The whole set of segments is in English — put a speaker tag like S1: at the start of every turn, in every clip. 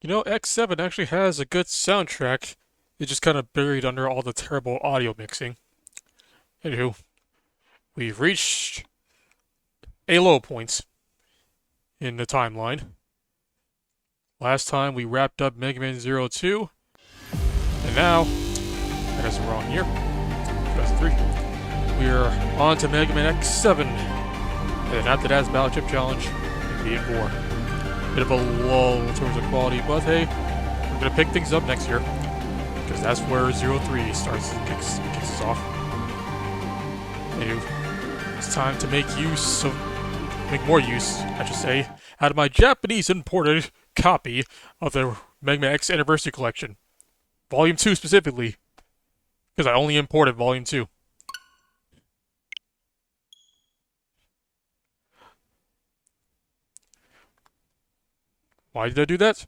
S1: You know, X7 actually has a good soundtrack. It's just kind of buried under all the terrible audio mixing. Anywho, we've reached a low point in the timeline. Last time we wrapped up Mega Man Zero 2, and now, that is the wrong year, 2003, we're on to Mega Man X7, and then after that is Battle Chip Challenge and BN4. Bit of a lull in terms of quality, but hey, we're gonna pick things up next year, because that's where Zero 3 starts and kicks us off. Anywho, it's time to make more use, I should say, out of my Japanese imported copy of the Mega Man X Anniversary Collection. Volume 2 specifically, because I only imported Volume 2. Why did I do that?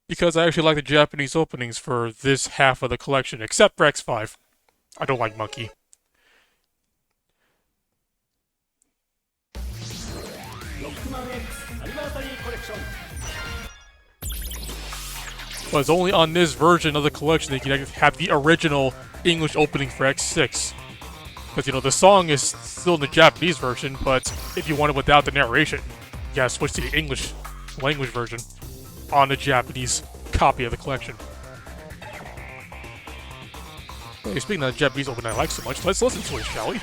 S1: Because I actually like the Japanese openings for this half of the collection, except for X5. I don't like Monkey. But it's only on this version of the collection that you can have the original English opening for X6. Because, you know, the song is still in the Japanese version, but if you want it without the narration, you gotta switch to the English language version on the Japanese copy of the collection. Hey, speaking of the Japanese opening I like so much, let's listen to it, shall we?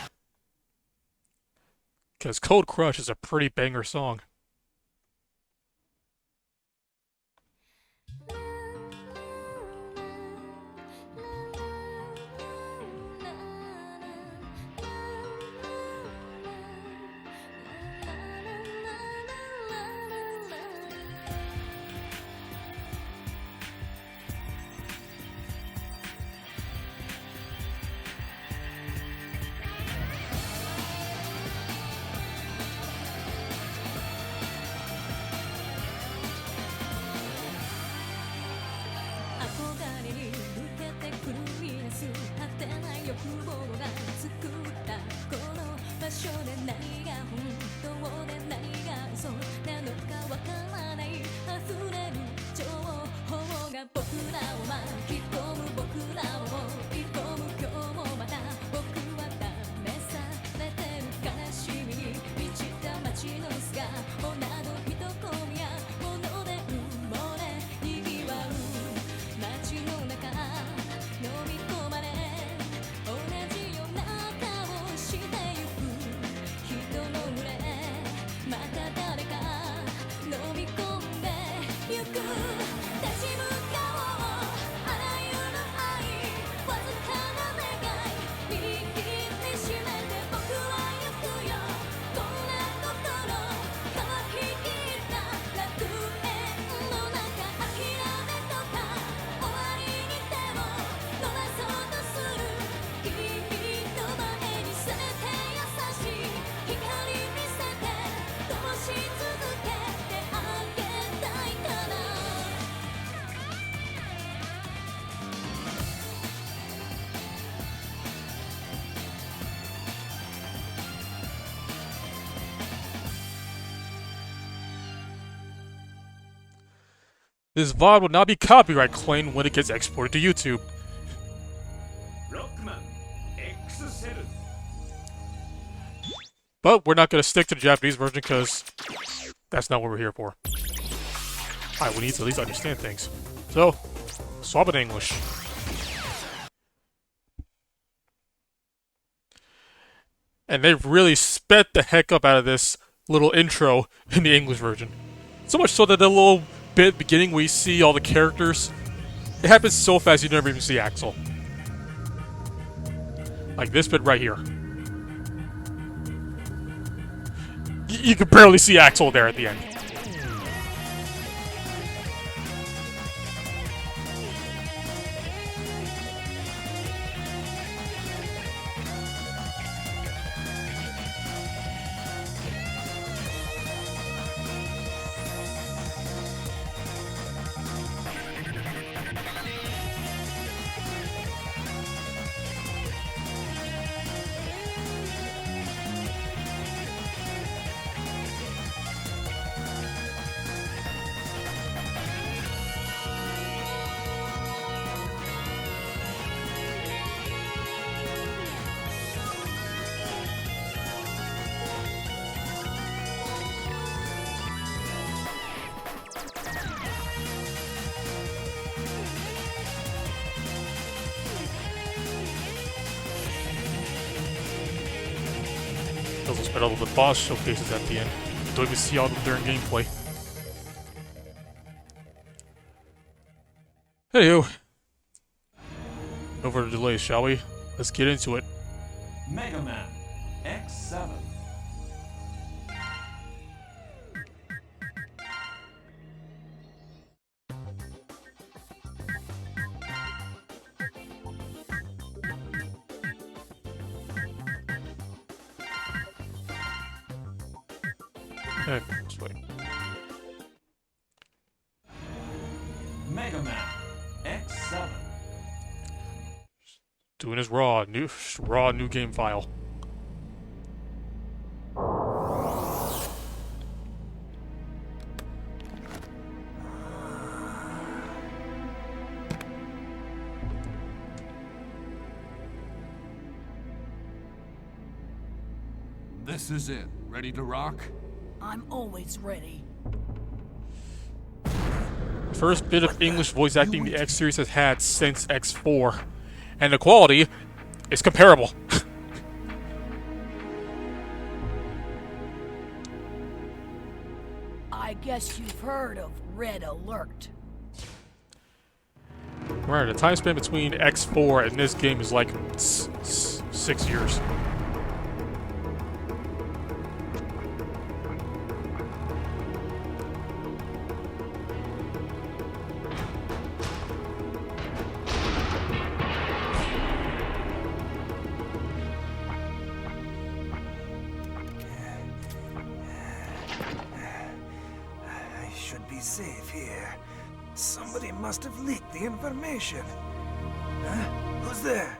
S1: Because Code Crush is a pretty banger song. This VOD will not be copyright claimed when it gets exported to YouTube. But we're not going to stick to the Japanese version because that's not what we're here for. Alright, we need to at least understand things. So, swap it in English. And they've really sped the heck up out of this little intro in the English version. So much so that the little bit at the beginning where you see all the characters, it happens so fast you never even see Axel. Like this bit right here. You can barely see Axel there at the end. Those will sped up the boss showcases at the end. You don't even see all of them during gameplay. Anywho, no further delays, shall we? Let's get into it.
S2: Mega Man X7.
S1: Just wait.
S2: Mega Man X7.
S1: Doing his raw new game file.
S3: This is it. Ready to rock?
S4: I'm always ready.
S1: First bit of English voice acting the X series has had since X4, and the quality is comparable.
S4: I guess you've heard of Red Alert.
S1: Right, the time span between X4 and this game is like 6 years.
S5: I should be safe here. Somebody must have leaked the information. Huh? Who's there?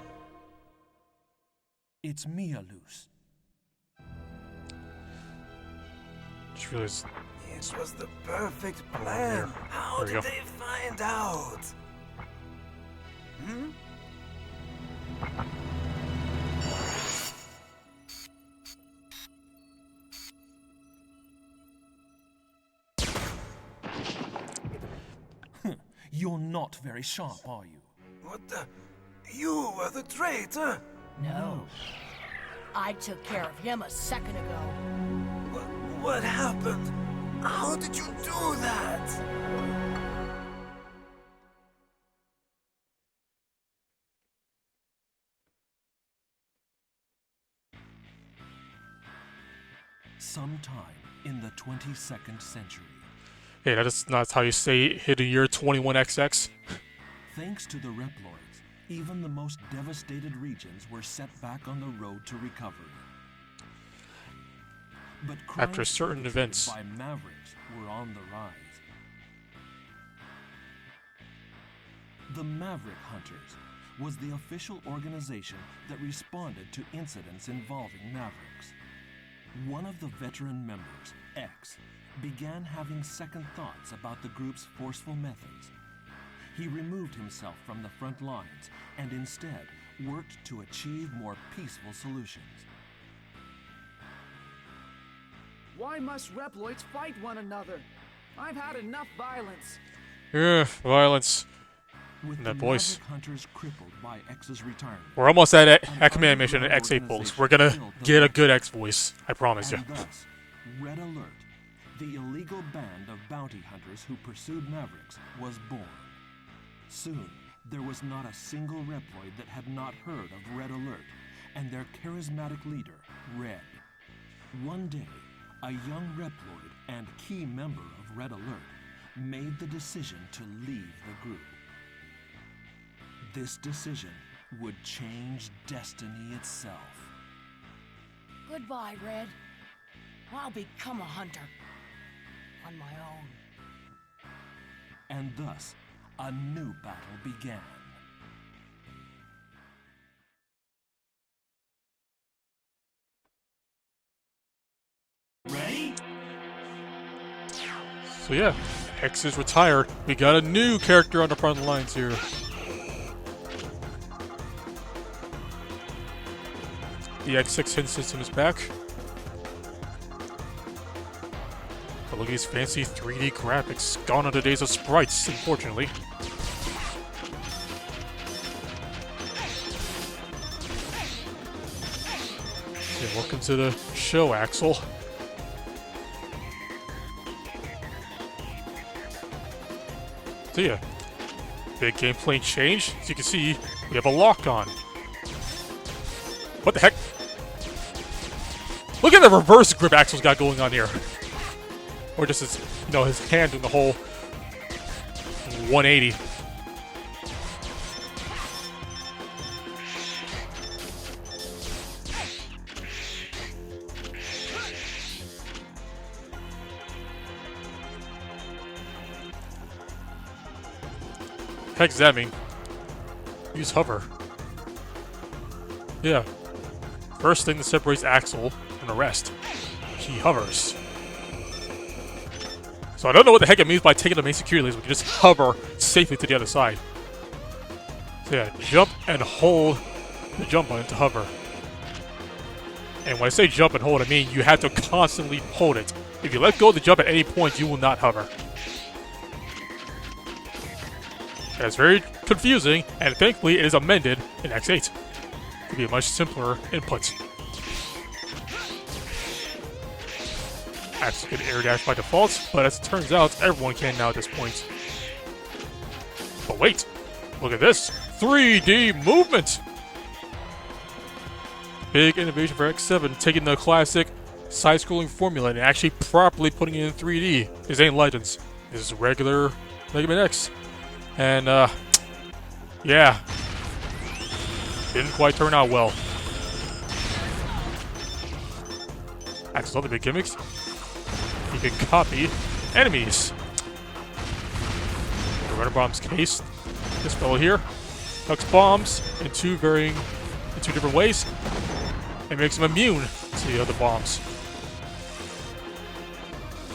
S2: It's Mia Luz.
S1: Just realized.
S5: It was the perfect plan. How
S1: There we
S5: did
S1: go.
S5: they find out? Hmm?
S2: You're not very sharp, are you?
S5: What the? You were the traitor?
S4: No. I took care of him a second ago.
S5: What happened? How did you do that?
S2: Sometime in the 22nd century,
S1: Hey, that's not how you say hit a year 21XX.
S2: thanks to the Reploids, even the most devastated regions were set back on the road to recovery. But
S1: After
S2: crimes
S1: certain
S2: perpetrated
S1: events.
S2: by Mavericks were on the rise. The Maverick Hunters was the official organization that responded to incidents involving Mavericks. One of the veteran members, X, began having second thoughts about the group's forceful methods. He removed himself from the front lines and instead worked to achieve more peaceful solutions.
S6: Why must Reploids fight one another? I've had enough violence.
S1: Yeah, violence.
S2: With
S1: That
S2: the
S1: voice.
S2: Maverick Hunters crippled by X's retirement,
S1: We're almost at command mission and X8 pulls. We're gonna get a good X voice. I promise you.
S2: and thus, Red Alert, the illegal band of bounty hunters who pursued Mavericks, was born. Soon, there was not a single Reploid that had not heard of Red Alert and their charismatic leader, Red. One day, a young Reploid and key member of Red Alert made the decision to leave the group. This decision would change destiny itself.
S4: Goodbye, Red. I'll become a hunter. On my own.
S2: And thus, a new battle began. Ready?
S1: So yeah, X is retired. We got a new character on the front lines here. The X6 hit system is back. But look at these fancy 3D graphics. Gone are the days of sprites, unfortunately. Yeah, welcome to the show, Axel. So yeah, big gameplay change. As you can see, we have a lock-on. What the heck? Look at the reverse grip Axel's got going on here. Or just his, you know, his hand in the whole 180. Heck does that mean? Use hover. Yeah. First thing that separates Axel from the rest. He hovers. So I don't know what the heck it means by taking the main security laser. We can just hover safely to the other side. So yeah, jump and hold the jump button to hover. And when I say jump and hold, I mean you have to constantly hold it. If you let go of the jump at any point, you will not hover. It's very confusing, and thankfully it is amended in X8 to be a much simpler input. Axel can air dash by default, but as it turns out, everyone can now at this point. But wait, look at this 3D movement! Big innovation for X7, taking the classic side-scrolling formula and actually properly putting it in 3D. This ain't Legends. This is regular Mega Man X. And, yeah. Didn't quite turn out well. Axel's other big gimmicks. He can copy enemies. In the Runner Bomb's case, this fellow here hucks bombs in two different ways and makes him immune to the other bombs.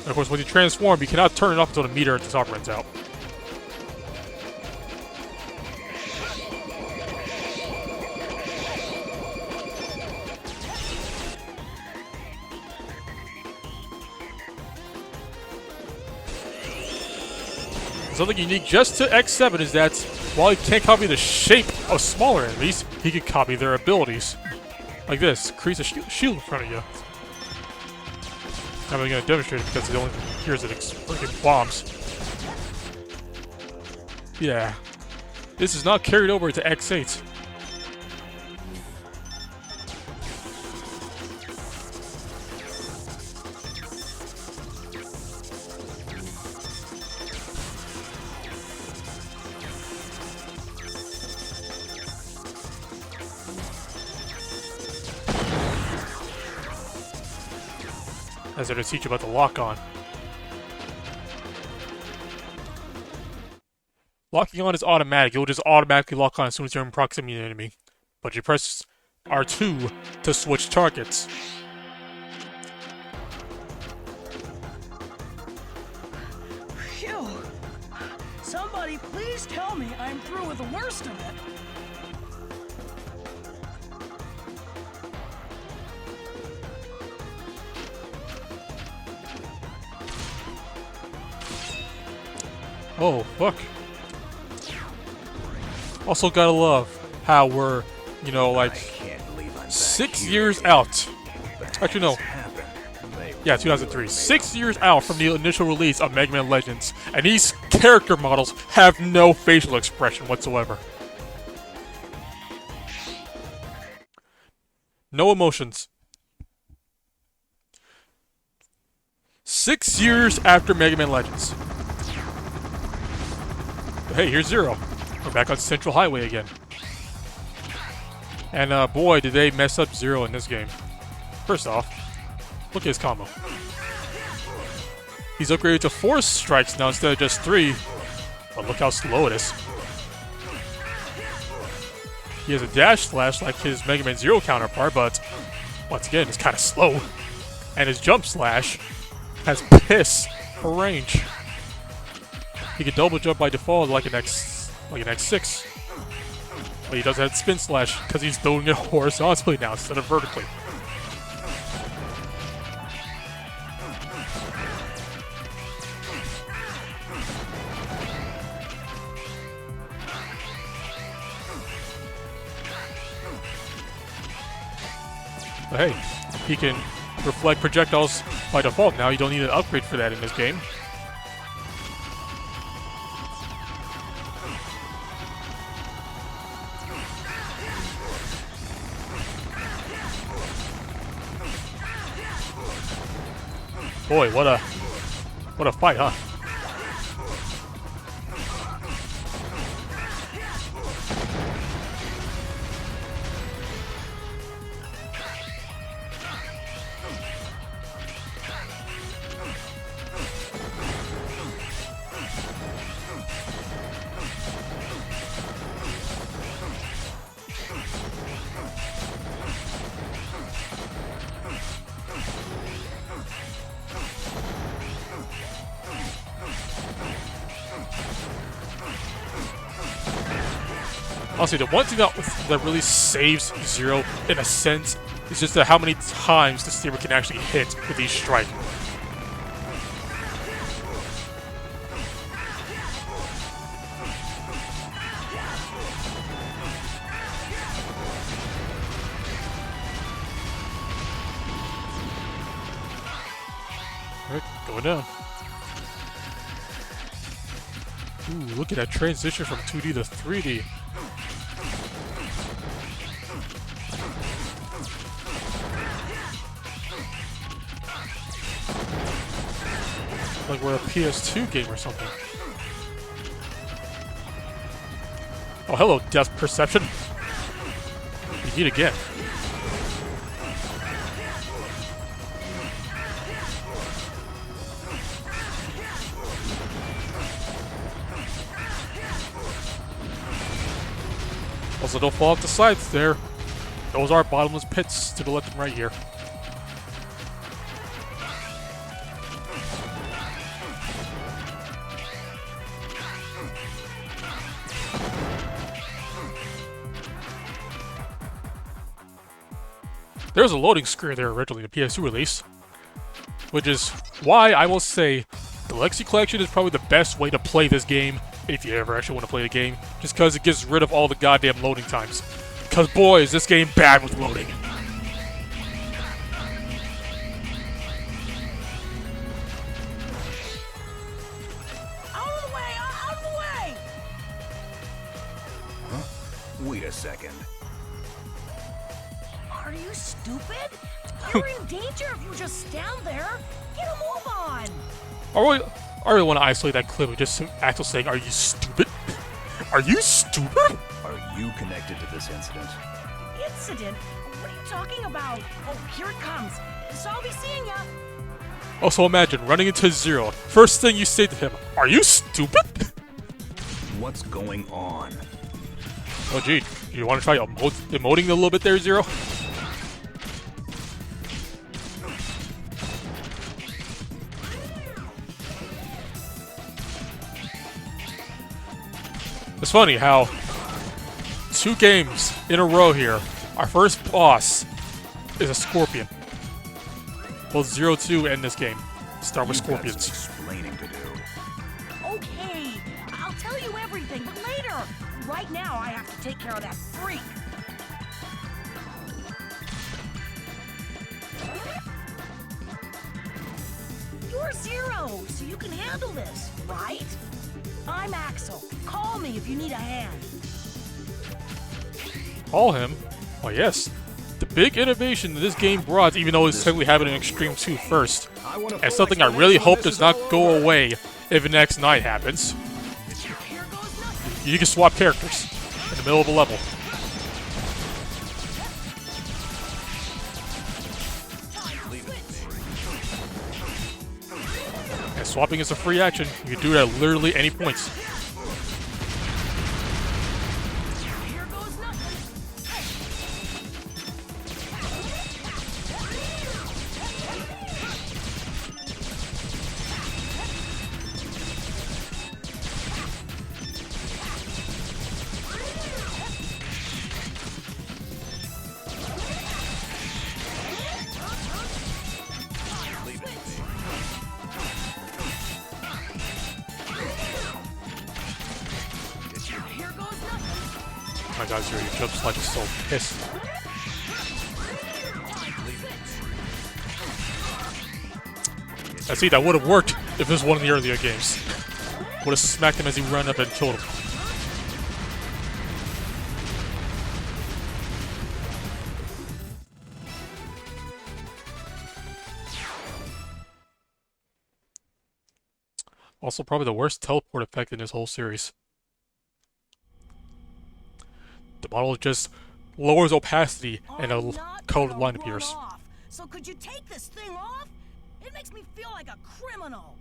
S1: And of course, when you transform, you cannot turn it off until the meter at the top runs out. Something unique just to X7 is that while he can't copy the shape of smaller enemies, he can copy their abilities. Like this, creates a shield in front of you. I'm going to demonstrate it because it only hears it freaking bombs. Yeah. This is not carried over to X8. As they're to teach you about the lock-on. Locking on is automatic. It will just automatically lock on as soon as you're in proximity to an enemy. But you press R2 to switch targets.
S7: Phew! Somebody please tell me I'm through with the worst of it.
S1: Oh, fuck. Also gotta love how we're, you know, like 6 years out. Actually, no. Yeah, 2003. 6 years out from the initial release of Mega Man Legends, and these character models have no facial expression whatsoever. No emotions. 6 years after Mega Man Legends. Hey, here's Zero. We're back on Central Highway again. And boy, did they mess up Zero in this game. First off, look at his combo. He's upgraded to 4 strikes now instead of just 3. But look how slow it is. He has a dash slash like his Mega Man Zero counterpart, but once again, it's kind of slow. And his jump slash has piss for range. He can double jump by default like an X6. But he doesn't have spin slash because he's doing it horizontally now instead of vertically. But hey, he can reflect projectiles by default now. You don't need an upgrade for that in this game. Boy, what a fight, huh? Honestly, the one thing that really saves Zero, in a sense, is just how many times the Steamer can actually hit with each strike. Alright, going down. Ooh, look at that transition from 2D to 3D. Like we're a PS2 game or something. Oh, hello, depth perception. You need again. Also, don't fall off the sides there. Those are bottomless pits to the left and right here. There was a loading screen there originally, the PS2 release, which is why I will say the Legacy Collection is probably the best way to play this game if you ever actually want to play the game, just because it gets rid of all the goddamn loading times. Because boy, is this game bad with loading.
S4: Out of the way! Out of the way!
S5: Wait a second.
S4: Are you stupid? You're in danger if you just stand there. Get a move on.
S1: I really want to isolate that clip of just Axel saying, "Are you stupid? Are you stupid?"
S5: Are you connected to this incident?
S4: Incident? What are you talking about? Oh, here it comes. So I'll be seeing ya.
S1: Also, imagine running into Zero. First thing you say to him, "Are you stupid?"
S5: What's going on?
S1: Oh, gee, you want to try emoting a little bit there, Zero? It's funny how 2 games in a row here, our first boss is a scorpion. Both 0-2 and this game start with
S5: You've got
S1: scorpions.
S5: some explaining to do.
S4: Okay, I'll tell you everything, but later. Right now, I have to take care of that freak. You're Zero, so you can handle this, right? I'm Axel. Call me if you need a hand.
S1: Call him? Oh yes. The big innovation that this game brought, even though it's technically having an Extreme 2 first, and something I really hope does not go away if an X9 happens.
S4: Here goes nothing.
S1: You can swap characters in the middle of a level. And swapping is a free action. You can do it at literally any points.
S4: Here goes nothing. Here goes nothing.
S1: My God, Zero, your jump slide is so pissed. I see, that would have worked if this was one of the earlier games. Would have smacked him as he ran up and killed him. Also, probably the worst teleport effect in this whole series. The model just lowers opacity and a colored line appears.
S4: Off. So could you take this thing off? It makes me feel like a criminal.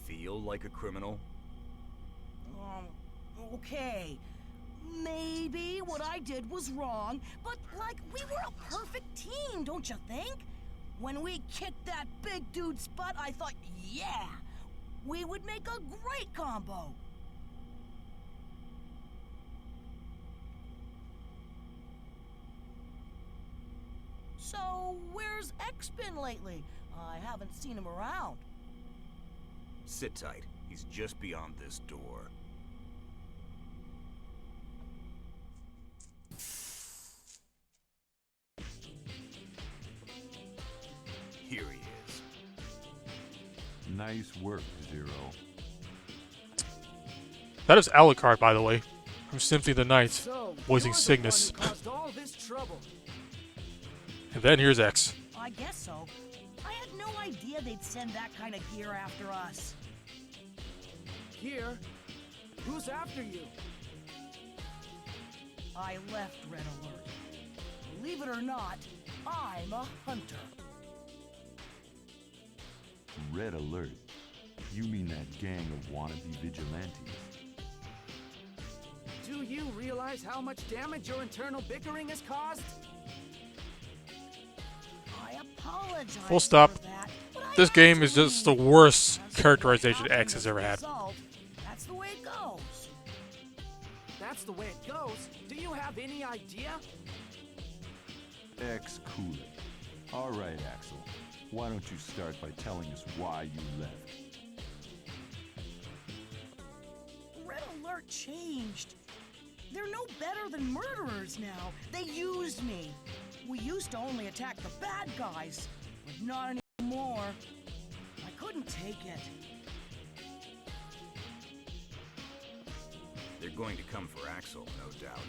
S8: Feel like a criminal?
S4: Okay. Maybe what I did was wrong, but like, we were a perfect team, don't you think? When we kicked that big dude's butt, I thought, yeah, we would make a great combo. So, where's X been lately? I haven't seen him around.
S8: Sit tight. He's just beyond this door. Here he is.
S9: Nice work, Zero.
S1: That is Alucard, by the way, from Symphony of the Night,
S6: So,
S1: voicing
S6: you're the
S1: Cygnus.
S6: one who caused all this trouble.
S1: And then here's X.
S4: I guess so. I had no idea they'd send that kind of gear after us.
S6: Here, who's after you?
S4: I left Red Alert. Believe it or not, I'm a hunter.
S9: Red Alert? You mean that gang of wannabe vigilantes?
S6: Do you realize how much damage your internal bickering has caused?
S4: I apologize.
S1: Full stop.
S4: For that, but I
S1: This
S4: had
S1: game
S4: to
S1: is just
S4: leave.
S1: the worst
S4: As
S1: characterization
S4: somebody
S1: X has ever had.
S4: result, that's the way it goes.
S6: That's the way it goes. Do you have any idea?
S9: X cool it. All right, Axel. Why don't you start by telling us why you left?
S4: Red Alert changed. They're no better than murderers now. They used me. We used to only attack the bad guys, but not anymore. I couldn't take it.
S8: They're going to come for Axel, no doubt.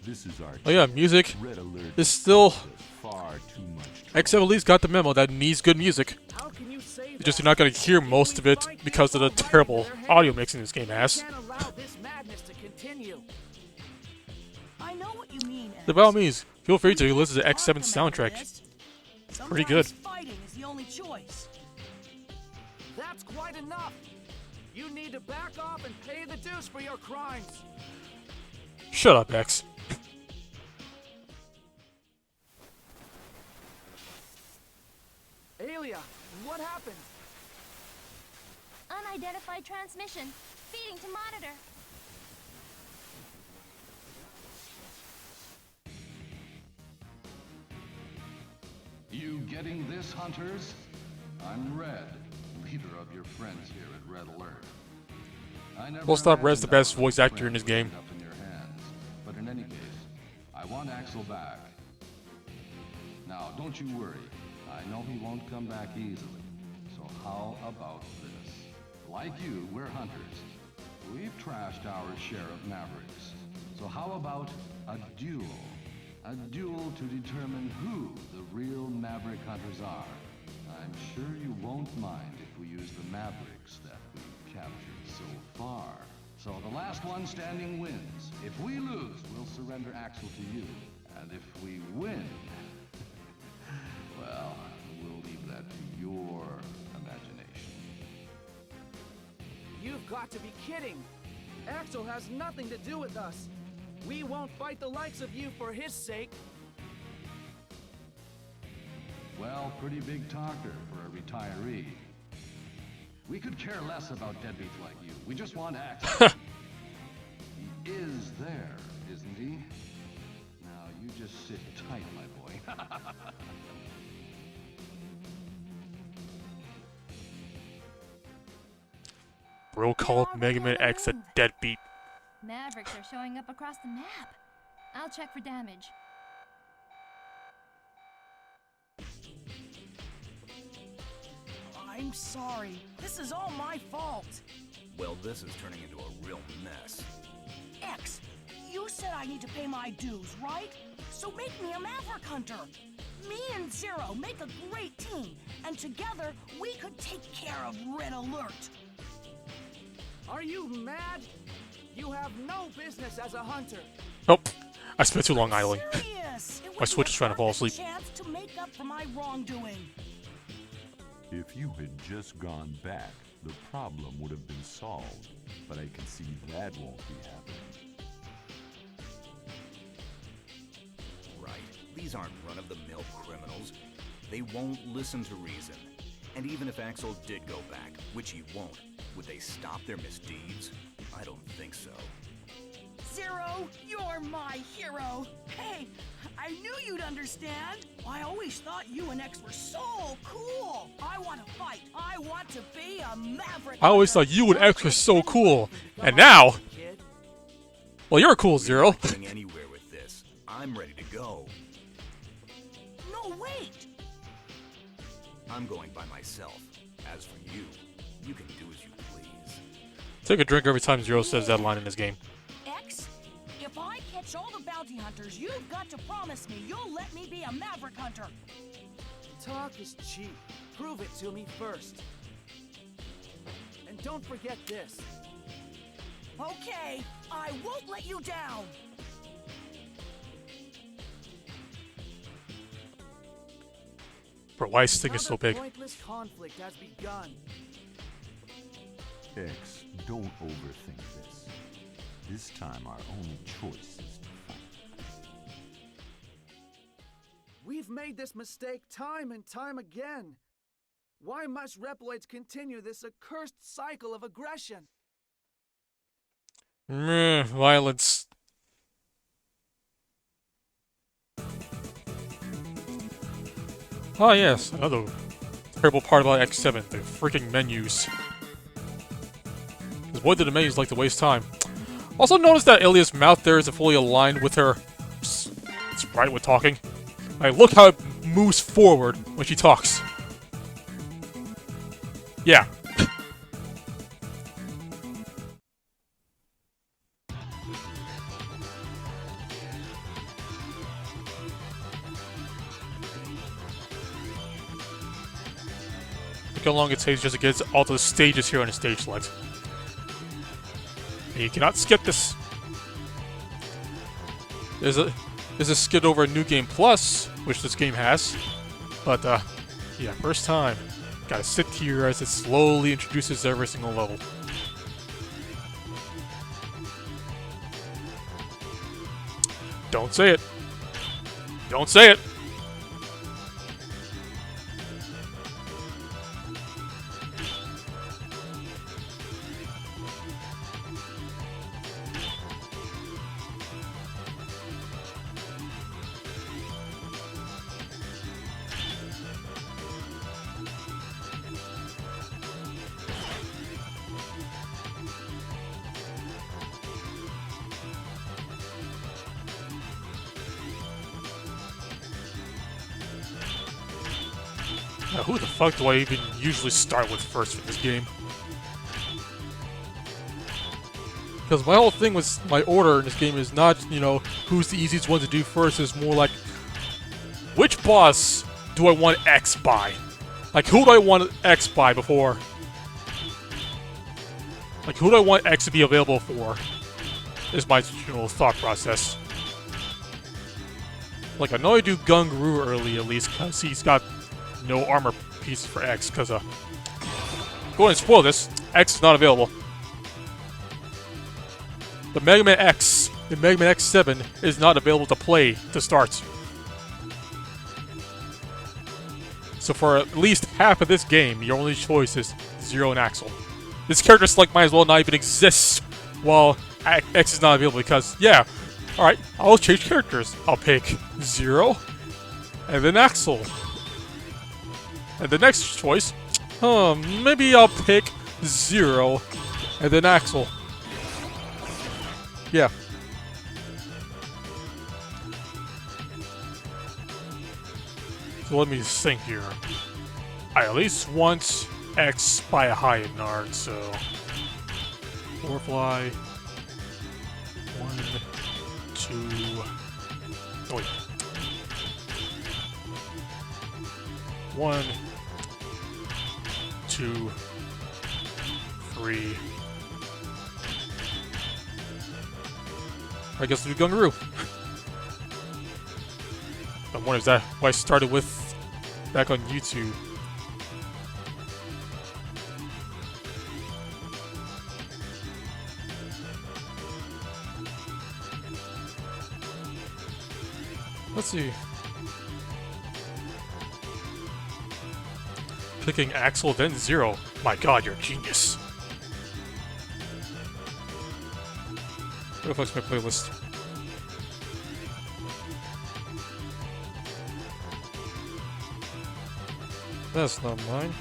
S9: This is our
S1: Oh yeah, music
S9: Red Alert
S1: is still...
S9: caused us far too much
S1: X have at least got the memo that needs good music.
S6: How can you say
S1: You're just
S6: that?
S1: not going to hear most of it because of the terrible audio mixing this game
S6: We
S1: has.
S6: can't allow this madness to continue.
S4: I know what you mean, X.
S1: So by all means, feel free to listen to X7
S4: Arkham
S1: soundtrack.
S4: Analyst.
S1: Pretty good.
S4: Sometimes fighting is the only choice.
S6: That's quite enough. You need to back off and pay the dues for your crimes.
S1: Shut up, X.
S6: Aelia, what happened?
S10: Unidentified transmission. Feeding to monitor.
S11: You getting this, hunters? I'm Red, leader of your friends here at Red Alert. I never
S1: Full stop, Red's the
S11: imagined
S1: best
S11: our
S1: voice actor in
S11: friends
S1: this game.
S11: would end up in your hands. But in any case, I want Axel back. Now, don't you worry. I know he won't come back easily. So how about this? Like you, we're hunters. We've trashed our share of Mavericks. So how about a duel? A duel to determine who the real Maverick hunters are. I'm sure you won't mind if we use the Mavericks that we've captured so far. So the last one standing wins. If we lose, we'll surrender Axel to you. And if we win, well, we'll leave that to your imagination.
S6: You've got to be kidding. Axel has nothing to do with us. We won't fight the likes of you for his sake.
S11: Well, pretty big talker for a retiree. We could care less about deadbeats like you. We just want Axel. He is there, isn't he? Now, you just sit tight, my boy.
S1: Bro called Mega Man X a deadbeat.
S10: Mavericks are showing up across the map. I'll check for damage.
S7: I'm sorry. This is all my fault.
S8: Well, this is turning into a real mess.
S4: X, you said I need to pay my dues, right? So make me a Maverick Hunter. Me and Zero make a great team, and together we could take care of Red Alert.
S6: Are you mad? You have no business as a hunter.
S1: Nope. I spent too long idling.
S4: Serious. It
S1: My
S4: would
S1: Switch
S4: be
S1: is
S4: a
S1: trying to fall
S4: perfect
S1: asleep.
S4: chance to make up for my wrongdoing.
S9: If you had just gone back, the problem would have been solved. But I can see that won't be happening.
S8: Right. These aren't run-of-the-mill criminals. They won't listen to reason. And even if Axel did go back, which he won't, would they stop their misdeeds? I don't think so.
S4: Zero, you're my hero. Hey, I knew you'd understand. I always thought you and X were so cool. I want to fight. I want to be a Maverick.
S1: I always thought you and X were so cool. And now... Well, you're cool, Zero.
S8: We're not going anywhere with this. I'm ready to go.
S4: No, wait.
S8: I'm going by myself. As for you, you can do as you please.
S1: Take a drink every time Zero says that line in this game.
S4: X, if I catch all the bounty hunters, you've got to promise me you'll let me be a Maverick Hunter.
S6: Talk is cheap. Prove it to me first. And don't forget this.
S4: Okay, I won't let you down.
S1: Bro, why is this thing is so
S6: Another
S1: big?
S6: pointless conflict has begun.
S9: X, don't overthink this. This time our only choice is to fight.
S6: We've made this mistake time and time again. Why must Reploids continue this accursed cycle of aggression?
S1: Violence. Ah yes, another terrible part about X7, the freaking menus. Because boy did the menus like to waste time. Also notice that Ilya's mouth there isn't fully aligned with her sprite when talking. Like, look how it moves forward when she talks. Yeah. Look how long it takes just to get all the stages here on the stage select. And you cannot skip this. There's a skip over a New Game Plus, which this game has. But, yeah, first time. Gotta sit here as it slowly introduces every single level. Don't say it. Don't say it. Now, who the fuck do I even usually start with first in this game? Because my whole thing with my order in this game is not, you know, who's the easiest one to do first. It's more like, which boss do I want X by? Like, who do I want X by before? Like, who do I want X to be available for? Is my general thought process. Like, I know I do Gungaroo early, at least, because he's got no armor pieces for X, because, go ahead and spoil this. X is not available. The Mega Man X, the Mega Man X7, is not available to play to start. So for at least half of this game, your only choice is Zero and Axel. This character select might as well not even exist while X is not available, because, yeah, alright, I'll change characters. I'll pick Zero, and then Axel. And the next choice, maybe I'll pick Zero, and then Axel. Yeah. So let me think here. I at least want X by a high Nard, so 4 fly. 1, 2. Oh wait. 1, 2, 3. I guess we do Gungaroo. I wonder, is that what I started with back on YouTube? Let's see. Picking Axel, then Zero. My god, you're a genius. What the fuck's my playlist? That's not mine.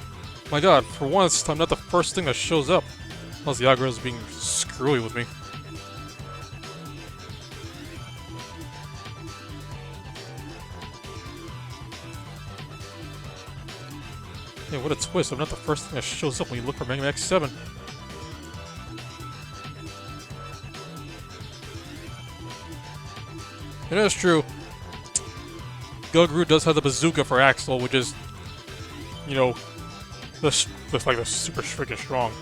S1: My god, for once, I'm not the first thing that shows up. Unless the algorithm's being screwy with me. Yeah, what a twist. I'm not the first thing that shows up when you look for Mega Man X7. It is true. Gungaroo does have the bazooka for Axel, which is, you know, looks like they're super freaking strong.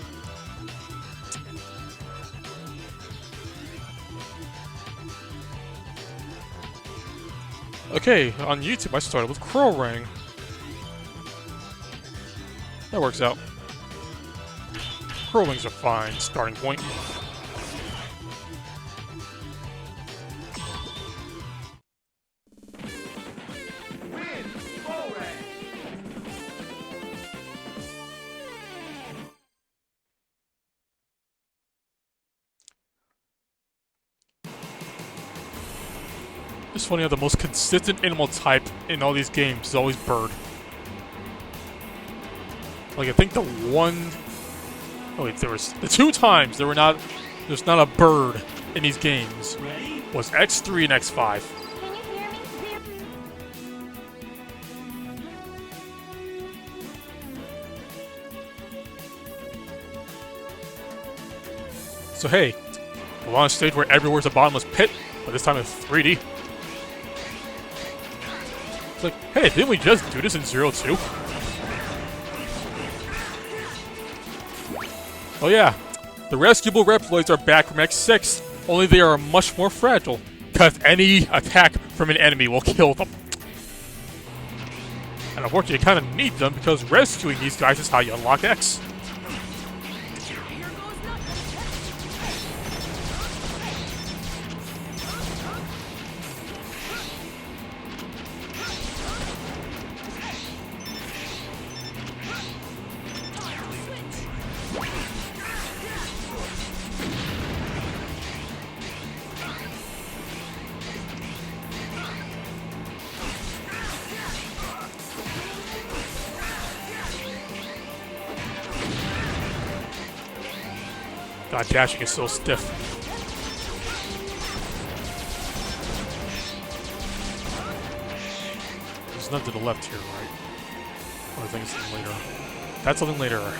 S1: Okay, on YouTube I started with Crowrang. That works out. Crowwings are fine, starting point. It's funny how the most consistent animal type in all these games is always bird. Like, I think the one... Oh wait, there was... The 2 times there's not a bird in these games was X3 and X5.
S10: Can you hear me?
S1: So hey, we're on a stage where everywhere's a bottomless pit, but this time it's 3D. It's like, hey, didn't we just do this in Zero 2? Oh yeah, the rescuable Reploids are back from X6, only they are much more fragile, because any attack from an enemy will kill them. And unfortunately, you kind of need them, because rescuing these guys is how you unlock X. God, dashing is so stiff. There's none to the left here, right? Or I think it's something later. That's something later.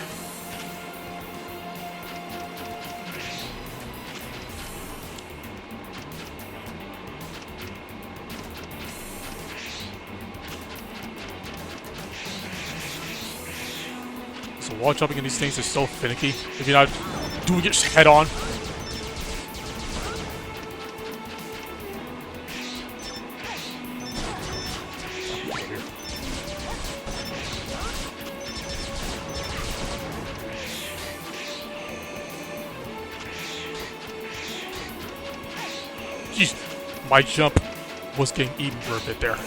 S1: So wall jumping in these things is so finicky. If you're not doing it head on. Jeez, my jump was getting eaten for a bit there.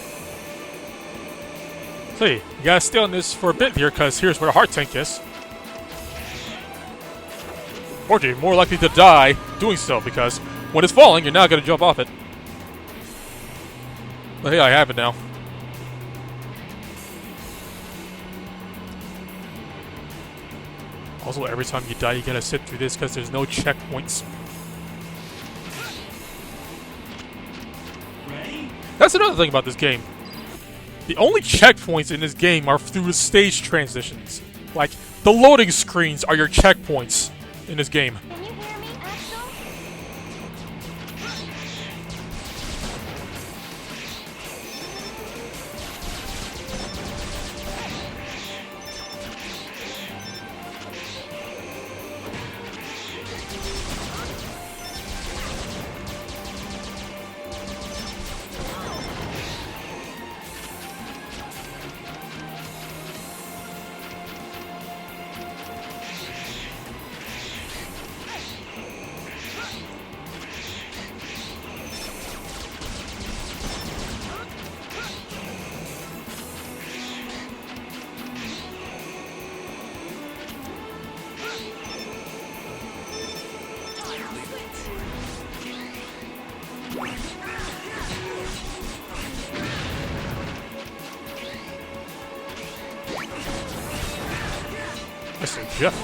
S1: So you gotta stay on this for a bit here, because here's where the heart tank is. Or you're more likely to die doing so, because when it's falling, you're not going to jump off it. But hey, I have it now. Also, every time you die, you gotta sit through this because there's no checkpoints. That's another thing about this game. The only checkpoints in this game are through the stage transitions. Like, The loading screens are your checkpoints in this game.
S10: Can you hear me, Axel?
S1: Mr. Jeff.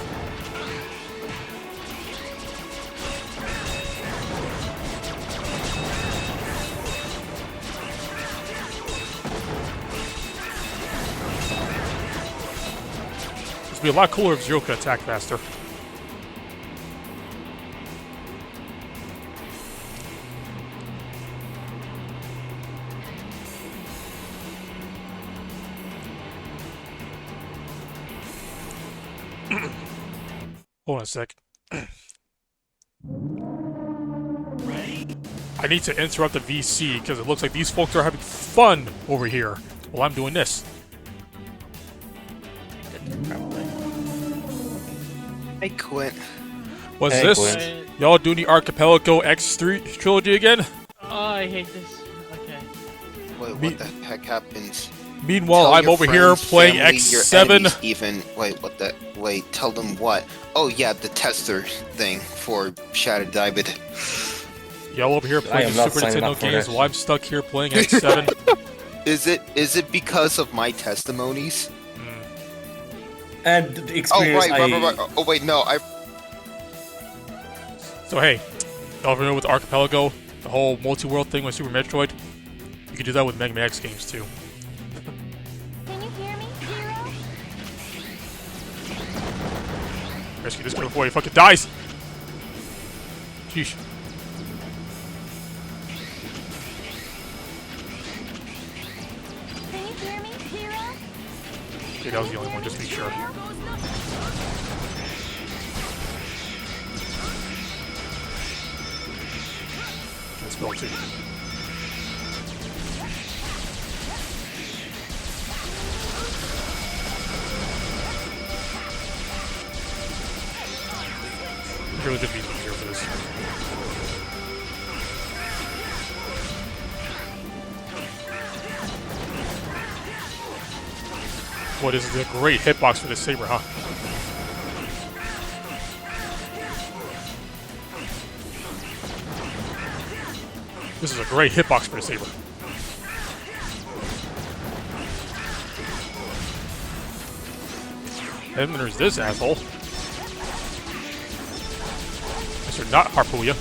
S1: This would be a lot cooler if Zero could attack faster. Hold on a sec. I need to interrupt the VC because it looks like these folks are having fun over here while I'm doing this.
S12: Hey, Quint.
S1: What's
S12: Hey,
S1: this?
S12: Quint.
S1: Y'all doing the Archipelago X3 trilogy again?
S13: Oh, I hate this. Okay.
S12: Wait, what the heck happens?
S1: Meanwhile,
S12: Tell
S1: I'm
S12: your
S1: over here
S12: friends,
S1: playing
S12: family, your
S1: X7.
S12: enemies even. Wait, tell them what? Oh, yeah, the tester thing for Shattered Diamond.
S1: Y'all over here playing the Super Nintendo games while I'm stuck here playing X7.
S12: Is it because of my testimonies?
S14: And the experience
S12: right. Oh, wait, no,
S1: So hey, y'all familiar with Archipelago? The whole multi-world thing with Super Metroid? You can do that with Mega Man X games too.
S10: Can you hear me, Zero?
S1: Rescue this guy before he fucking dies! Sheesh.
S10: Can you hear me, Zero?
S1: Okay, that was the only one, just to be sure. Let's go too. Really good music here for this. What is a great hitbox for this saber, huh? This is a great hitbox for the saber. And then there's this asshole. Mr. Not Harpuya.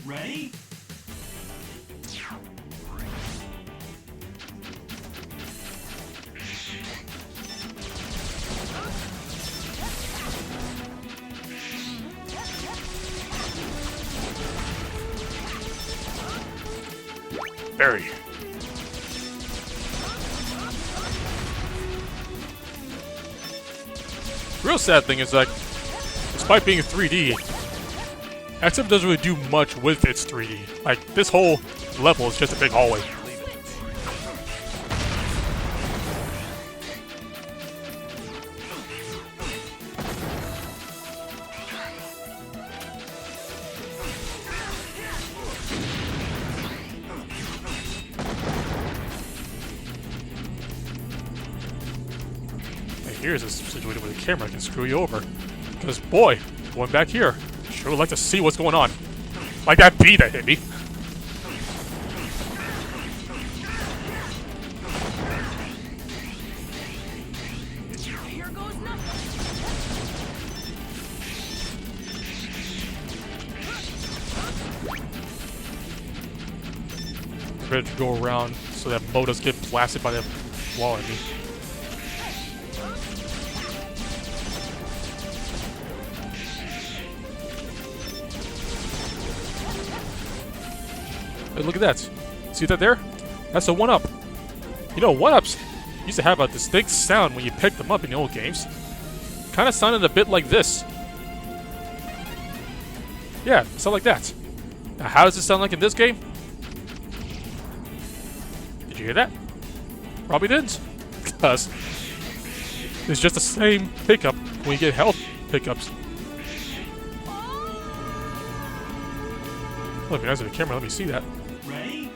S2: Ready?
S1: Barry. Real sad thing is that, despite being 3D, X7 doesn't really do much with its 3D. Like, this whole level is just a big hallway. And here's a situation where the camera can screw you over. Because, boy, going back here, sure would like to see what's going on. Like that bee that hit me.
S4: Here goes nothing.
S1: bit to go around so that Mo doesn't get blasted by the wall enemy. Hey, look at that. See that there? That's a 1-up. You know, 1-ups used to have a distinct sound when you picked them up in the old games. Kind of sounded a bit like this. Yeah, it sounded like that. Now, how does it sound like in this game? Did you hear that? Probably didn't. Because it's just the same pickup when you get health pickups. Oh, if you're nice with the camera, let me see that.
S5: Ready?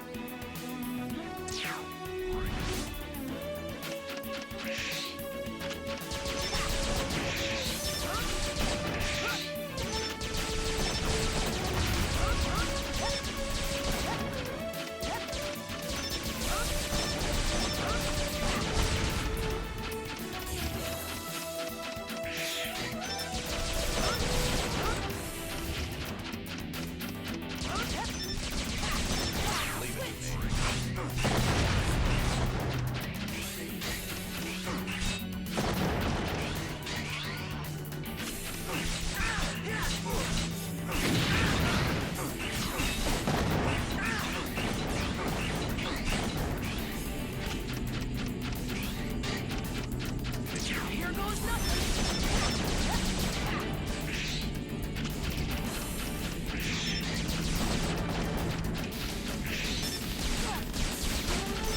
S4: Here goes nothing.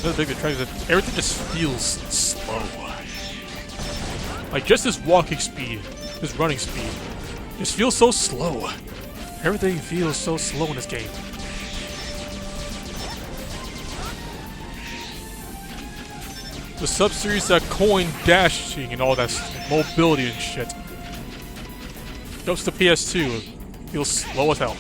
S1: Another big attraction is that everything just feels slow. Like, just his walking speed, his running speed, just feels so slow. Everything feels so slow in this game. The sub-series that coin dashing and all that mobility and shit. Goes to PS2, feels slow as hell.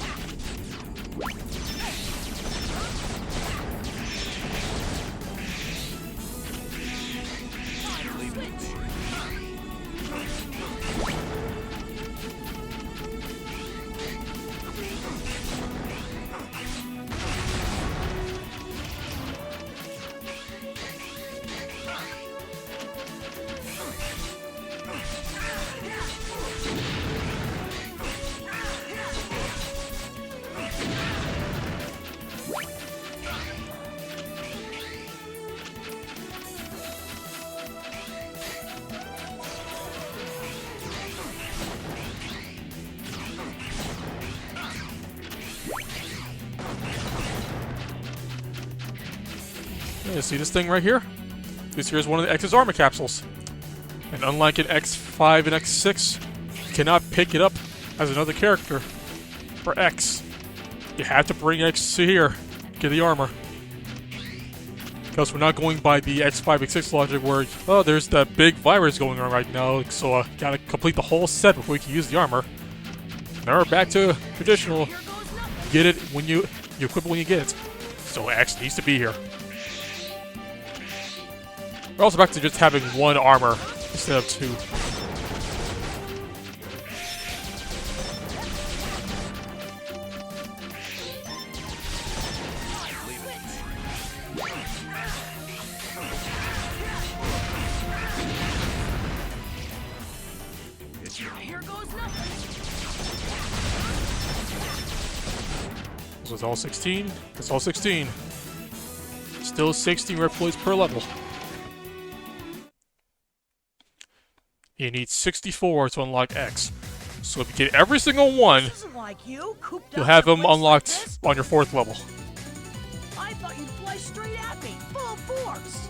S1: Yeah, see this thing right here? This here is one of the X's armor capsules. And unlike in X5 and X6, you cannot pick it up as another character for X. You have to bring X to here to get the armor. Because we're not going by the X5, X6 logic where, oh, there's that big virus going on right now, so gotta complete the whole set before we can use the armor. Now we're back to traditional. Get it when you equip it when you get it. So X needs to be here. We're also back to just having one armor instead of two.
S4: Here goes nothing.
S1: This was all 16. That's all 16. Still 16 Reploids per level. You need 64 to unlock X. So if you get every single one, you'll have them unlocked on your 4th level.
S4: I thought you'd fly straight at me, full force.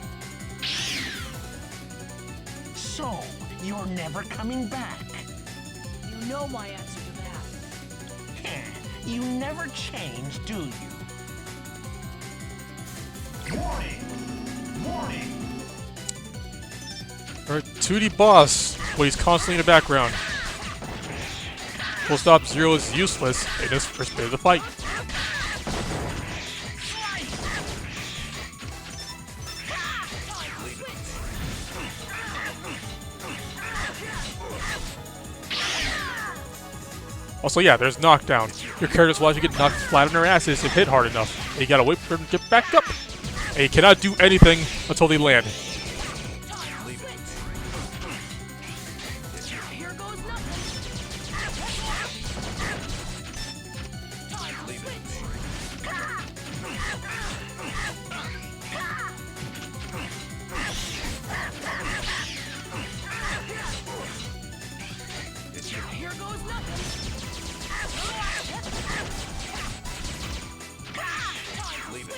S5: So, you're never coming back.
S4: You know my answer to that.
S5: You never change, do you? Warning! Warning!
S1: Alright, 2D boss, but he's constantly in the background. Full Stop Zero is useless in this first bit of the fight. Also, yeah, there's knockdown. your characters will actually get knocked flat on their asses if hit hard enough. And you gotta wait for them to get back up. And you cannot do anything until they land.
S4: Here goes nothing. Here goes nothing.
S8: Leave it.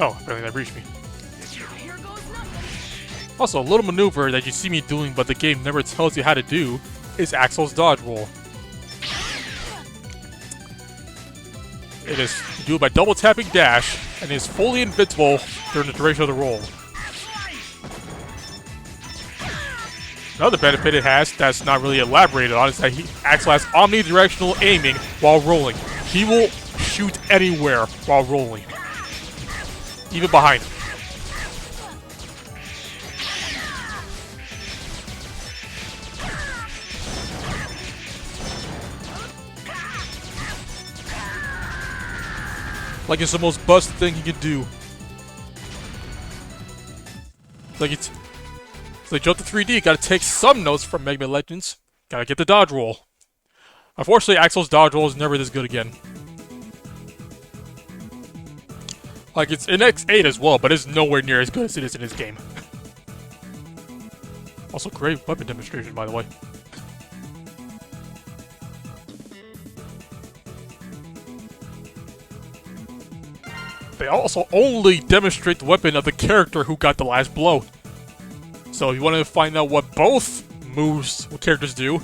S1: Oh, apparently that reached me.
S4: Here goes nothing.
S1: Also, a little maneuver that you see me doing but the game never tells you how to do is Axel's dodge roll. It is, you do it by double tapping dash and is fully invincible during the duration of the roll. Another benefit it has that's not really elaborated on is that Axel has omnidirectional aiming while rolling. He will shoot anywhere while rolling. Even behind him. Like it's the most busted thing he can do. It's like Jump to 3D, gotta take some notes from Mega Man Legends. Gotta get the dodge roll. Unfortunately, Axel's dodge roll is never this good again. Like, it's in X8 as well, but it's nowhere near as good as it is in this game. Also, great weapon demonstration, by the way. They also only demonstrate the weapon of the character who got the last blow. So if you want to find out what both what characters do,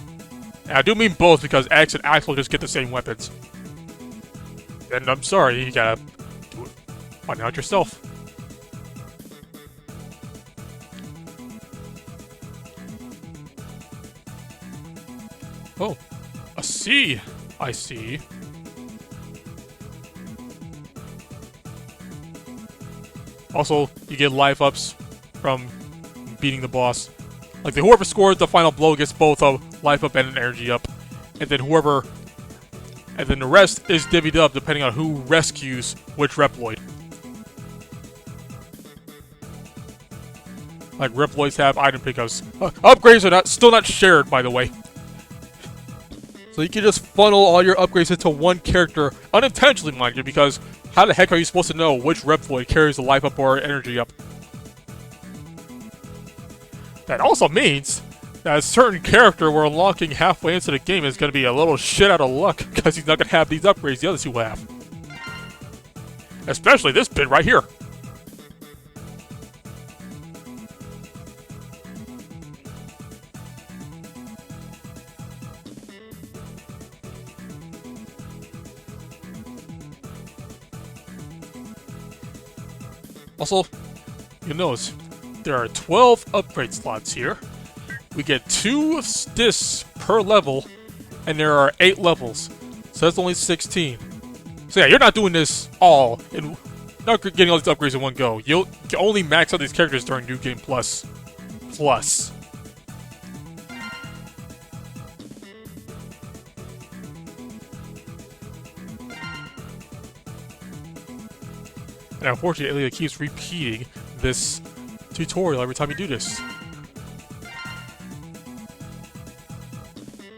S1: and I do mean both because X and Axel just get the same weapons. And I'm sorry, you gotta find out yourself. Oh, a C, I see. Also, you get life ups from beating the boss. Like, whoever scores the final blow gets both a life up and an energy up. And then the rest is divvied up depending on who rescues which Reploid. Like, Reploids have item pickups. Upgrades are still not shared, by the way. So you can just funnel all your upgrades into one character, unintentionally, mind you, because how the heck are you supposed to know which Reploid carries the life up or energy up? That also means that a certain character we're unlocking halfway into the game is going to be a little shit out of luck because he's not going to have these upgrades the other two have. Especially this bit right here. Also, you'll notice there are 12 upgrade slots here. We get 2 discs per level, and there are 8 levels. So that's only 16. So yeah, you're not doing this all, not getting all these upgrades in one go. You'll only max out these characters during New Game Plus. And unfortunately, it keeps repeating this tutorial every time you do this.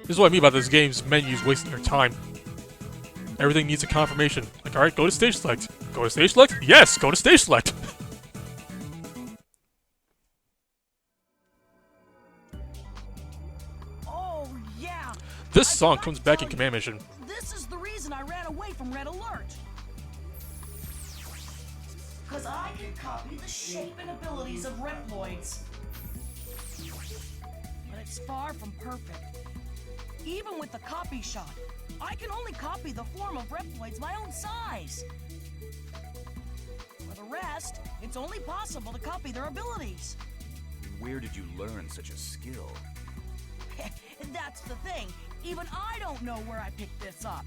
S1: This is what I mean by this game's menus wasting their time. Everything needs a confirmation. Like, alright, go to stage select. Go to stage select? Yes, go to stage select!
S4: Oh, yeah!
S1: This song comes back in Command Mission.
S4: This is the reason I ran away from Red Alert. Because I can copy the shape and abilities of Reploids. But it's far from perfect. Even with the copy shot, I can only copy the form of Reploids my own size. For the rest, it's only possible to copy their abilities.
S8: Where did you learn such a skill?
S4: That's the thing. Even I don't know where I picked this up.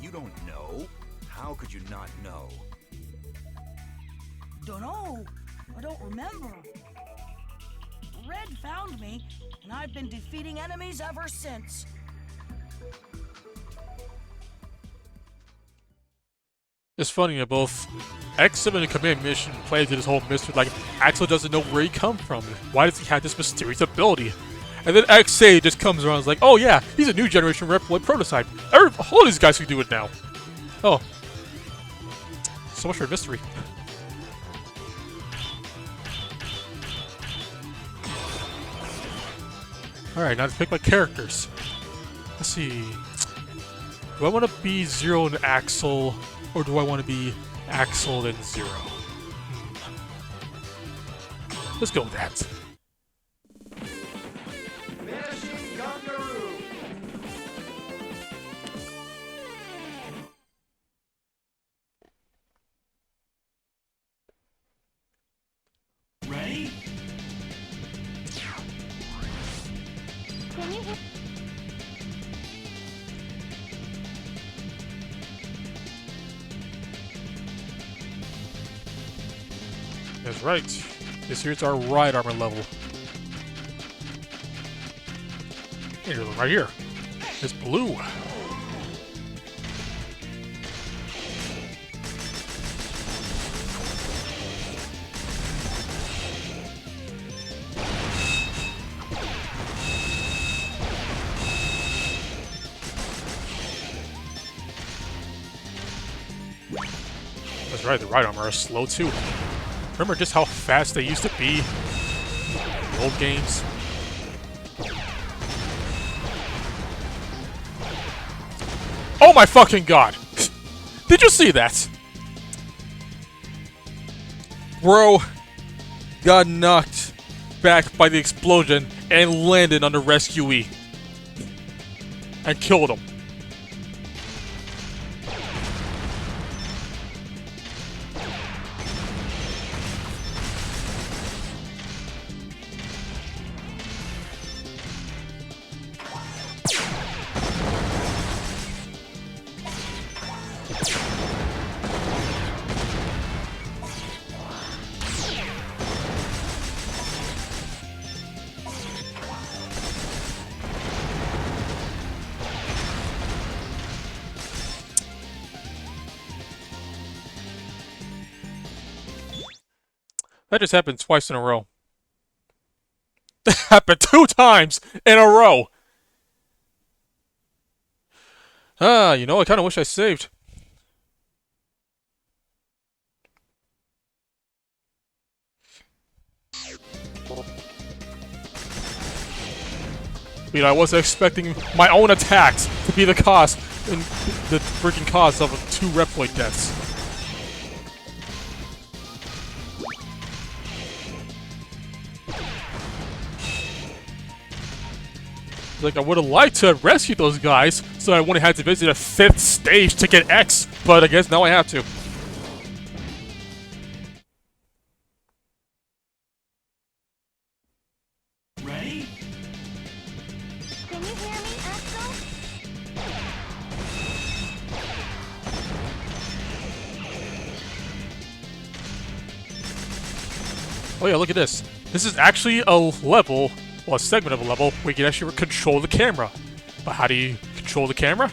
S8: You don't know? How could you not know?
S4: Dunno. I don't remember. Red found me, and I've been defeating enemies ever since.
S1: It's funny that both X7 and Command Mission play into this whole mystery, like Axel doesn't know where he come from. Why does he have this mysterious ability? And then XA just comes around and is like, oh yeah, he's a new generation Reploid prototype. All these guys can do it now. Oh. So much for mystery. Alright, now to pick my characters. Let's see. Do I want to be Zero and Axel, or do I want to be Axel and Zero? Let's go with that.
S2: Ready?
S10: Can you hear?
S1: That's right. This here's our ride armor level. Here's one right here. It's blue. That's right, the ride armor is slow too. Remember just how fast they used to be in the old games? Oh my fucking god! Did you see that? Bro got knocked back by the explosion and landed on the rescuee. And killed him. That just happened twice in a row. That happened 2 times in a row! Ah, you know, I kinda wish I saved. You know, I wasn't expecting my own attacks to be the cause, and the freaking cause of 2 Reploid deaths. Like, I would have liked to have rescued those guys, so I wouldn't have had to visit a 5th stage to get X, but I guess now I have to.
S2: Ready?
S10: Can you hear me, Axel?
S1: Oh yeah, look at this. This is actually a level, well, a segment of a level where you can actually control the camera. But how do you control the camera?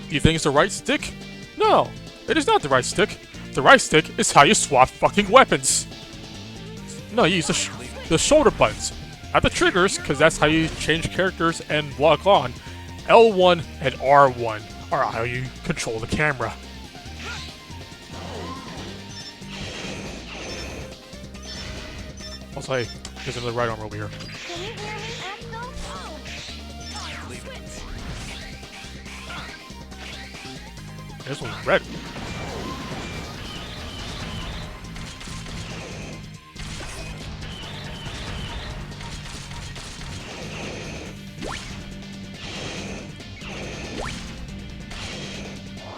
S1: Do you think it's the right stick? No, it is not the right stick. The right stick is how you swap fucking weapons. No, you use the shoulder buttons, not the triggers, because that's how you change characters and lock on. L1 and R1 are how you control the camera. Also, hey, there's another right arm over here.
S10: Can you hear me, Axel?
S1: This one's red.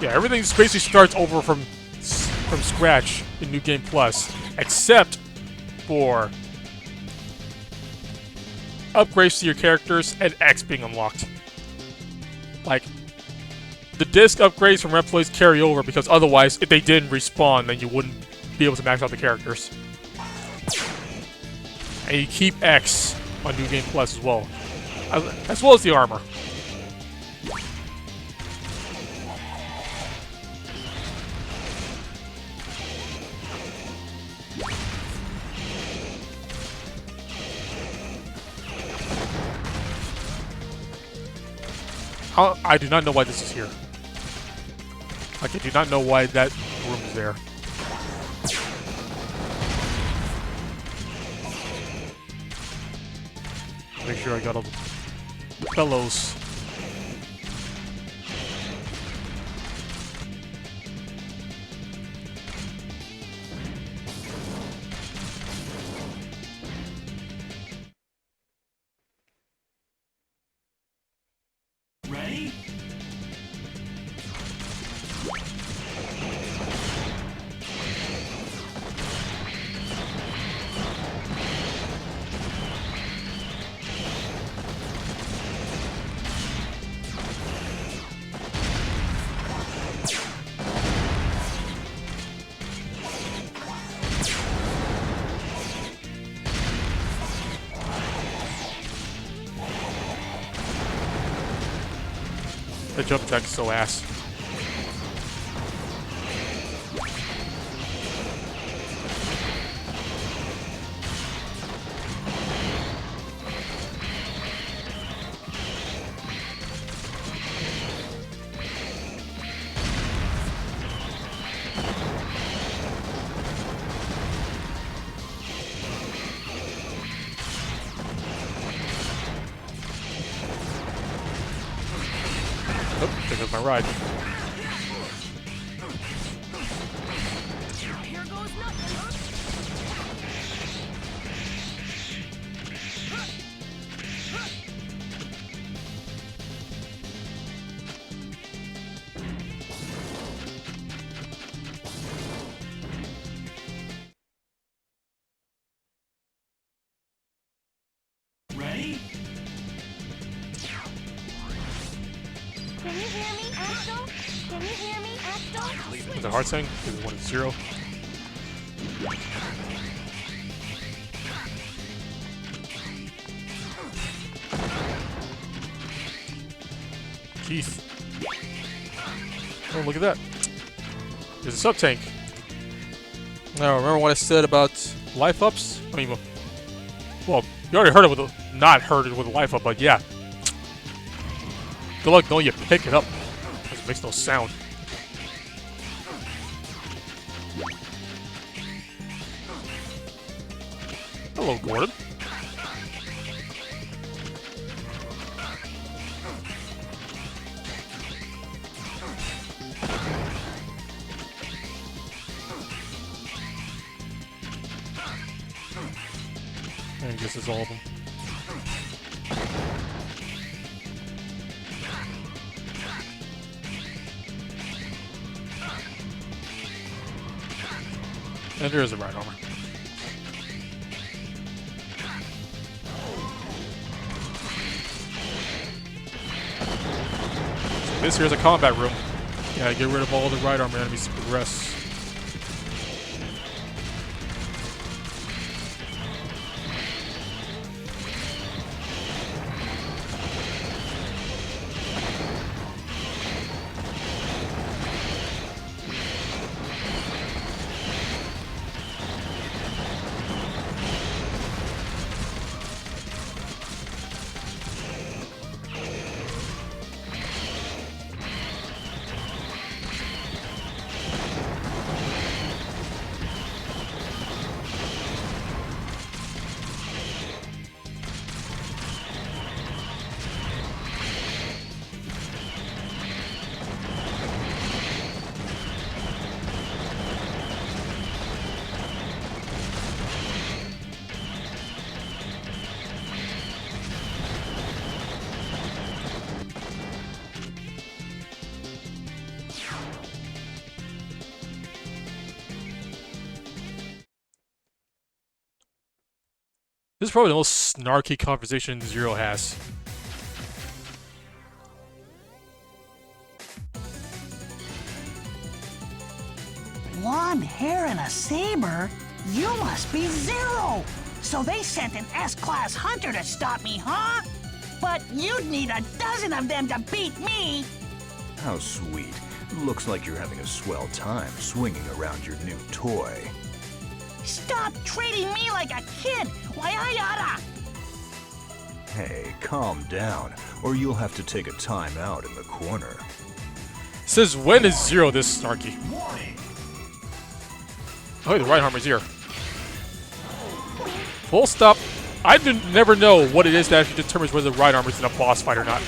S1: Yeah, everything basically starts over from scratch in New Game Plus, except for upgrades to your characters and X being unlocked. Like, the disc upgrades from Reploids carry over because otherwise, if they didn't respawn, then you wouldn't be able to max out the characters. And you keep X on New Game Plus as well as the armor. I do not know why this is here. Like, I do not know why that room is there. Make sure I got all the bellows.
S2: Ready?
S1: The jump attack is so ass. Oh, there goes my ride.
S4: Here goes nothing, huh?
S2: Ready?
S10: Can you hear me, Axel? Can you hear me, Axel?
S1: Is it hard saying? Is it 1 and 0? Keith. Oh, look at that. There's a sub-tank. Now, remember what I said about life ups? I mean, well, you already heard it with the, not heard it with a life up, but yeah. Good luck knowing you pick it up. It makes no sound. Hello, Gordon. I guess it's all of them. And there is a ride armor. So this here is a combat room. Yeah, get rid of all the ride armor enemies to progress. This is probably the most snarky conversation Zero has.
S7: Blonde hair and a saber? You must be Zero! So they sent an S-Class hunter to stop me, huh? But you'd need a dozen of them to beat me!
S8: How sweet. Looks like you're having a swell time swinging around your new toy.
S7: Stop treating me like a kid! Why, I oughta!
S8: Hey, calm down, or you'll have to take a time out in the corner.
S1: Says when is Zero this snarky? Oh, the right armor's here. Full stop. I never know what it is that actually determines whether the right armor's in a boss fight or not.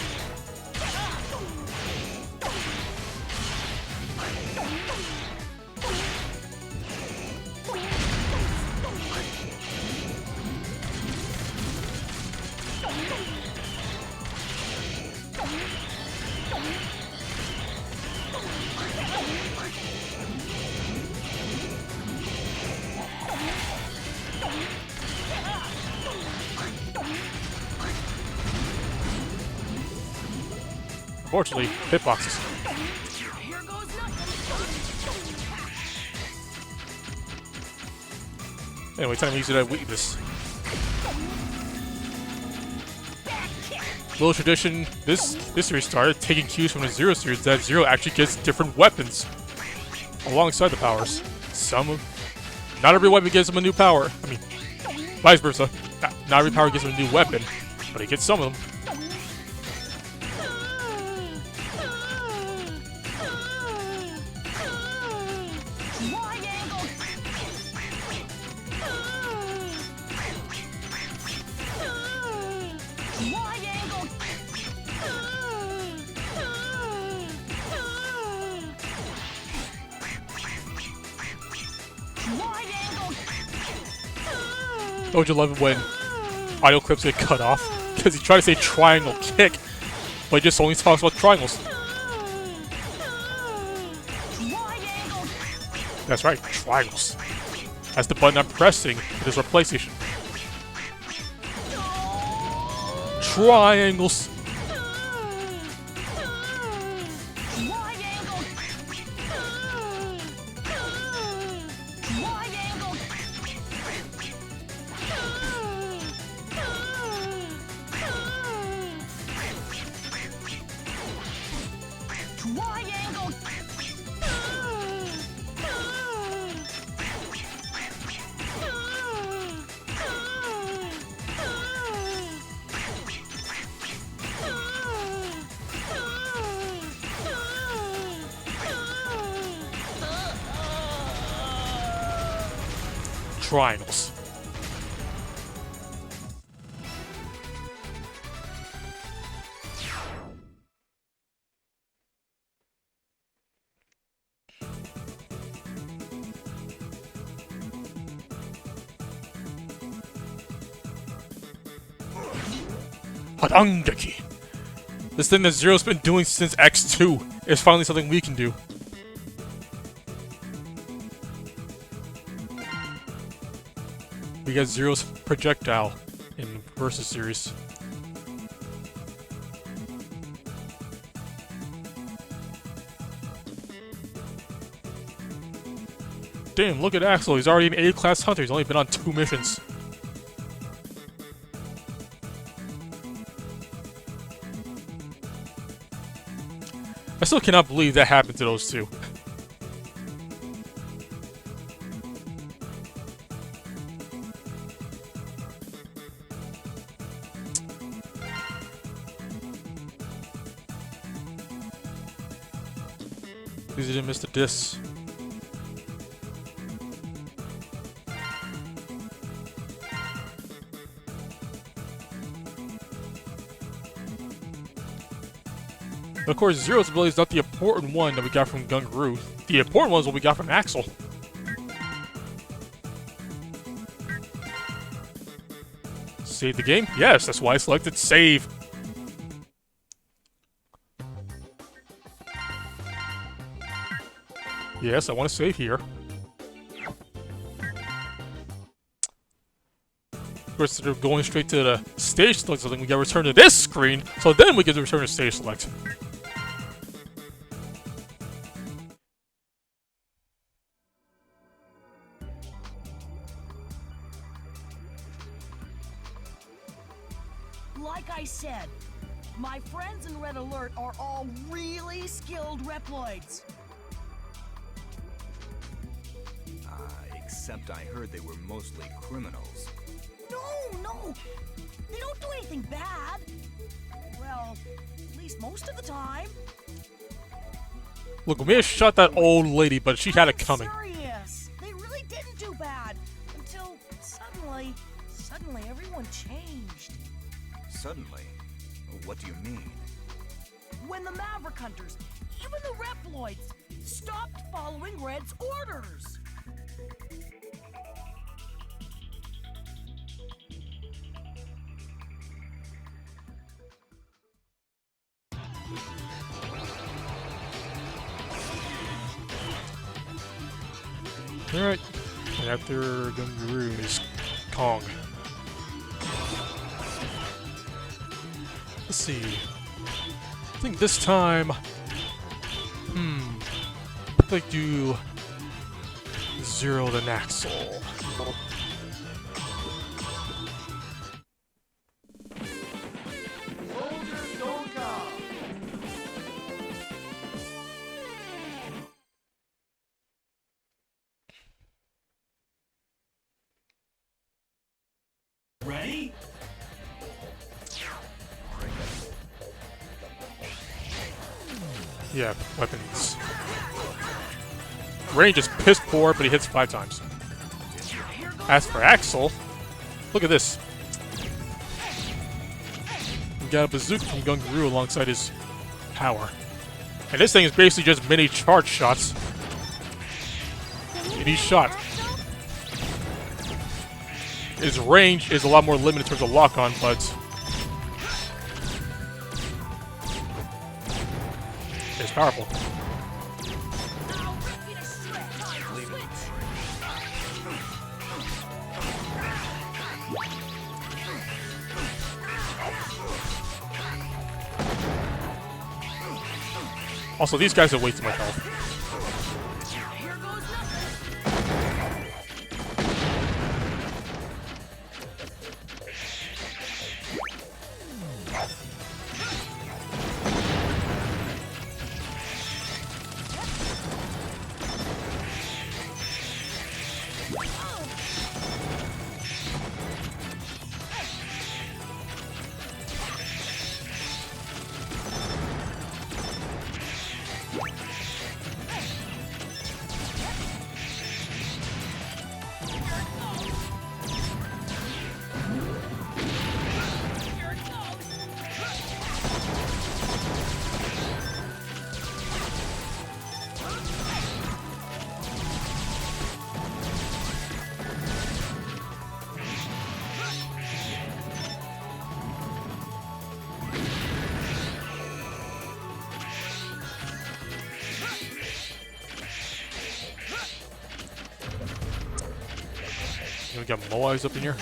S1: Unfortunately, hitboxes. Anyway, time to use it at weakness. Little tradition, this series started taking cues from the Zero series that Zero actually gets different weapons alongside the powers. Not every weapon gives him a new power. I mean, vice versa. Not every power gives him a new weapon, but he gets some of them. Don't you love it when audio clips get cut off? Because he tried to say triangle kick, but he just only talks about triangles. That's right, triangles. That's the button I'm pressing for this PlayStation. Triangles. Triangles. Hadangeki. This thing that Zero's been doing since X2 is finally something we can do. We got Zero's projectile in Versus series. Damn, look at Axel. He's already an A-class hunter. He's only been on 2 missions. I still cannot believe that happened to those two. Please didn't miss the diss. Of course, Zero's ability is not the important one that we got from Gungaroo. The important one is what we got from Axel. Save the game? Yes, that's why I selected save. Yes, I want to save here. course, they're going straight to the stage select, so then we gotta return to this screen, so then we get to return to stage select.
S4: Like I said, my friends in Red Alert are all really skilled Reploids.
S8: Except I heard they were mostly criminals.
S4: No! They don't do anything bad. Well, at least most of the time.
S1: Look, we may have shot that old lady, but she had it coming.
S4: Serious. They really didn't do bad. Until suddenly everyone changed.
S8: Suddenly? What do you mean?
S4: When the Maverick Hunters, even the Reploids, stopped following Red's orders.
S1: Alright, and after Gungaroo is Kong. Let's see. I think this time... I'd like to do... Zero the Naxxle.
S6: Soldiers don't come.
S2: Ready?
S1: Yeah, weapons. Range is piss poor, but he hits 5 times. As for Axel, look at this. We got a bazooka from Gungaroo alongside his power. And this thing is basically just mini charge shots. And he's shot. His range is a lot more limited towards a lock-on, but... it's powerful. Also, these guys are way too much health. We got Moais up in here.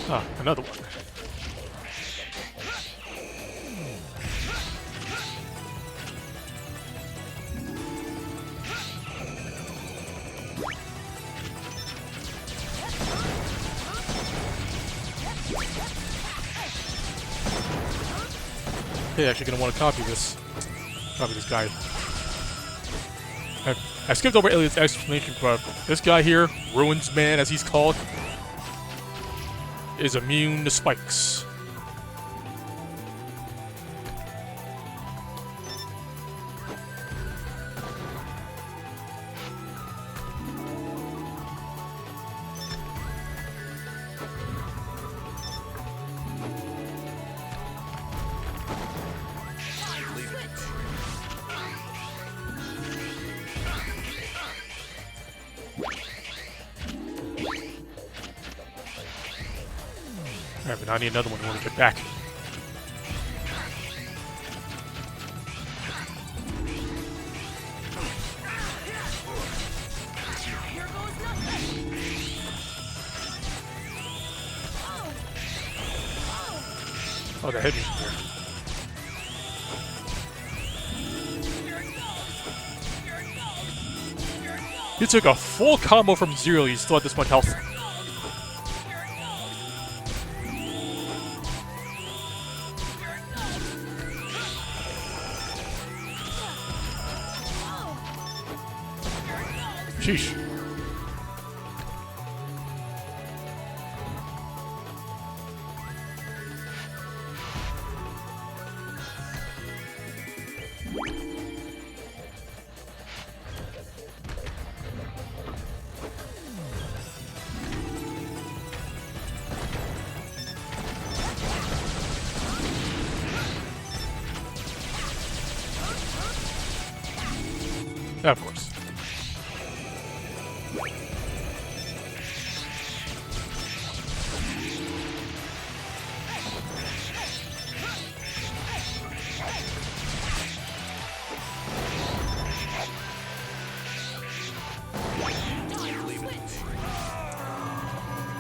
S1: Ah, another one. Hey, actually gonna want to copy this. Copy this guy. I skipped over Elliot's explanation, but this guy here, Ruins Man as he's called, is immune to spikes. Alright, but now I need another one when we get back. Oh, that hit me from there. He took a full combo from zero, he still had this much health. Sheesh. Of course.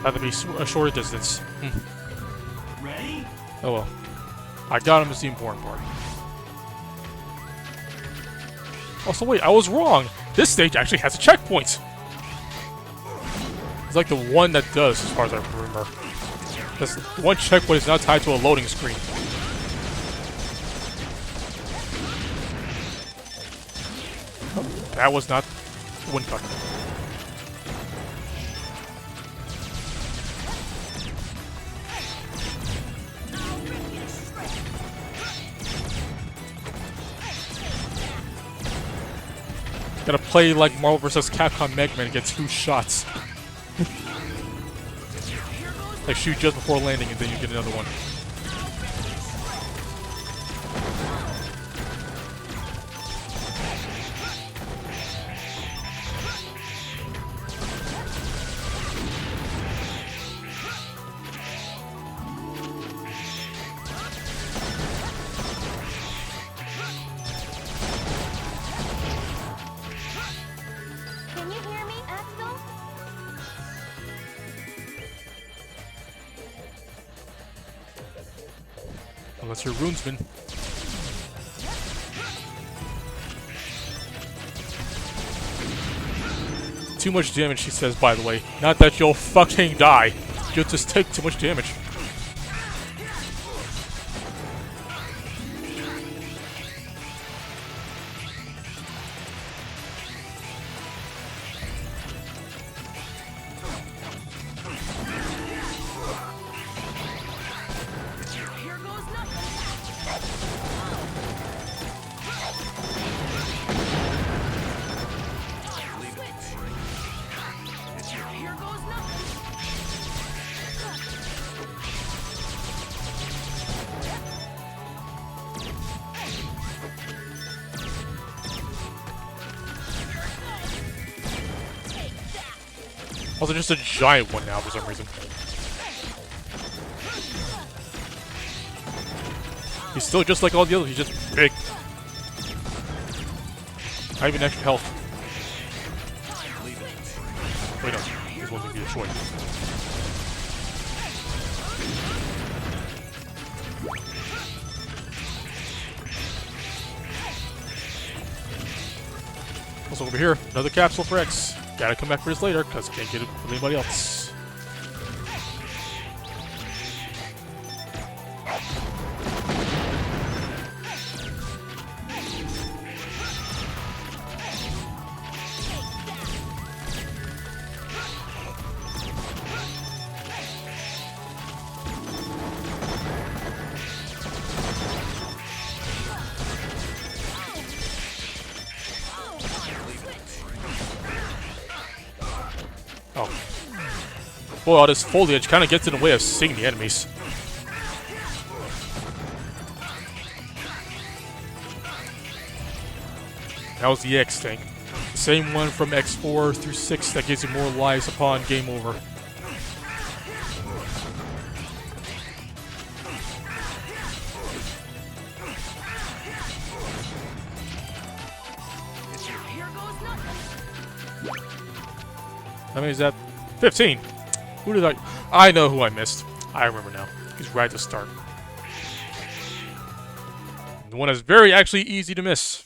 S1: Had to be a shorter distance.
S5: Ready?
S1: Oh well. I got him is the important part. Also, wait, I was wrong. This stage actually has a checkpoint. It's like the one that does, as far as I remember. This one checkpoint is now tied to a loading screen. Oh, that was not one cut. Gotta play like Marvel vs. Capcom Mega Man and get 2 shots. Like shoot just before landing and then you get another one.
S10: Can you hear me, Axel?
S1: Unless you're Runesman. Too much damage, she says, by the way. Not that you'll fucking die. You'll just take too much damage. Also, just a giant one now for some reason. He's still just like all the others, he's just big. Not even extra health. Wait, no. This one's gonna be destroyed. Also over here, another capsule for X. Gotta come back for this later, because can't get it from anybody else. Boy, all this foliage kind of gets in the way of seeing the enemies. That was the X thing. The same one from X4 through 6 that gives you more lives upon game over.
S4: Here goes nothing.
S1: How many is that? 15. Who did I know who I missed. I remember now. He's right at the start. The one that's very actually easy to miss.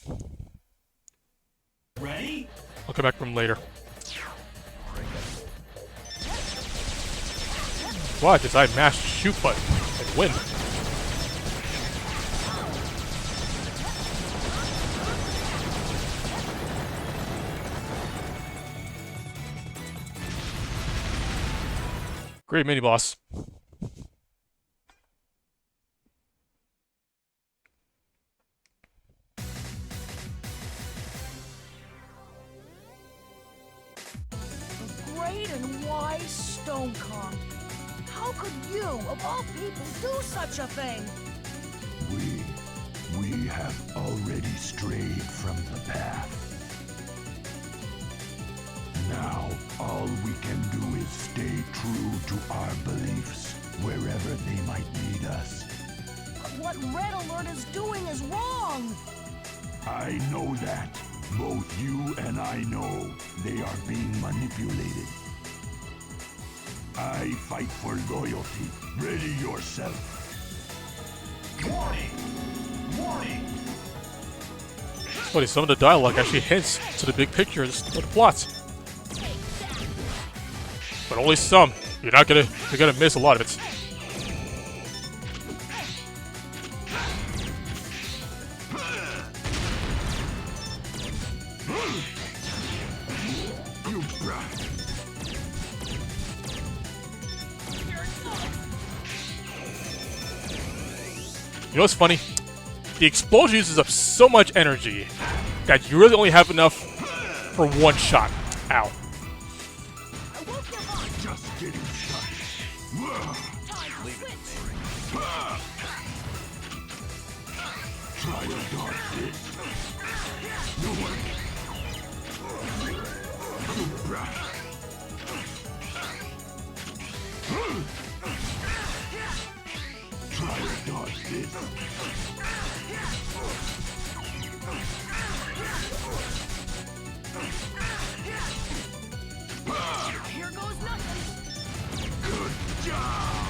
S2: Ready?
S1: I'll come back from later. Why did I mash shoot button and win? Great mini boss.
S4: Great and wise Stone Kong. How could you, of all people, do such a thing?
S9: We have already strayed from the path. Now, all we can do is stay true to our beliefs, wherever they might lead us.
S4: But what Red Alert is doing is wrong.
S9: I know that. Both you and I know they are being manipulated. I fight for loyalty. Ready yourself.
S2: Warning! Warning!
S1: Funny, some of the dialogue actually hints to the big picture of the plot. But only some. You're gonna miss a lot of it. You know what's funny? The explosion uses up so much energy that you really only have enough for one shot. Ow.
S9: Just getting started. Try to dodge this. No one. Try to dodge this.
S4: Here goes nothing.
S9: Good job.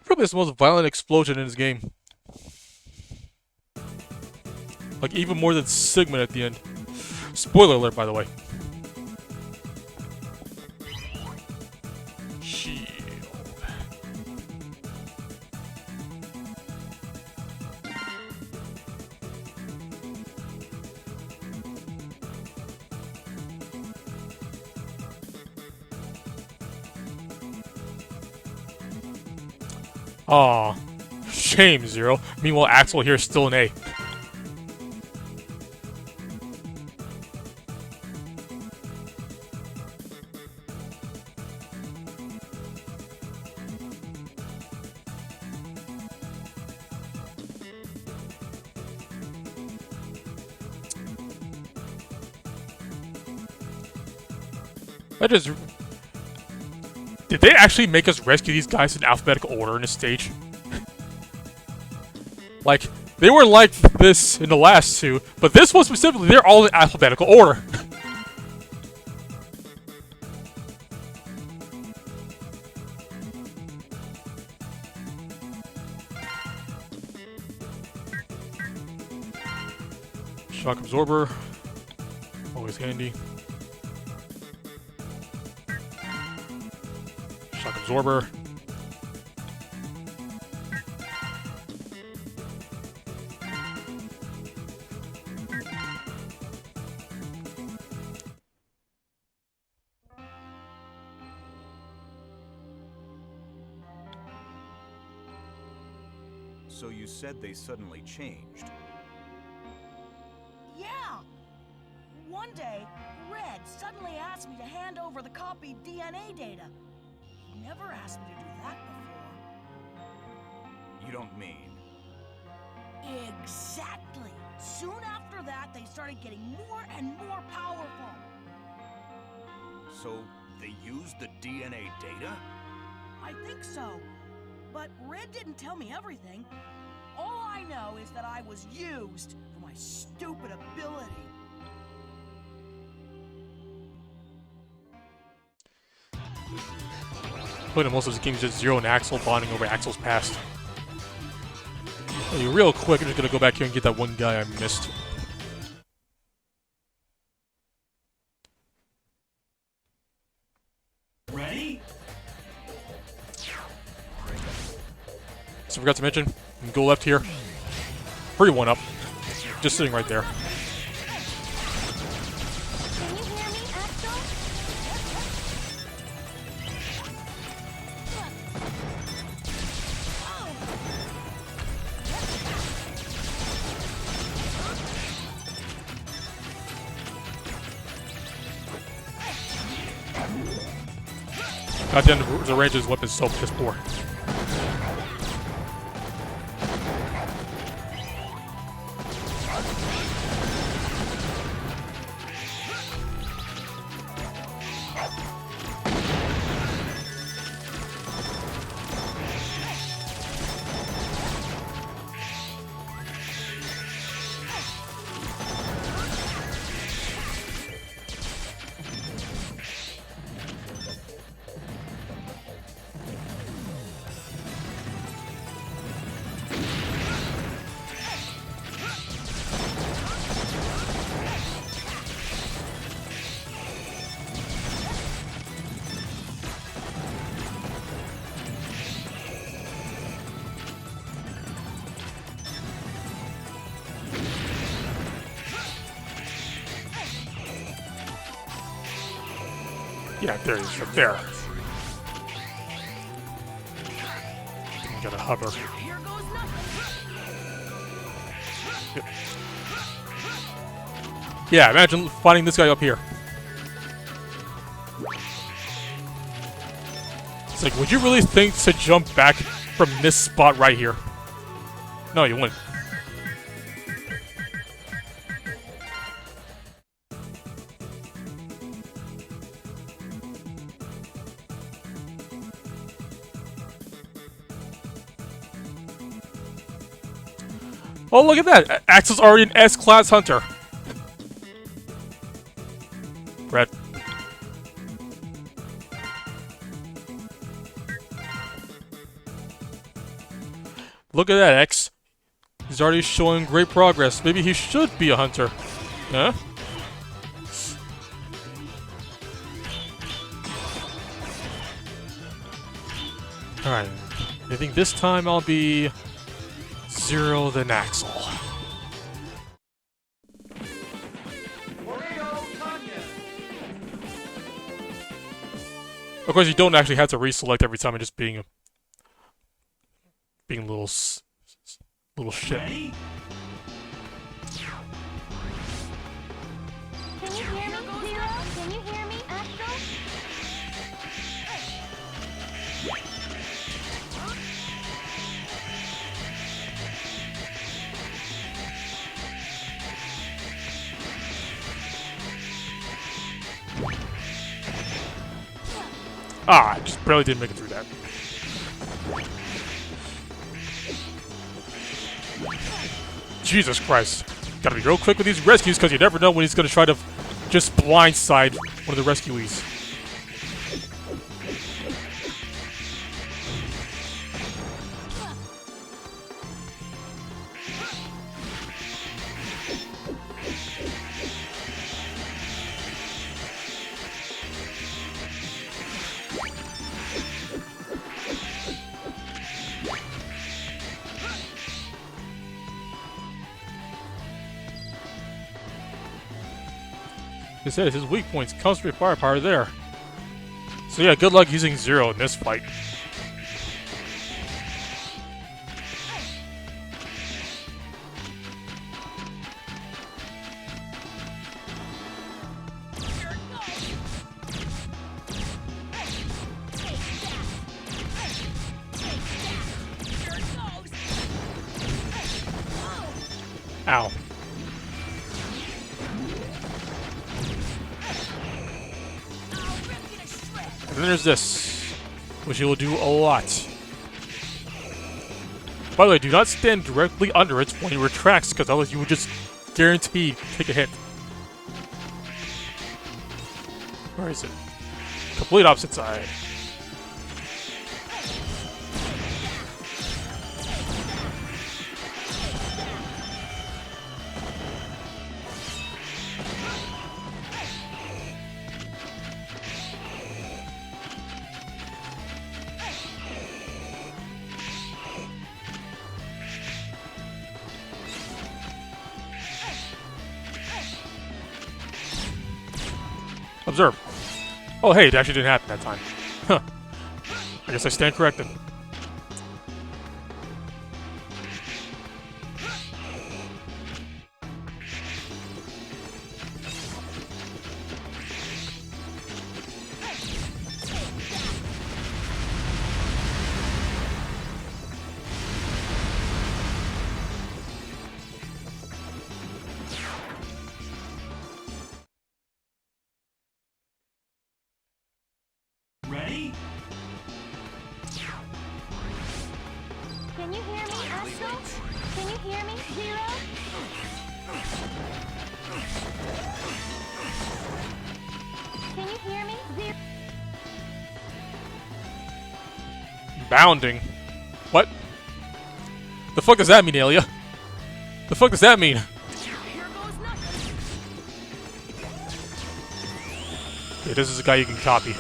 S1: Probably the most violent explosion in this game. Like, even more than Sigmund at the end. Spoiler alert, by the way. Shield. Aw. Shame, Zero. Meanwhile, Axel here is still an A. Did they actually make us rescue these guys in alphabetical order in this stage? Like, they were like this in the last two, but this one specifically, they're all in alphabetical order. Shock absorber. Always handy. Shock absorber.
S8: So you said they suddenly changed.
S4: one day, Red suddenly asked me to hand over the copied DNA data. He never asked me to do that before.
S8: You don't mean...
S4: Exactly. Soon after that, they started getting more and more powerful.
S8: So, they used the DNA data?
S4: I think so. But Red didn't tell me everything. All I know is that I was used for my stupid ability.
S1: Playing in most of this game is just Zero and Axel bonding over Axel's past. Hey, real quick, I'm just gonna go back here and get that one guy I missed.
S2: Ready?
S1: So I forgot to mention, you can go left here. Free one up. Just sitting right there.
S10: Can you hear me, Axel?
S1: Goddamn, the range of his weapon is so piss poor. Yeah, there he is, up there. You gotta hover. Yep. Yeah, imagine finding this guy up here. It's like, would you really think to jump back from this spot right here? No, you wouldn't. Oh, look at that! Axel's already an S-Class Hunter. Red. Look at that, X. He's already showing great progress. Maybe he should be a hunter. Huh? Alright. I think this time I'll be... Zero than Axel. Of course, you don't actually have to reselect every time. I'm just being a little shit.
S10: Can you hear me, Zero? Can you hear me, Axel?
S1: Ah, I just barely didn't make it through that. Jesus Christ. Gotta be real quick with these rescues because you never know when he's gonna try to just blindside one of the rescuees. Like I said, his weak points, concentrate firepower there. So yeah, good luck using Zero in this fight. Ow. And then there's this, which he will do a lot. By the way, do not stand directly under it when it retracts, because otherwise you would just guaranteed take a hit. Where is it? Complete opposite side. Observe. Oh, hey, it actually didn't happen that time. Huh. I guess I stand corrected.
S10: Ready?
S14: Can you hear me, Astro? Can you hear me, Zero? Can you hear me, Zero?
S1: Bounding. What? The fuck does that mean, Alia? The fuck does that mean? Okay, this is a guy you can copy.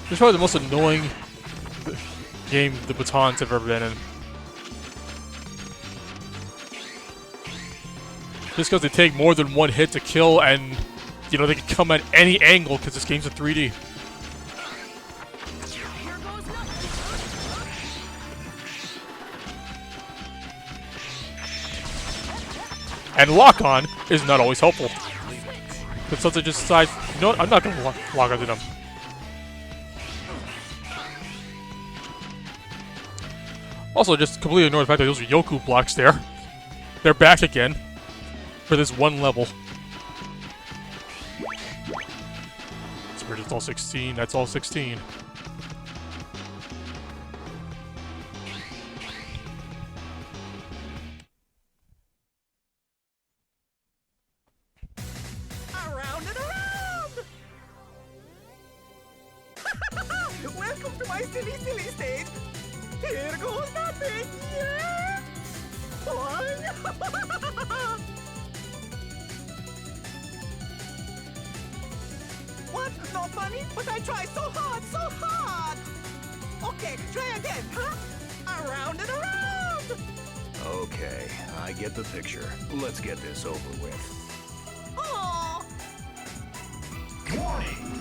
S1: This is probably the most annoying game the batons have ever been in. Just because they take more than one hit to kill, and you know they can come at any angle because this game's in 3D. And lock-on is not always helpful. Because something just decides, you know what, I'm not going to lock onto them. Also, just completely ignore the fact that those are Yoku blocks there. They're back again for this one level. It's weird, it's all 16. That's all 16.
S15: Around and around! Welcome to my silly stage! Here goes nothing! Yeah! What? No funny? But I tried so hard, so hard! Okay, try again, huh? Around and around!
S8: Okay, I get the picture. Let's get this over with.
S15: Aww!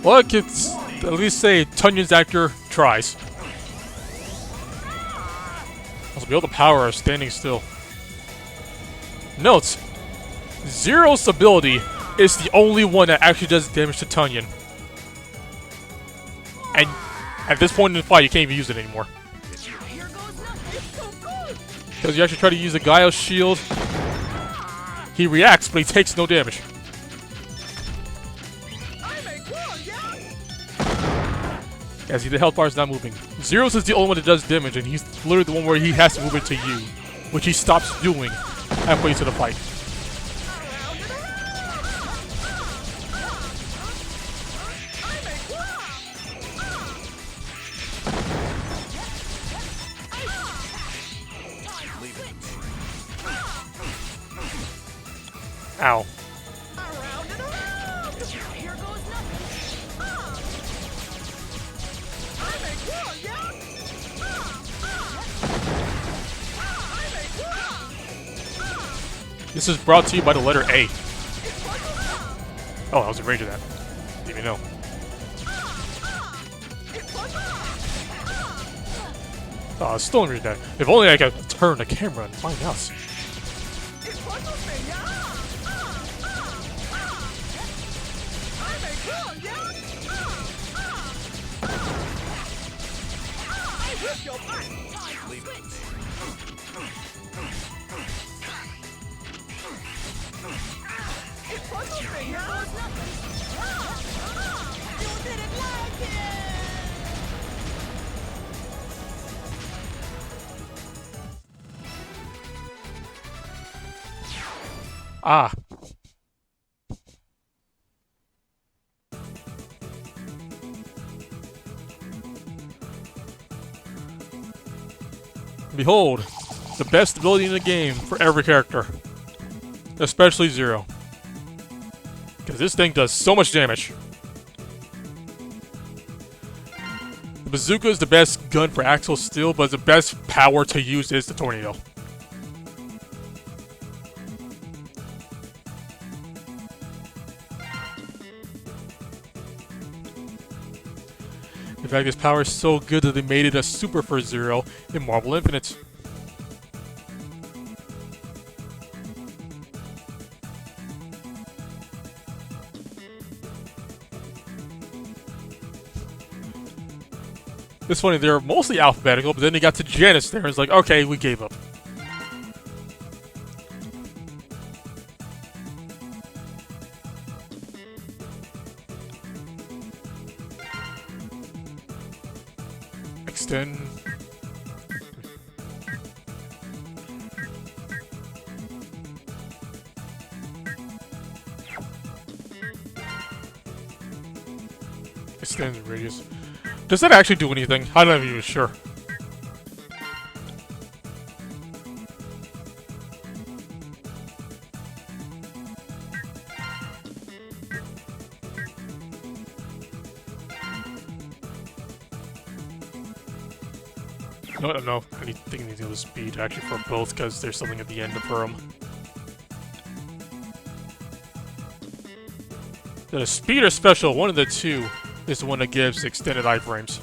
S1: Well, I could at least say Tunion's actor tries. Also, be able to power is standing still. Note, Zero's ability is the only one that actually does damage to Tunyon. And at this point in the fight, you can't even use it anymore. Because you actually try to use the Gaio shield, he reacts, but he takes no damage.
S15: I'm
S1: As the health bar is not moving. Zero's is the only one that does damage, and he's literally the one where he has to move it to you, which he stops doing halfway to the fight. Ow. This is brought to you by the letter A. Oh, I was in range of that. Didn't even know. Oh, still in range of that. If only I could turn the camera on my mouse. Ah. Behold, the best ability in the game for every character. Especially Zero. Because this thing does so much damage. The bazooka is the best gun for Axel still, but the best power to use is the tornado. In fact, his power is so good that they made it a super for Zero in Marvel Infinite. It's funny, they're mostly alphabetical, but then they got to Janice there and it's like, okay, we gave up. Extend. Extend the radius. Does that actually do anything? I'm not even sure. No, no, I think I need to go to speed actually for both because there's something at the end for them. The speed or special, one of the two, is the one that gives extended iframes.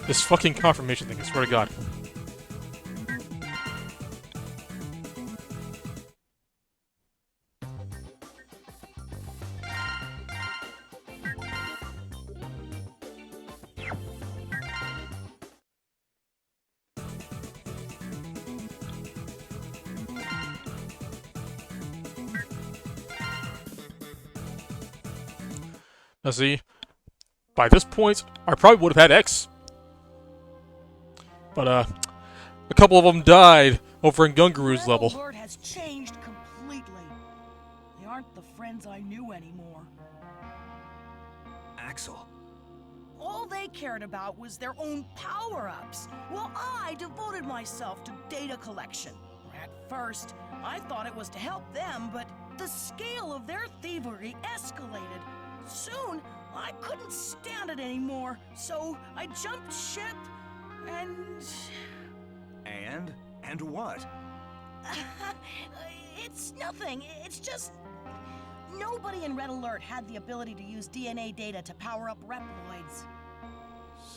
S1: This fucking confirmation thing, I swear to God. Now see, by this point, I probably would have had X. But, a couple of them died over in Gungaroos level.
S4: Red Alert has changed completely. They aren't the friends I knew anymore.
S8: Axel.
S4: All they cared about was their own power-ups, while I devoted myself to data collection. At first, I thought it was to help them, but the scale of their thievery escalated. Soon, I couldn't stand it anymore, so I jumped ship and...
S8: And what?
S4: It's nothing. It's just... Nobody in Red Alert had the ability to use DNA data to power up Reploids.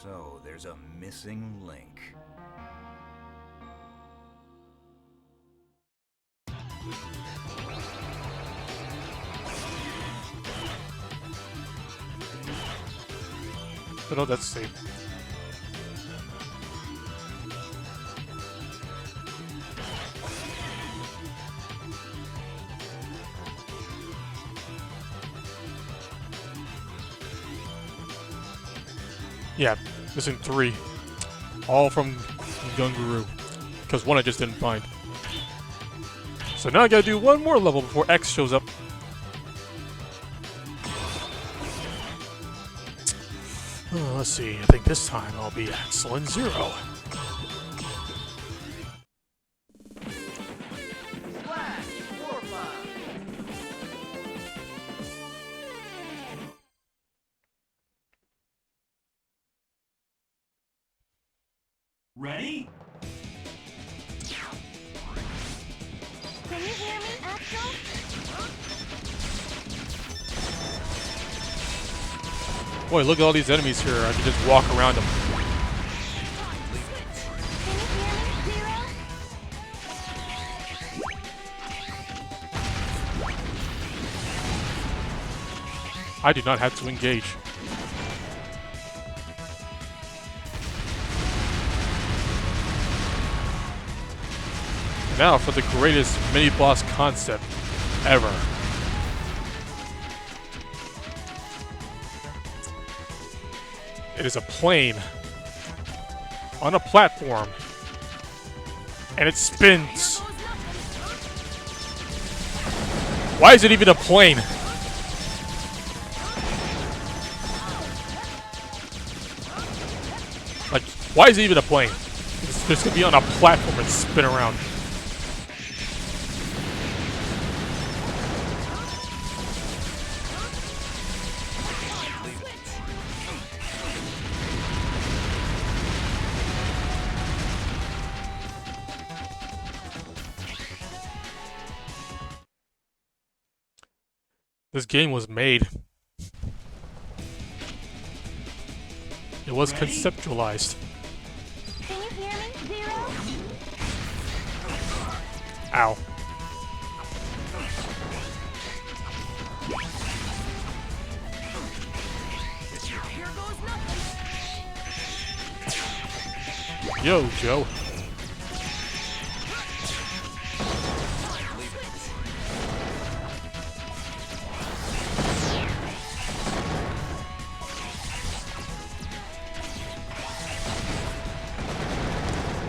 S8: So, there's a missing link.
S1: But no, that's safe. Yeah, missing 3. All from Gunguru. Because one I just didn't find. So now I gotta do one more level before X shows up. Let's see, I think this time I'll be Axel and Zero.
S5: Ready?
S10: Can you hear me, Axel?
S1: Boy, look at all these enemies here. I can just walk around them.
S10: Can you hear me, Zero?
S1: I do not have to engage. Now for the greatest mini-boss concept ever. It is a plane on a platform, and it spins. Why is it even a plane? Like, why is it even a plane? It's just gonna be on a platform and spin around. This game was made. It was conceptualized.
S10: Can you hear me, Zero?
S1: Ow. Yo, Joe.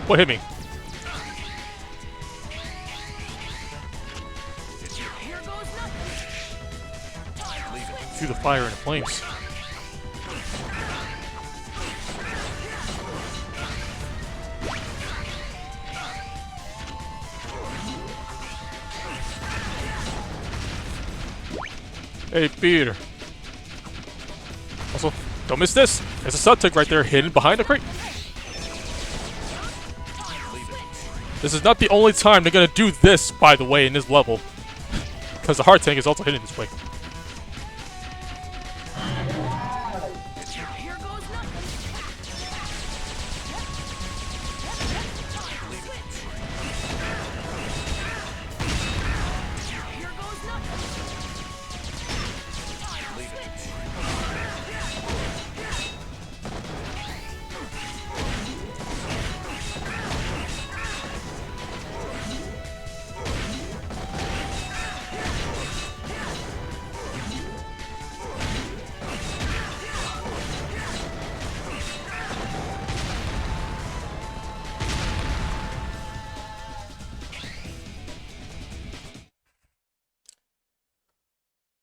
S1: What hit me? Through the fire and the flames. Hey, Peter. Also, don't miss this. There's a sub-tick right there hidden behind the crate. This is not the only time they're gonna do this, by the way, in this level. Because the heart tank is also hidden this way.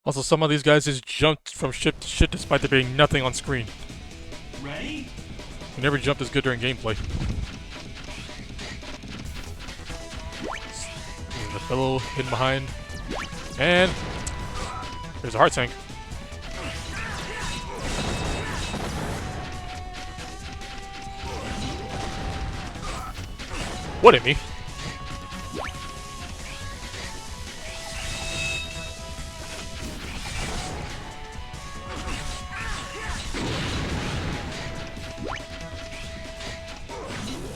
S1: Also, some of these guys just jumped from ship to ship despite there being nothing on screen.
S5: Ready?
S1: We never jumped as good during gameplay. There's the fellow hidden behind. And there's a heart tank. What hit me?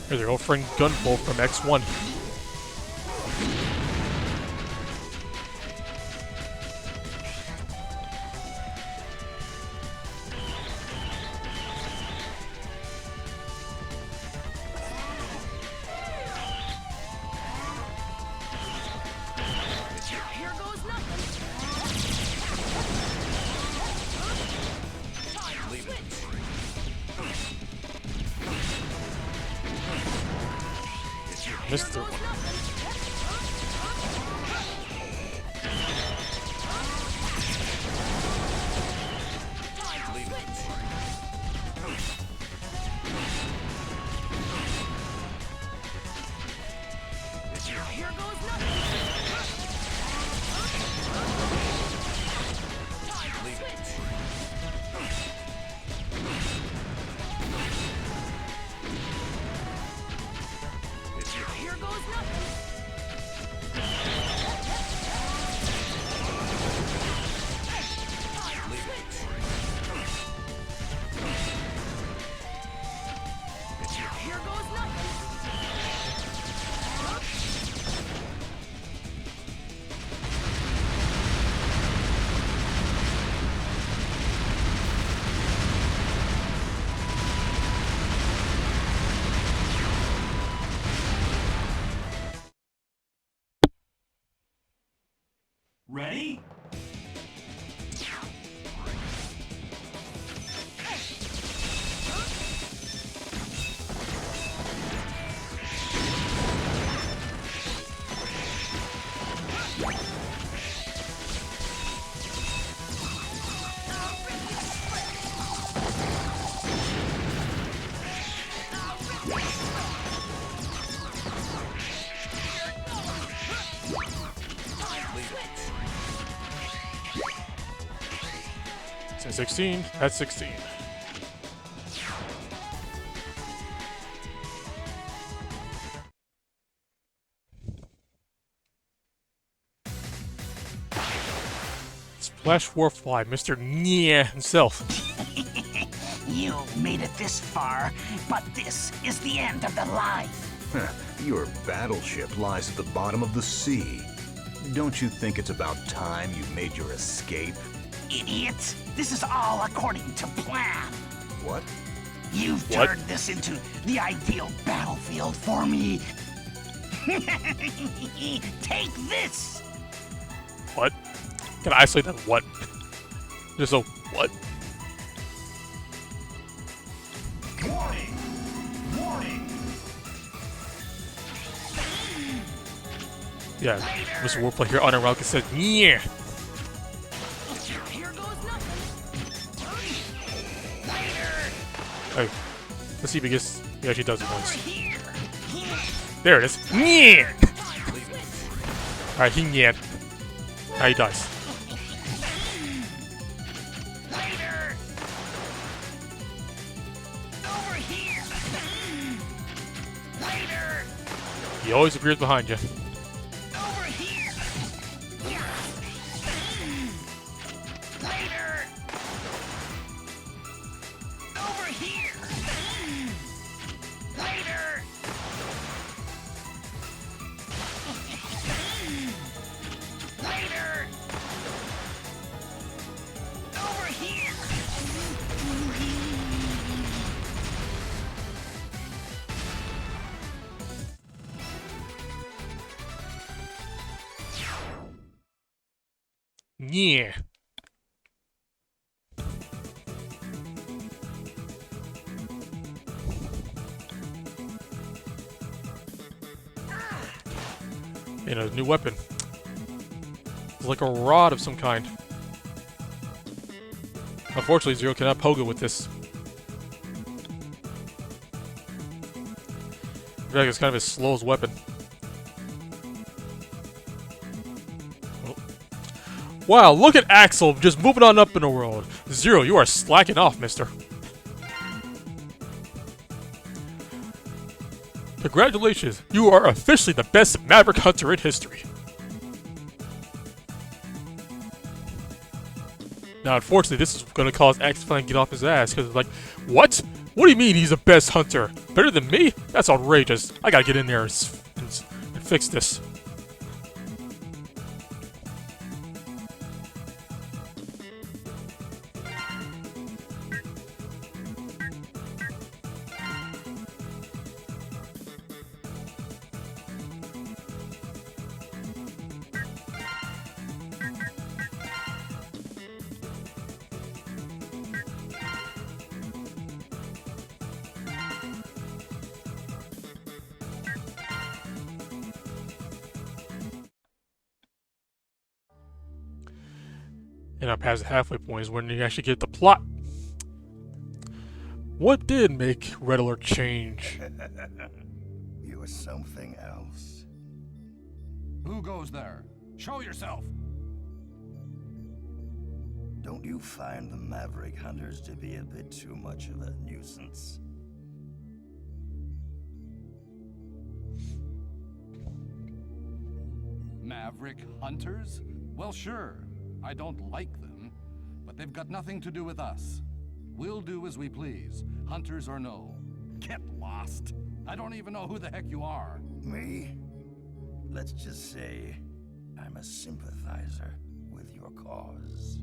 S1: Here's our old friend Gunpole from X1. Missed the one.
S4: Here goes nothing. Here goes nothing. Here goes nothing.
S5: Ready?
S1: Since 16, that's 16. Splash Warfly, Mr. Nya himself.
S7: You made it this far, but this is the end of the life.
S8: Your battleship lies at the bottom of the sea. Don't you think it's about time you made your escape?
S7: Idiots! This is all according to plan.
S8: What?
S7: You've
S1: What?
S7: turned this into the ideal battlefield for me. Take this!
S1: What? Can I isolate that what? Just a what?
S5: Warning! Warning!
S1: Yeah, Mr. Warplay here on a rock said, yeah.
S4: Here goes nothing.
S1: Oh, let's see if he actually does it once. There it is. Yeah. Alright, he yeah. Alright, he dies. He always appears behind you. Yeah. And a new weapon. It's like a rod of some kind. Unfortunately, Zero cannot pogo with this. In fact, it's kind of his slowest weapon. Oh. Wow, look at Axel just moving on up in the world. Zero, you are slacking off, mister. Congratulations, you are officially the best Maverick Hunter in history. Now, unfortunately, this is going to cause Axel to get off his ass, because it's like, what? What do you mean he's the best hunter? Better than me? That's outrageous. I gotta get in there and fix this. And I'm past the halfway point is when you actually get the plot. What did make Red Alert change?
S16: You were something else.
S11: Who goes there? Show yourself!
S16: Don't you find the Maverick Hunters to be a bit too much of a nuisance?
S11: Maverick Hunters? Well, sure. I don't like them, but they've got nothing to do with us. We'll do as we please, hunters or no. Get lost. I don't even know who the heck you are.
S16: Me? Let's just say I'm a sympathizer with your cause.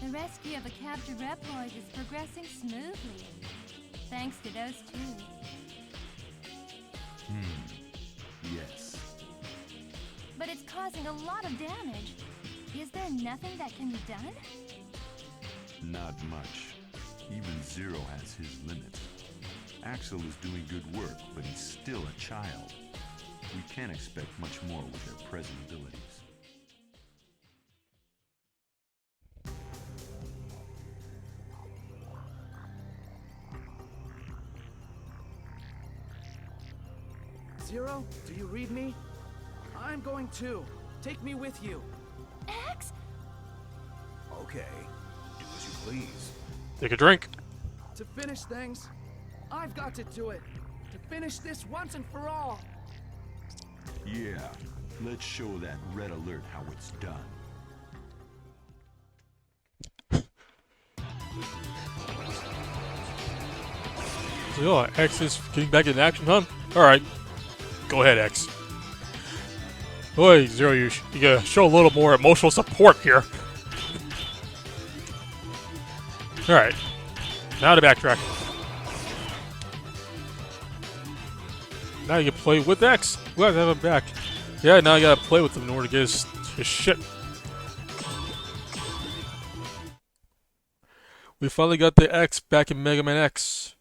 S10: The rescue of a captured Reploid is progressing smoothly. Thanks to those two.
S16: Yes.
S10: But it's causing a lot of damage. Is there nothing that can be done?
S9: Not much. Even Zero has his limits. Axel is doing good work, but he's still a child. We can't expect much more with their present abilities.
S6: Zero, do you read me? I'm going too. Take me with you.
S10: X?
S8: Okay, do as you please.
S1: Take a drink.
S6: To finish things, I've got to do it. To finish this once and for all.
S9: Yeah, let's show that Red Alert how it's done.
S1: So, oh, X is getting back in action, huh? Alright. Go ahead, X. Boy, Zero, you gotta show a little more emotional support here. Alright. Now to backtrack. Now you can play with X. Glad to have him back. Yeah, now you gotta play with him in order to get his shit. We finally got the X back in Mega Man X.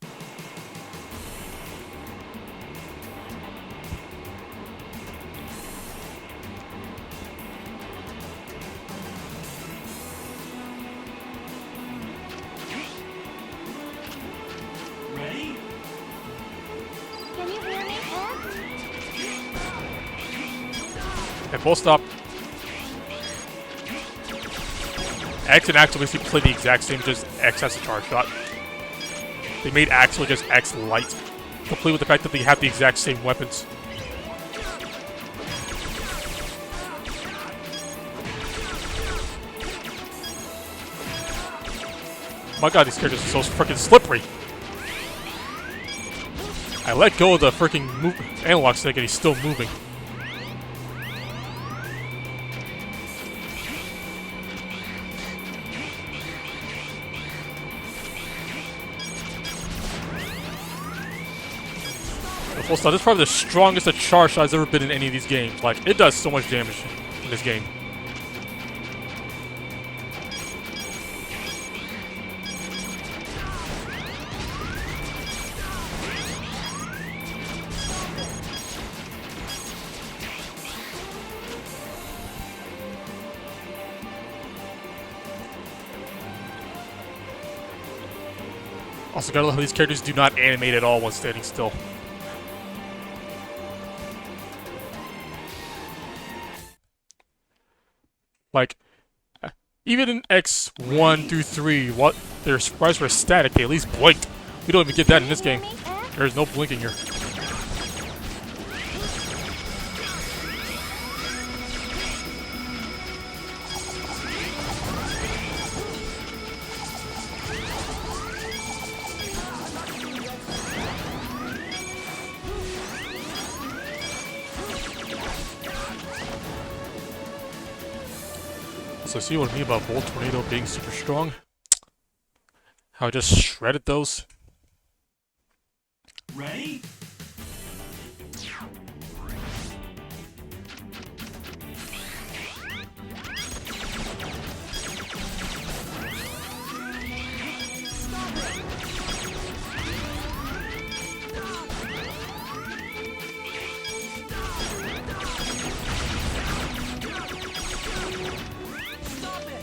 S10: Ready? Can you hear me, X?
S1: And full stop. X and Axel basically play the exact same, just X has a charge shot. They made Axel just X light, complete with the fact that they have the exact same weapons. My god, these characters are so freaking slippery. I let go of the freaking analog stick and he's still moving. Full stop. This is probably the strongest a charge shot has ever been in any of these games. Like, it does so much damage in this game. Also, gotta love how these characters do not animate at all when standing still. Like, even in X1 through 3, what their sprites were static, they at least blinked. We don't even get that in this game. There's no blinking here. So see what I mean about Volt Tornado being super strong? How I just shredded those?
S5: Ready?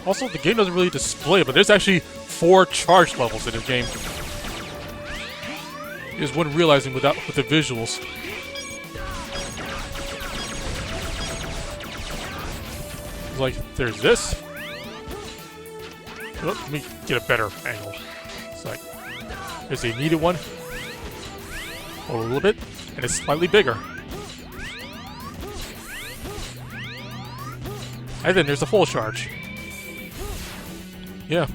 S1: Also, the game doesn't really display it, but there's actually 4 charge levels in this game. You just wouldn't realize it with the visuals. It's like, there's this. Oh, let me get a better angle. It's like, there's a needed one. A little bit, and it's slightly bigger. And then there's the full charge. Yeah.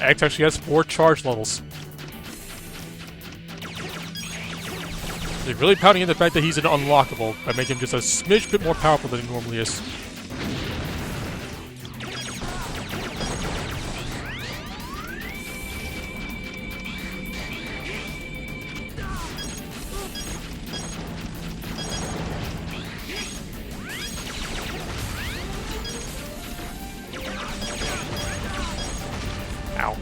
S1: X actually has 4 charge levels. They're really pounding in the fact that he's an unlockable by making him just a smidge bit more powerful than he normally is. Ow.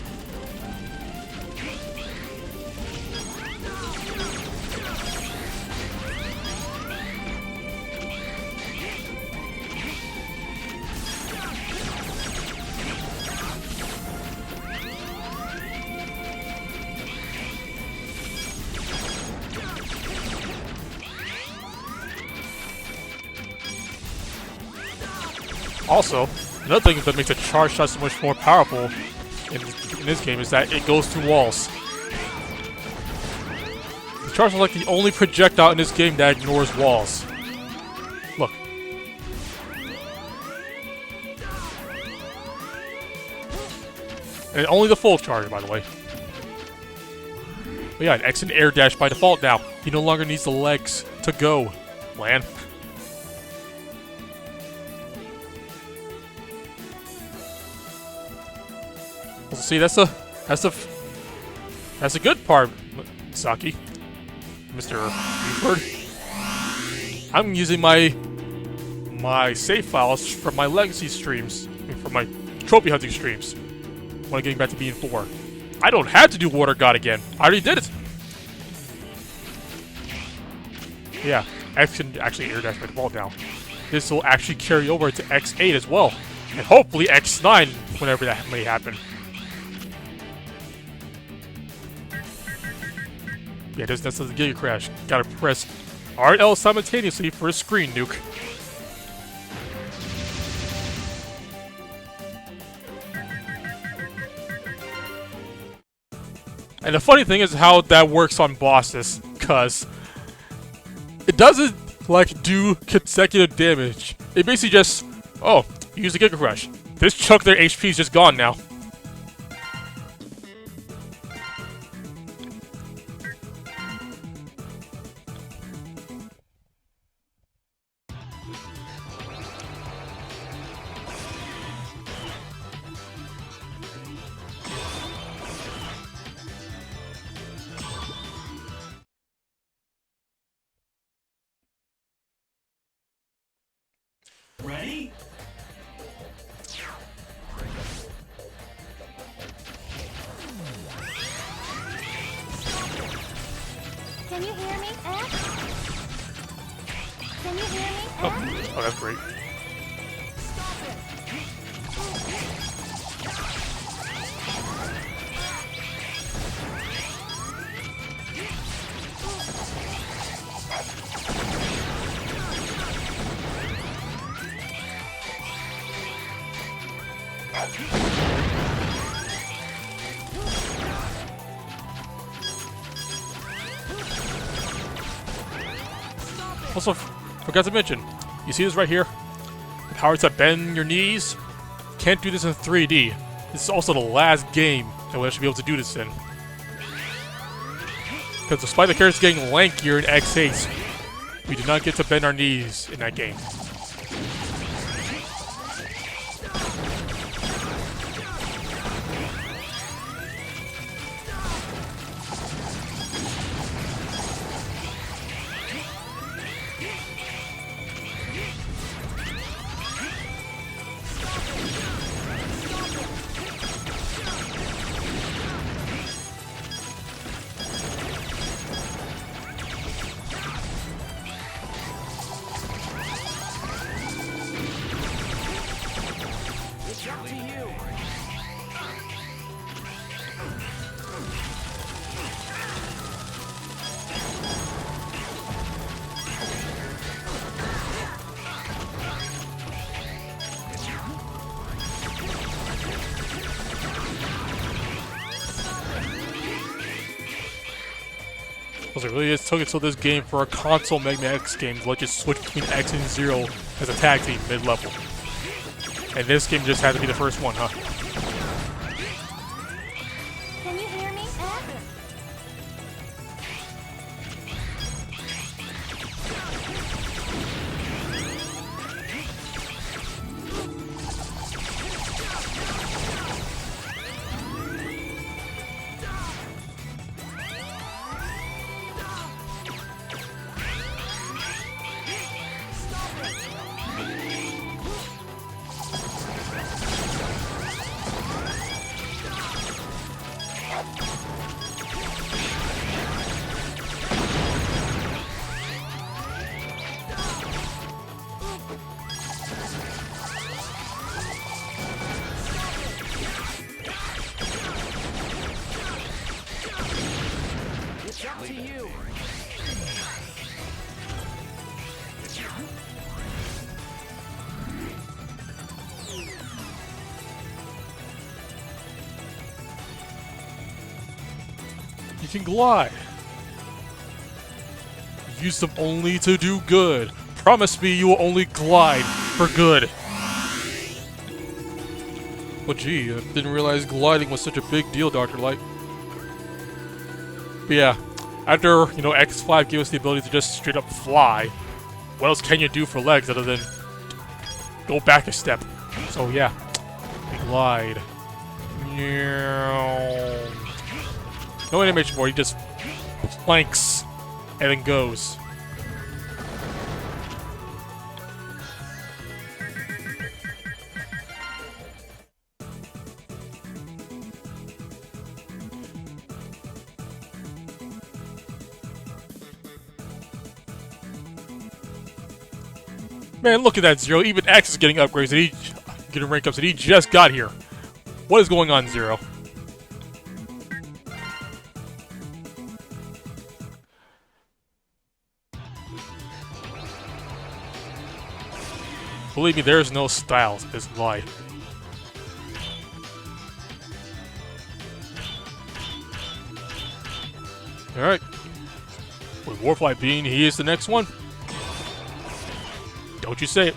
S1: Also, another thing that makes a charge shot so much more powerful in this game is that it goes through walls. The charge is like the only projectile in this game that ignores walls. Look. And only the full charge, by the way. But yeah, an X and air dash by default now. He no longer needs the legs to go, man. See, that's a good part, Saki, Mr. Bird. I'm using my save files from my legacy streams, from my trophy hunting streams, when I'm getting back to being 4. I don't have to do Water God again. I already did it. Yeah, X can actually air dash by default now. This will actually carry over to X8 as well, and hopefully X9 whenever that may happen. Yeah, that's the Giga Crash. Gotta press RL simultaneously for a screen nuke. And the funny thing is how that works on bosses, cause it doesn't like do consecutive damage. It basically just, oh, use the Giga Crash. This chunk of their HP is just gone now.
S15: Ready?
S14: Can you hear me, X? Can you hear me, X?
S1: Oh, that's great. Also, forgot to mention, you see this right here? The power to bend your knees? Can't do this in 3D. This is also the last game that we'll actually be able to do this in. Because despite the characters getting lankier in X8, we did not get to bend our knees in that game. Because it really just took until this game for a console Mega Man X game to let you switch between X and Zero as a tag team mid-level. And this game just had to be the first one, huh?
S14: Can you hear me, X?
S6: It's up to you.
S1: You can glide. Use them only to do good. Promise me you will only glide for good. Well, gee, I didn't realize gliding was such a big deal, Dr. Light. But yeah, after, you know, X5 gave us the ability to just straight up fly, what else can you do for legs other than go back a step? So yeah, glide. No animation board, he just planks and then goes. Man, look at that, Zero. Even X is getting upgrades and getting rank ups and he just got here. What is going on, Zero? Believe me, there's no style to this glide. Alright. With Warfly being, he is the next one. Don't you say it.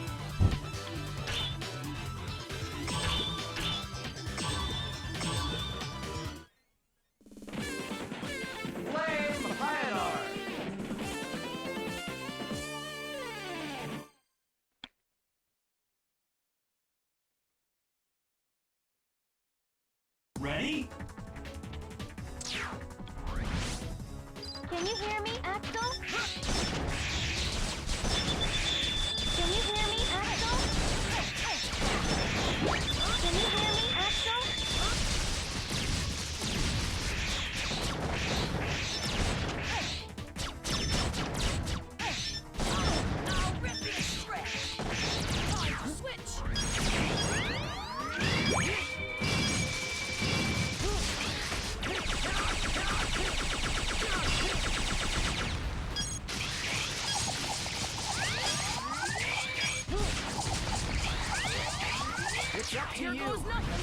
S15: Ready?
S14: Can you hear me, Axel? Can you hear me, Axel? Can you hear me, Axel?
S4: I'll rip you to shreds. Time to switch.
S6: It's up to
S4: Here
S6: you.
S4: goes nothing.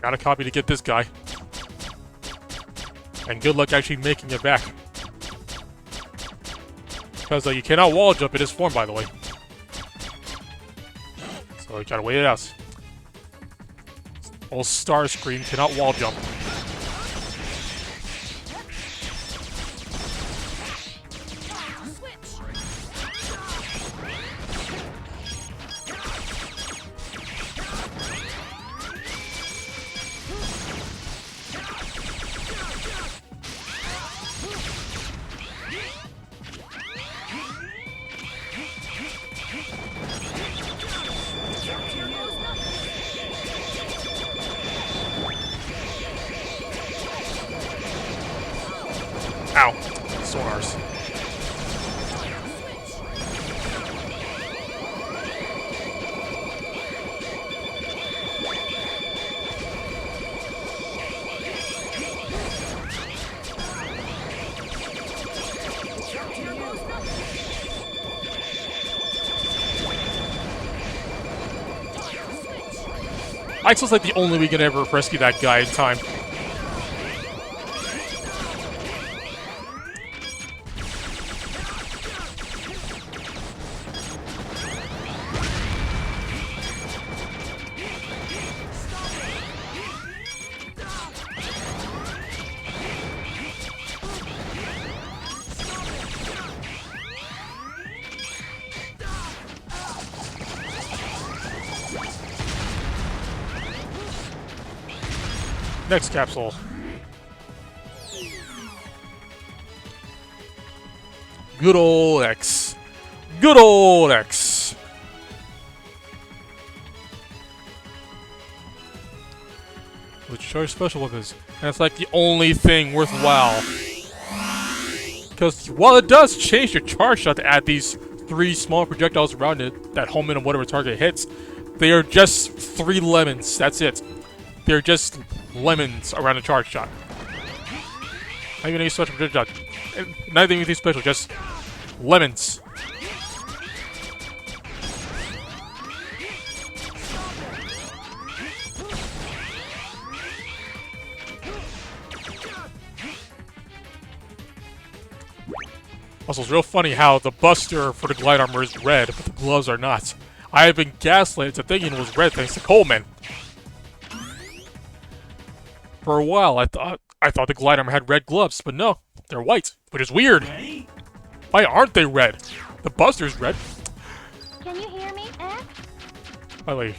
S1: Got a copy to get this guy. And good luck actually making it back. Because you cannot wall jump in this form, by the way. So you gotta wait it out. Old Starscream cannot wall jump. Ow. Sonars. Axel's like the only way we can ever rescue that guy in time. Next capsule. Good old X. Good old X. With charge special weapons. And it's like the only thing worthwhile. Because while it does change your charge shot to add these 3 small projectiles around it that home in on whatever target hits, they are just 3 lemons. That's it. They're just lemons around a charge shot. Not even any special projectile. Not even anything special, just lemons. Also, it's real funny how the buster for the glide armor is red, but the gloves are not. I have been gaslit into thinking it was red thanks to Coleman. For a while, I thought the glide armor had red gloves, but no, they're white, which is weird. Why aren't they red? The buster's red.
S14: Can you hear me, X?
S1: By the way,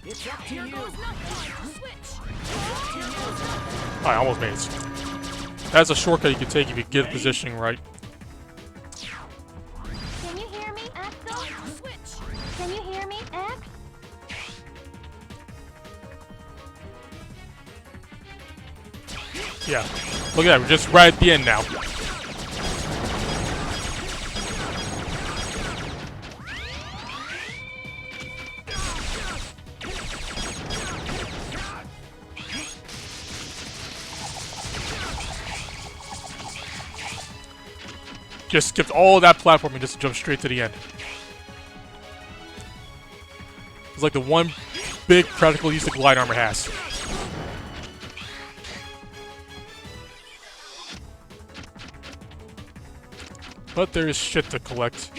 S15: It's up to you.
S1: I almost made it. That's a shortcut you can take if you get the positioning right.
S14: Can you hear me, Axel? Can you hear me, X?
S1: Yeah, look at that, we're just right at the end now. Just skipped all that platforming just to jump straight to the end. It's like the one big practical use the glide armor has. But there is shit to collect.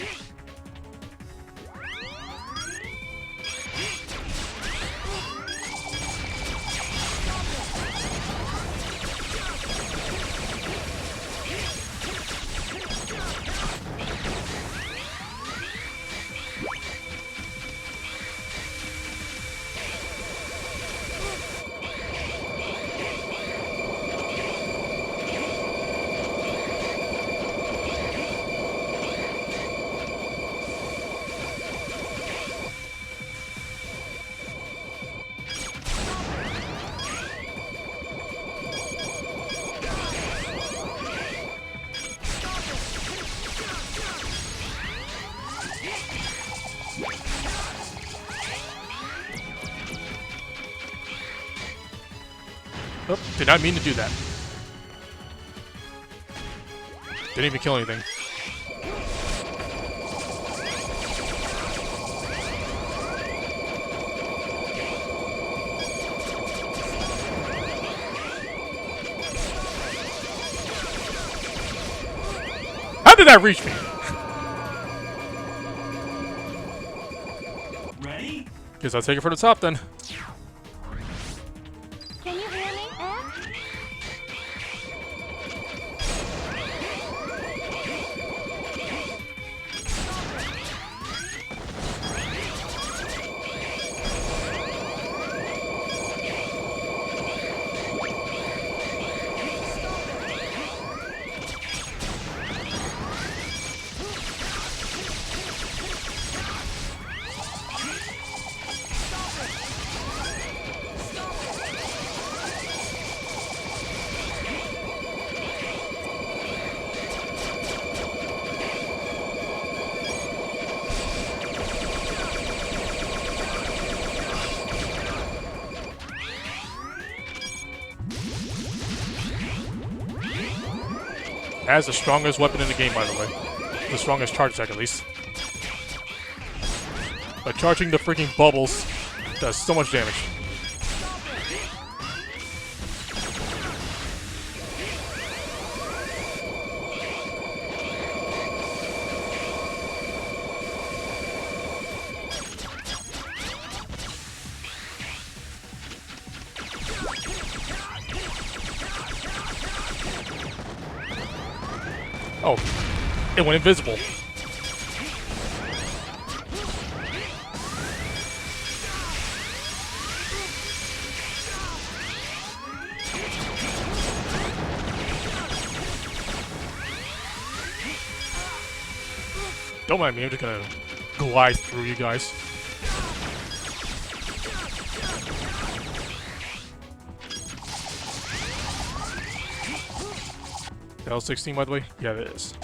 S1: Oh, did not mean to do that. Didn't even kill anything. How did that reach me?
S15: Ready?
S1: Guess I'll take it from the top then.
S14: Can you hear me, X? Has the strongest weapon in the game, by the way. The strongest charge attack, at least.
S1: But charging the freaking bubbles does so much damage. Oh, it went invisible. Don't mind me, I'm just gonna glide through you guys. L16, by the way? Yeah, it is.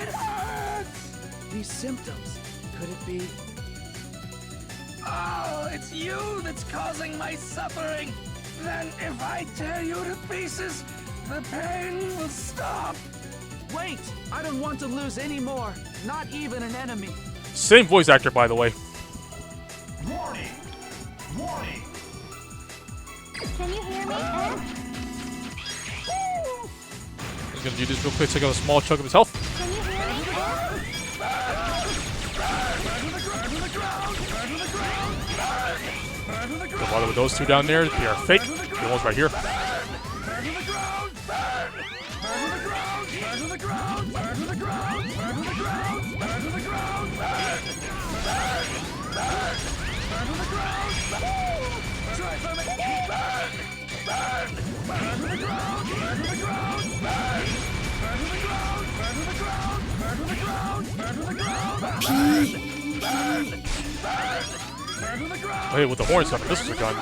S6: It hurts! These symptoms, could it be? Oh, it's you that's causing my suffering! Then if I tear you to pieces, the pain will stop! Wait! I don't want to lose any more, not even an enemy.
S1: Same voice actor, by the way.
S15: Warning! Warning!
S14: Can you hear me, Ed?
S1: I'm gonna do this real quick, take out a small chunk of his health.
S14: Can you hear me, Ed?
S1: A lot of those two down there, they are fake. The ones right here. Oh, hey, with the horns up, this is a gun,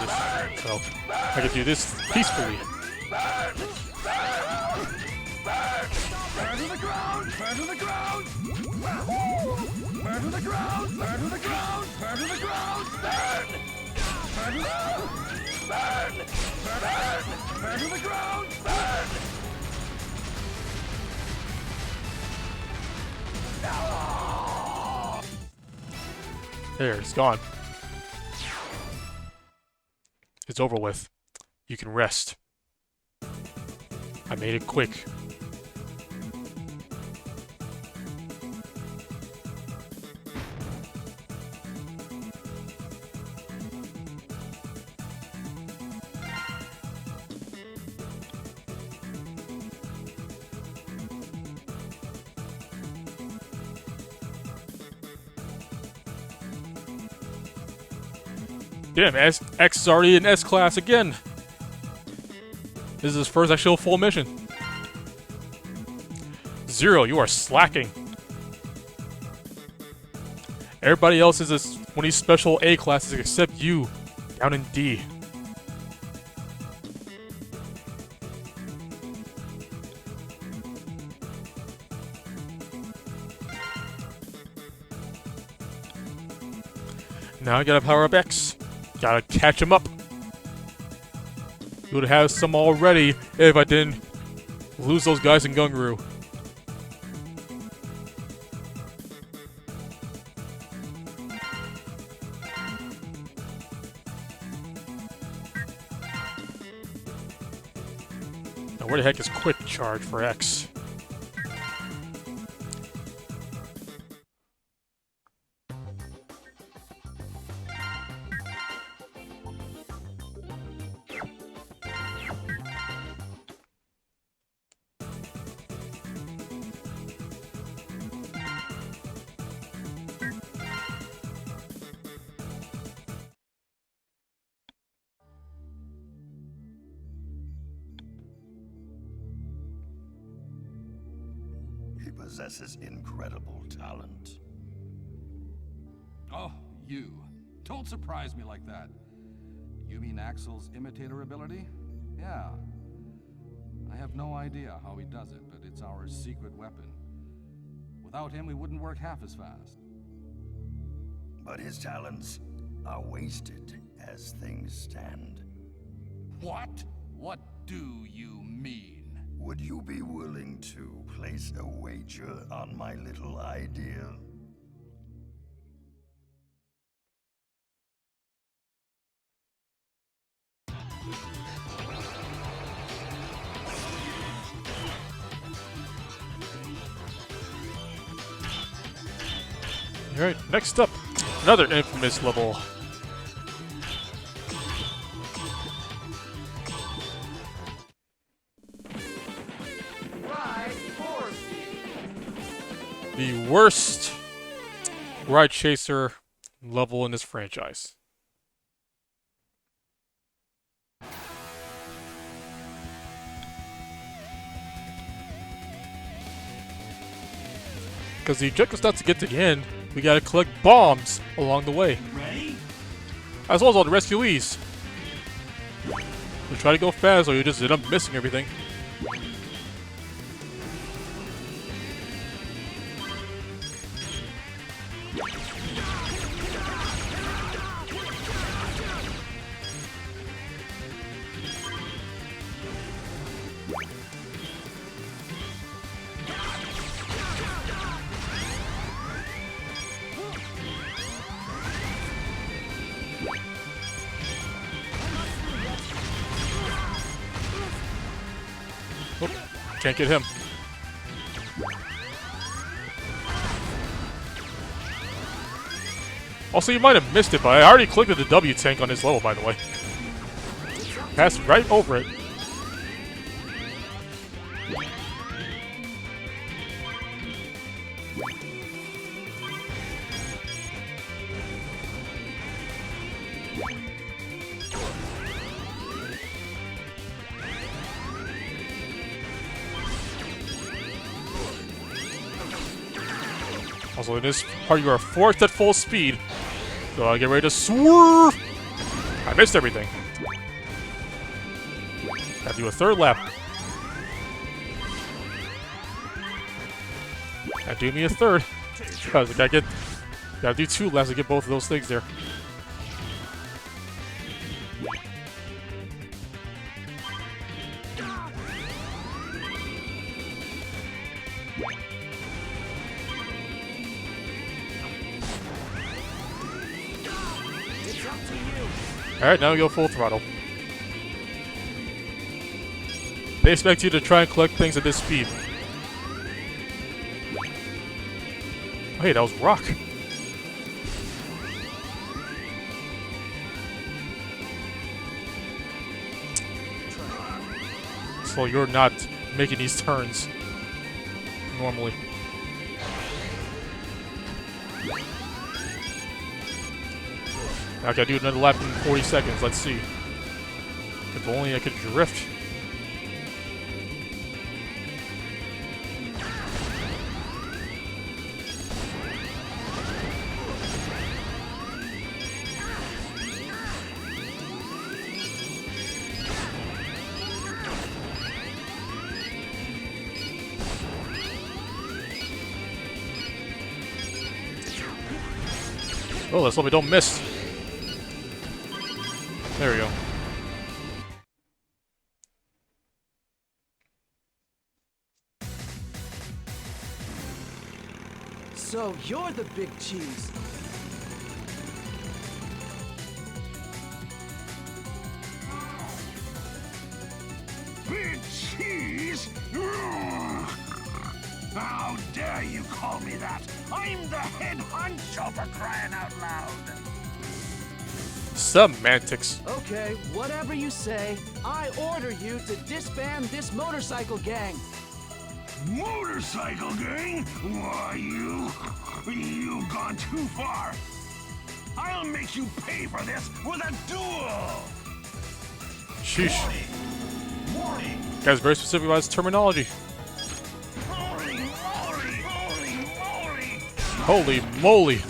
S1: so I can do this peacefully. There, it's gone. It's over with. You can rest. I made it quick. Damn, X is already in S-Class again. This is his first actual full mission. Zero, you are slacking. Everybody else is one of these special A classes except you, down in D. Now I gotta power up X. Gotta catch him up. You would have some already if I didn't lose those guys in Gunguru. Now where the heck is quick charge for X?
S16: He possesses incredible talent.
S11: Oh, you. Don't surprise me like that. You mean Axel's imitator ability? Yeah. I have no idea how he does it, but it's our secret weapon. Without him, we wouldn't work half as fast.
S16: But his talents are wasted as things stand.
S3: What? What do you mean?
S16: Would you be willing to place a wager on my little idea?
S1: Alright, next up, another infamous level. The worst Ride Chaser level in this franchise. Because the objective's not to get to the end, we gotta collect bombs along the way.
S6: Ready?
S1: As well as all the rescuees. So try to go fast or you just end up missing everything. Oop, can't get him. Also, you might have missed it, but I already clicked the W tank on this level, by the way. Passed right over it. Also, in this part, you are forced at full speed. So I get ready to swerve. I missed everything. Gotta do a third lap. Gotta do me a third. Because I gotta do 2 laps to get both of those things there. Alright, now we go full throttle. They expect you to try and collect things at this speed. Oh, hey, that was rock. So you're not making these turns normally. I gotta do another lap in 40 seconds. Let's see. If only I could drift. Oh, let's hope we don't miss. There we go.
S6: So you're the big cheese.
S17: Big cheese? How dare you call me that? I'm the head honcho for crying out loud.
S1: Semantics.
S6: Okay, whatever you say, I order you to disband this motorcycle gang.
S17: Motorcycle gang? Why, you've gone too far. I'll make you pay for this with a duel.
S1: Sheesh.
S17: Warning.
S1: Guys, very specific about his terminology. Holy moly.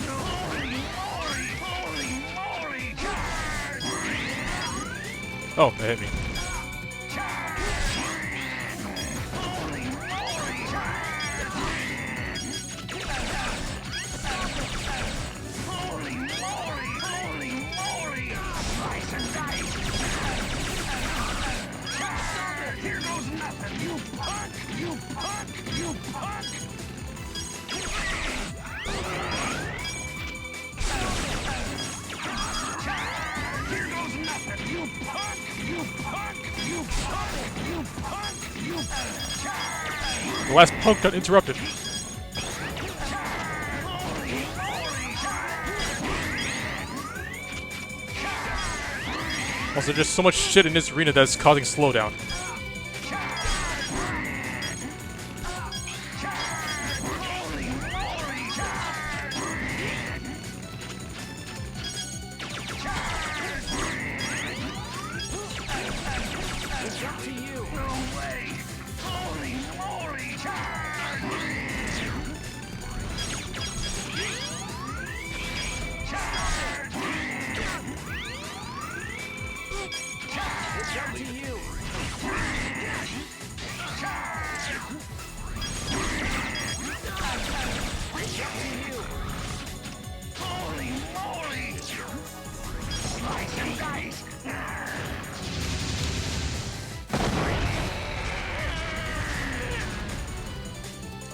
S1: Oh, that hit me. The last punk got interrupted. Also, just so much shit in this arena that's causing slowdown.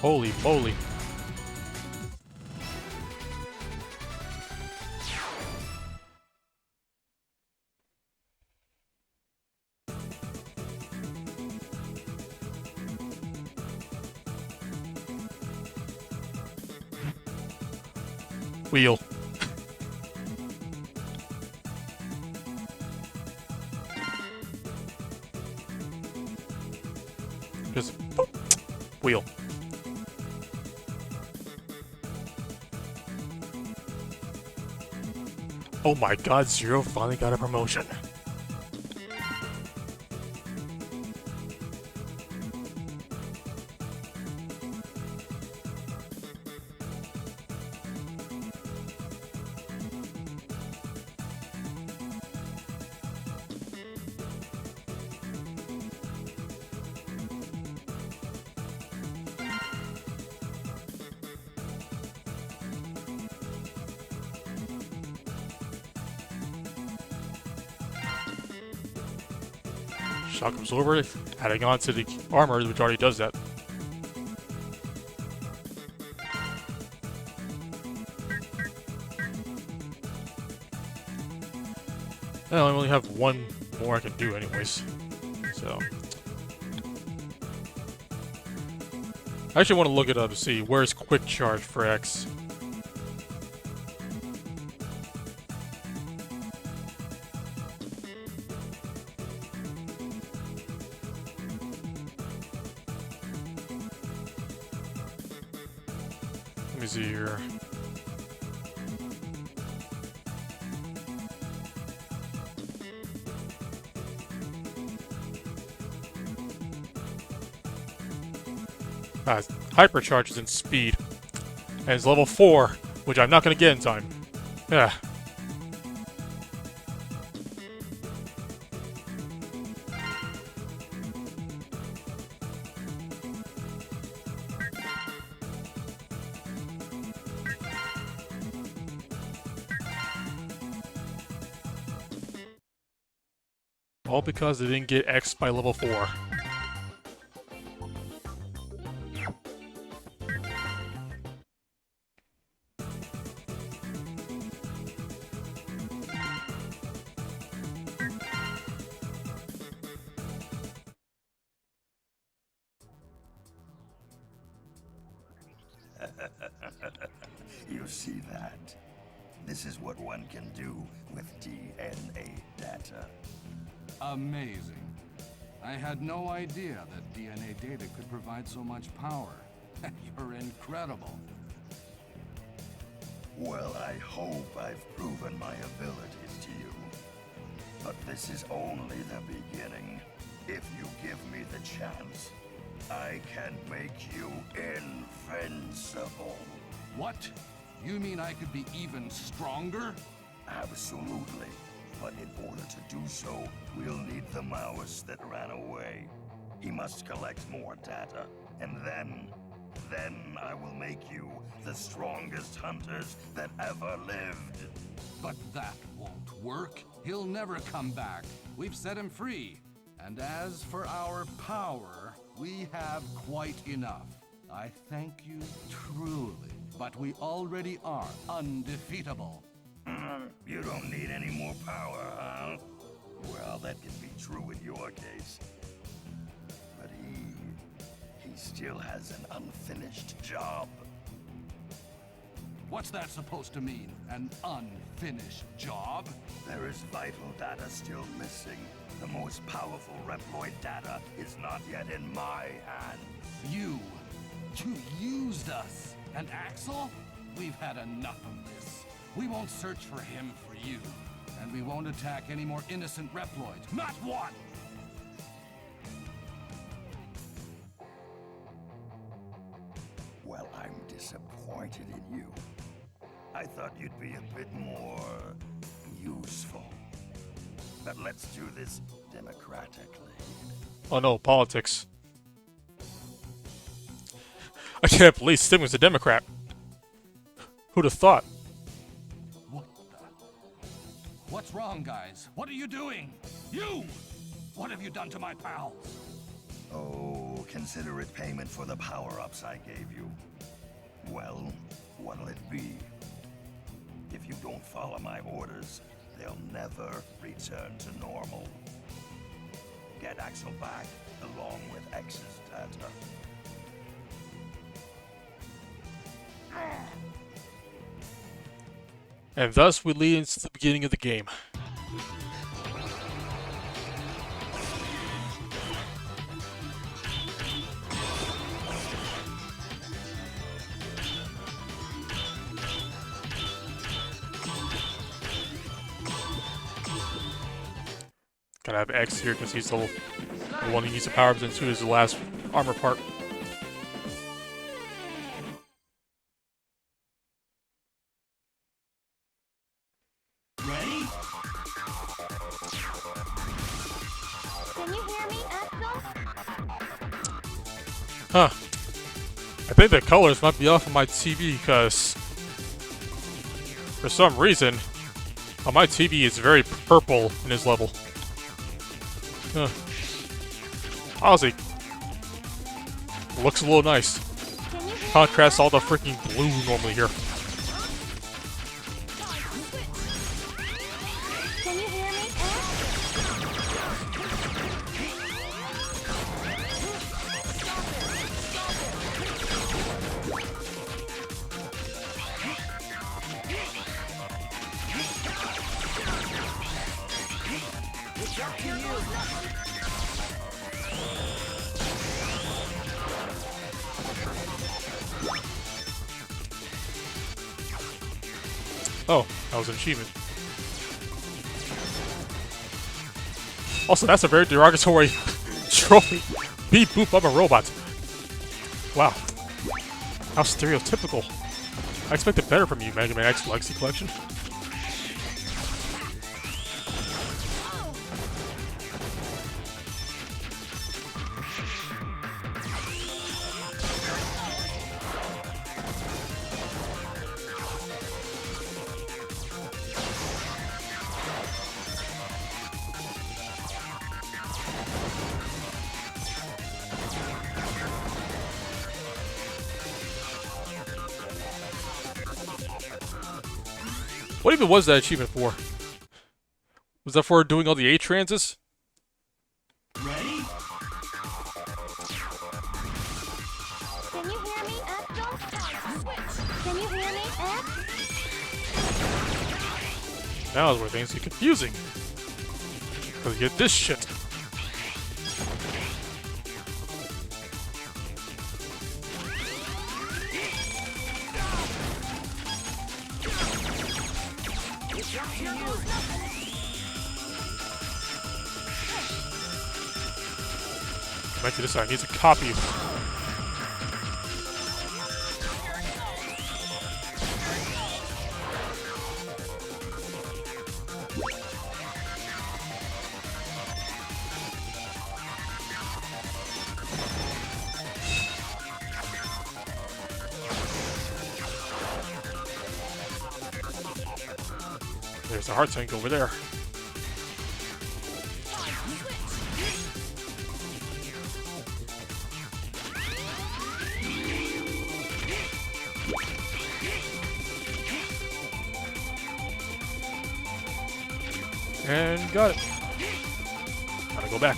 S1: Holy moly. Wheel. Just boop. Wheel. Oh my god, Zero finally got a promotion. Shock Absorber, adding on to the armor, which already does that. Well, I only have one more I can do anyways, so... I actually want to look it up to see where's Quick Charge for X. Let me see here. Hypercharge is in speed. And it's level 4, which I'm not going to get in time. Yeah. All because they didn't get X by level 4.
S16: You see that? This is what one can do with DNA data.
S11: Amazing. I had no idea that DNA data could provide so much power. You're incredible.
S16: Well, I hope I've proven my abilities to you. But this is only the beginning. If you give me the chance, I can make you invincible.
S11: What? You mean I could be even stronger?
S16: Absolutely. But in order to do so, we'll need the mouse that ran away. He must collect more data, and then I will make you the strongest hunters that ever lived.
S11: But that won't work. He'll never come back. We've set him free. And as for our power, we have quite enough. I thank you truly, but we already are undefeatable.
S16: You don't need any more power, huh? Well, that can be true in your case. But he still has an unfinished job.
S3: What's that supposed to mean? An unfinished job?
S16: There is vital data still missing. The most powerful Reploid data is not yet in my hand.
S3: You used us. And Axel? We've had enough of this. We won't search for him for you. And we won't attack any more innocent Reploids. Not one!
S16: Well, I'm disappointed in you. I thought you'd be a bit more useful. But let's do this democratically.
S1: Oh no, politics. I can't believe Sting was a Democrat. Who'd have thought?
S3: What's wrong, guys? What are you doing? You! What have you done to my pals?
S16: Oh, consider it payment for the power-ups I gave you. Well, what'll it be? If you don't follow my orders, they'll never return to normal. Get Axel back, along with X's data.
S1: And thus we lead into the beginning of the game. Gotta have X here because he's the one who uses the power-ups, and 2 is the last armor part.
S14: Ready? Can you hear me, Axel?
S1: Huh. I think the colors might be off on my TV because for some reason on my TV it's very purple in its level. Huh. Honestly, looks a little nice. Contrasts all the freaking blue normally here.
S14: Can you hear me,
S15: It's up to you.
S1: Oh, that was an achievement. Also, that's a very derogatory trophy. Beep boop, I'm a robot. Wow. How stereotypical. I expected better from you, Mega Man X Legacy Collection. What even was that achievement for? Was that for doing all the A-transes?
S14: Ready? Can you hear me, Axel? Switch. Can you hear me, X?
S1: Now is where things get confusing. Because you get this shit. Might do this. I need a copy. There's a heart tank over there. And got it. Gotta go back.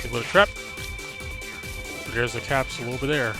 S1: Nothing but a trap. There's a capsule over there.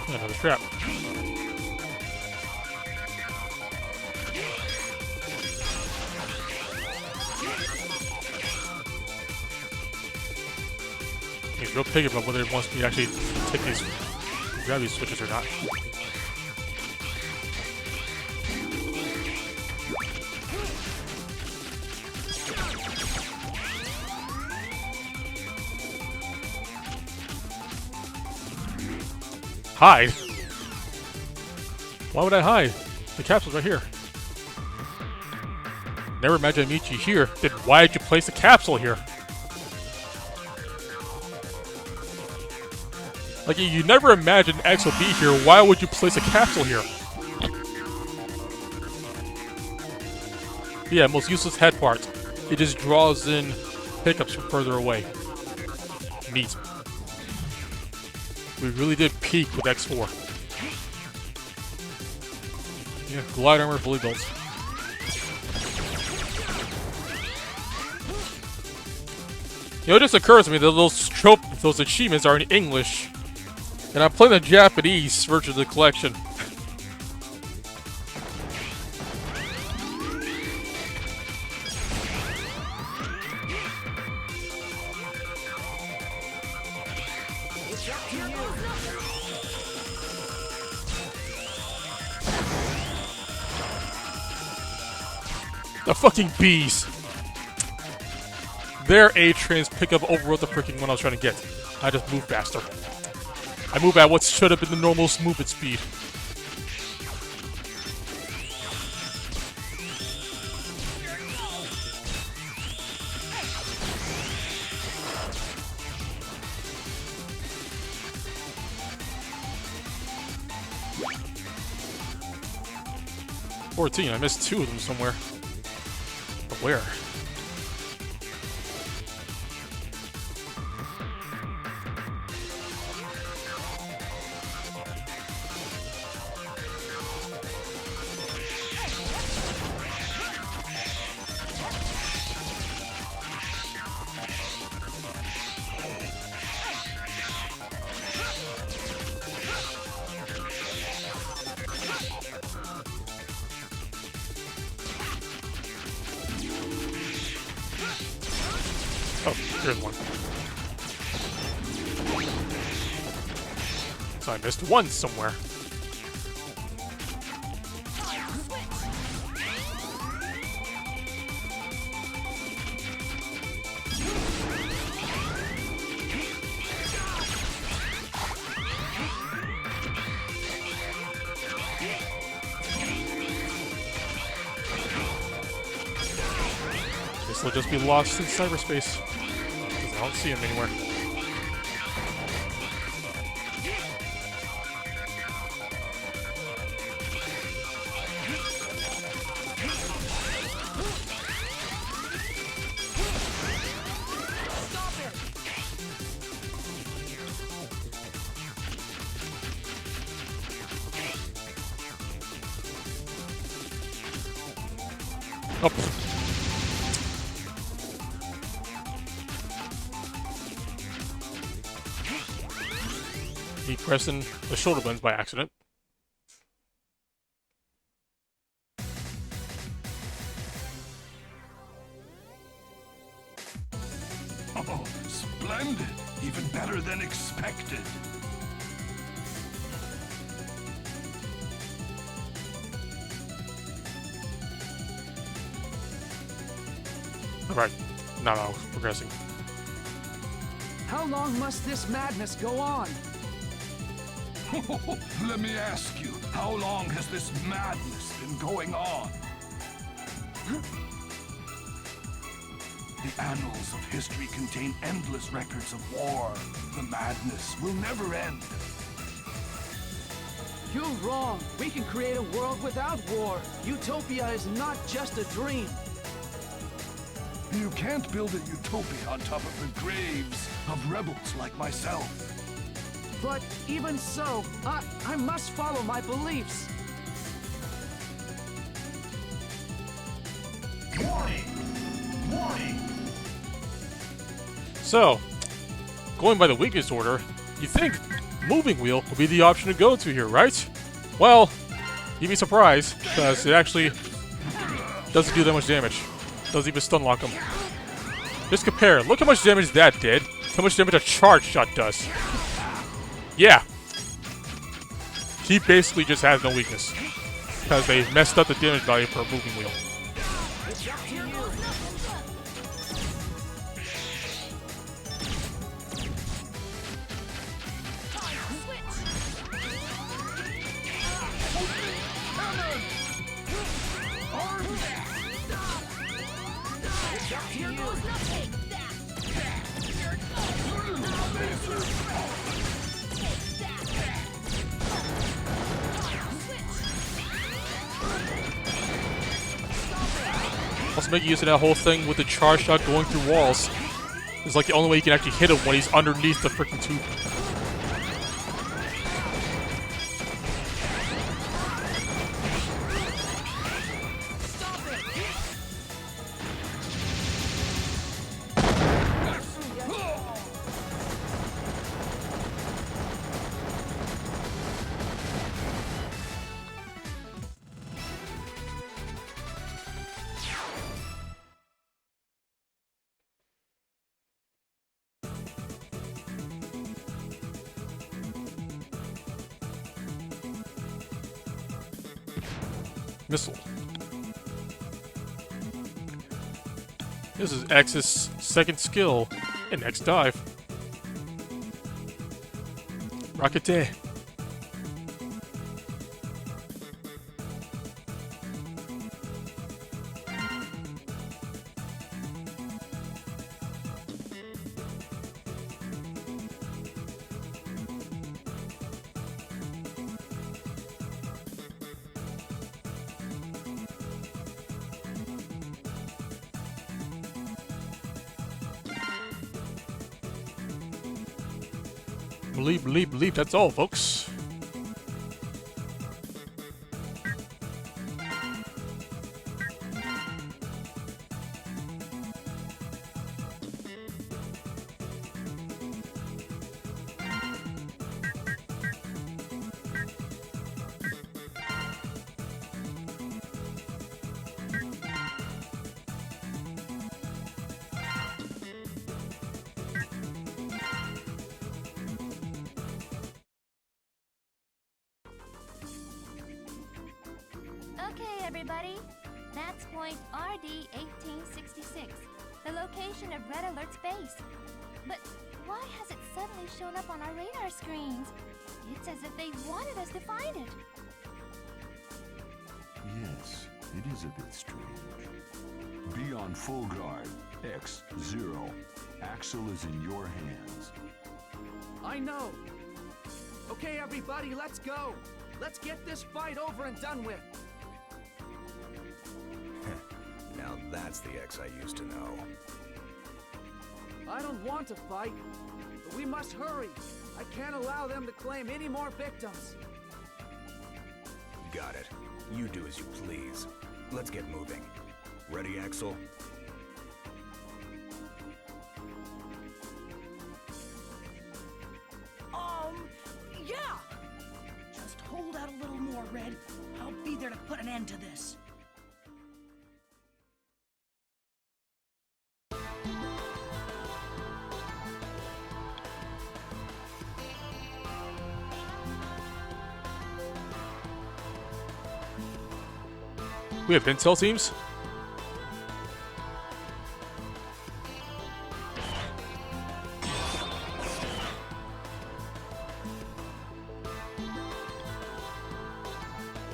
S1: Another trap. He's real picky about whether he wants me to actually take these, grab these switches or not. Hide? Why would I hide? The capsule's right here. Never imagined I'd meet you here. Then why did you place the capsule here? Like, you never imagined X will be here. Why would you place a capsule here? Yeah, most useless head part. It just draws in pickups from further away. Neat. We really did peak with X4. Yeah, glide armor fully built. You know, it just occurs to me that those achievements are in English, and I'm playing the Japanese version of the collection. The fucking bees! Their A-trains pick up overrode the freaking one I was trying to get. I just move faster. I move at what should have been the normal movement speed. I missed 2 of them somewhere. But where? Oh, here's one. So I missed 1 somewhere. This will just be lost in cyberspace. I don't see him anywhere. Oh. He pressing the shoulder buttons by accident.
S17: Oh, splendid! Even better than expected.
S1: Alright, now progressing.
S6: How long must this madness go on?
S17: Let me ask you, how long has this madness been going on? The annals of history contain endless records of war. The madness will never end.
S6: You're wrong. We can create a world without war. Utopia is not just a dream.
S17: You can't build a utopia on top of the graves of rebels like myself.
S6: But even so, I must follow my beliefs.
S17: Warning! Warning!
S1: So, going by the weakness order, you think moving wheel would be the option to go to here, right? Well, you'd be surprised, because it actually doesn't do that much damage. Doesn't even stun lock him. Just compare. Look how much damage that did. How much damage a charge shot does. Yeah. He basically just has no weakness. Because they messed up the damage value for a moving wheel. Also making use of that whole thing with the charge shot going through walls. It's like the only way you can actually hit him when he's underneath the freaking tube. Missile. This is X's second skill in X dive. Rockete. Believe, that's all, folks.
S10: Okay, everybody. That's point RD-1866, the location of Red Alert's base. But why has it suddenly shown up on our radar screens? It's as if they wanted us to find it.
S9: Yes, it is a bit strange. Be on full guard. X-0. Axel is in your hands.
S6: I know. Okay, everybody, let's go. Let's get this fight over and done with.
S8: Now that's the X I used to know.
S6: I don't want to fight, but we must hurry. I can't allow them to claim any more victims.
S8: Got it. You do as you please. Let's get moving. Ready, Axel?
S4: Yeah! Just hold out a little more, Red. I'll be there to put an end to this.
S1: We have intel teams?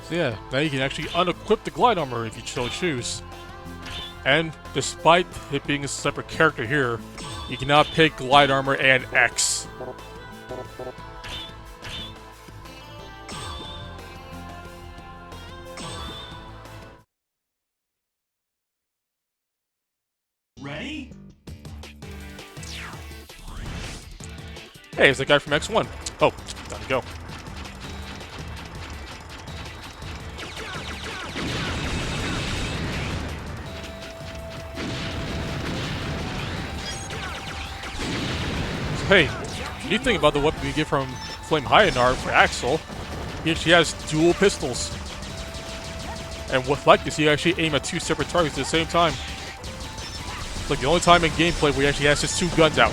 S1: So yeah, now you can actually unequip the glide armor if you so choose. And despite it being a separate character here, you cannot pick Glide Armor and X.
S17: Ready?
S1: Hey, it's the guy from X1. Oh, gotta go. So, hey, neat thing about the weapon we get from Flame Hyanar for Axel, he actually has dual pistols. And with like this, he actually aim at 2 separate targets at the same time. It's like the only time in gameplay where he actually has his 2 guns out.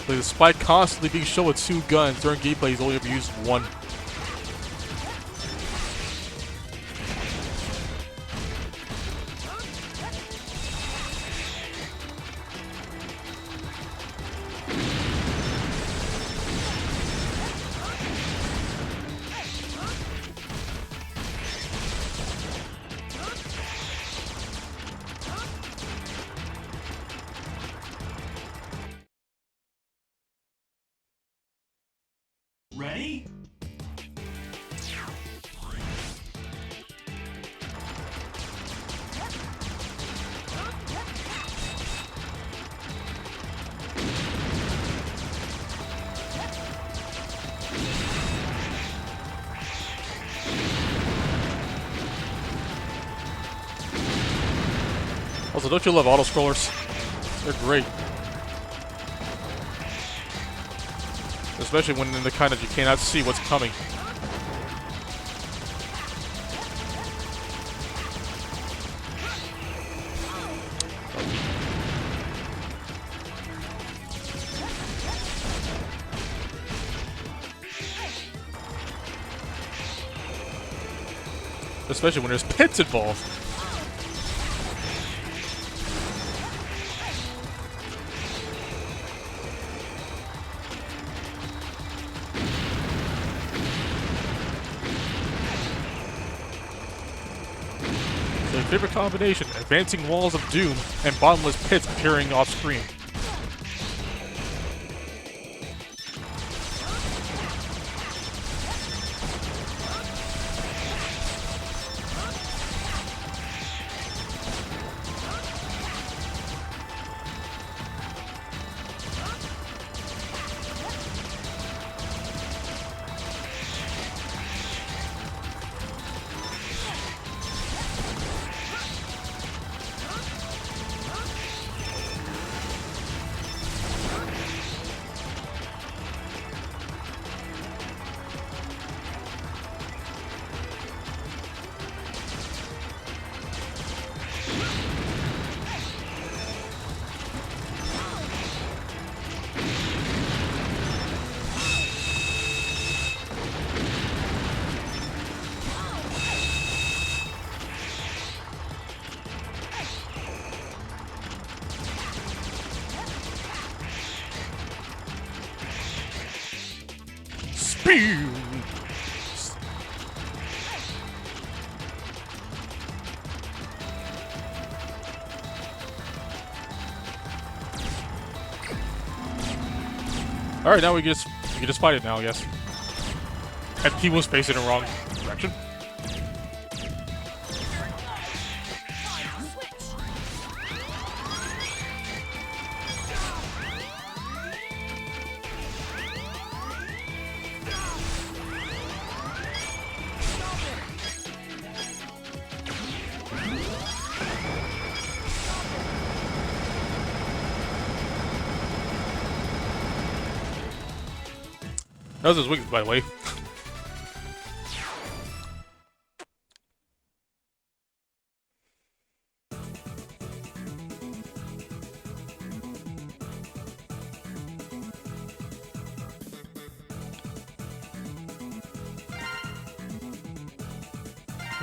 S1: Like, despite constantly being shown with 2 guns during gameplay, he's only ever used 1.
S17: Ready?
S1: Also, don't you love auto-scrollers? They're great. Especially when in the kind that you cannot see what's coming. Especially when there's pits involved. Favorite combination, advancing walls of doom and bottomless pits appearing off screen. Spew! Alright, now we can just fight it now, I guess. And he was facing in the wrong direction. That was his weakness, by the way.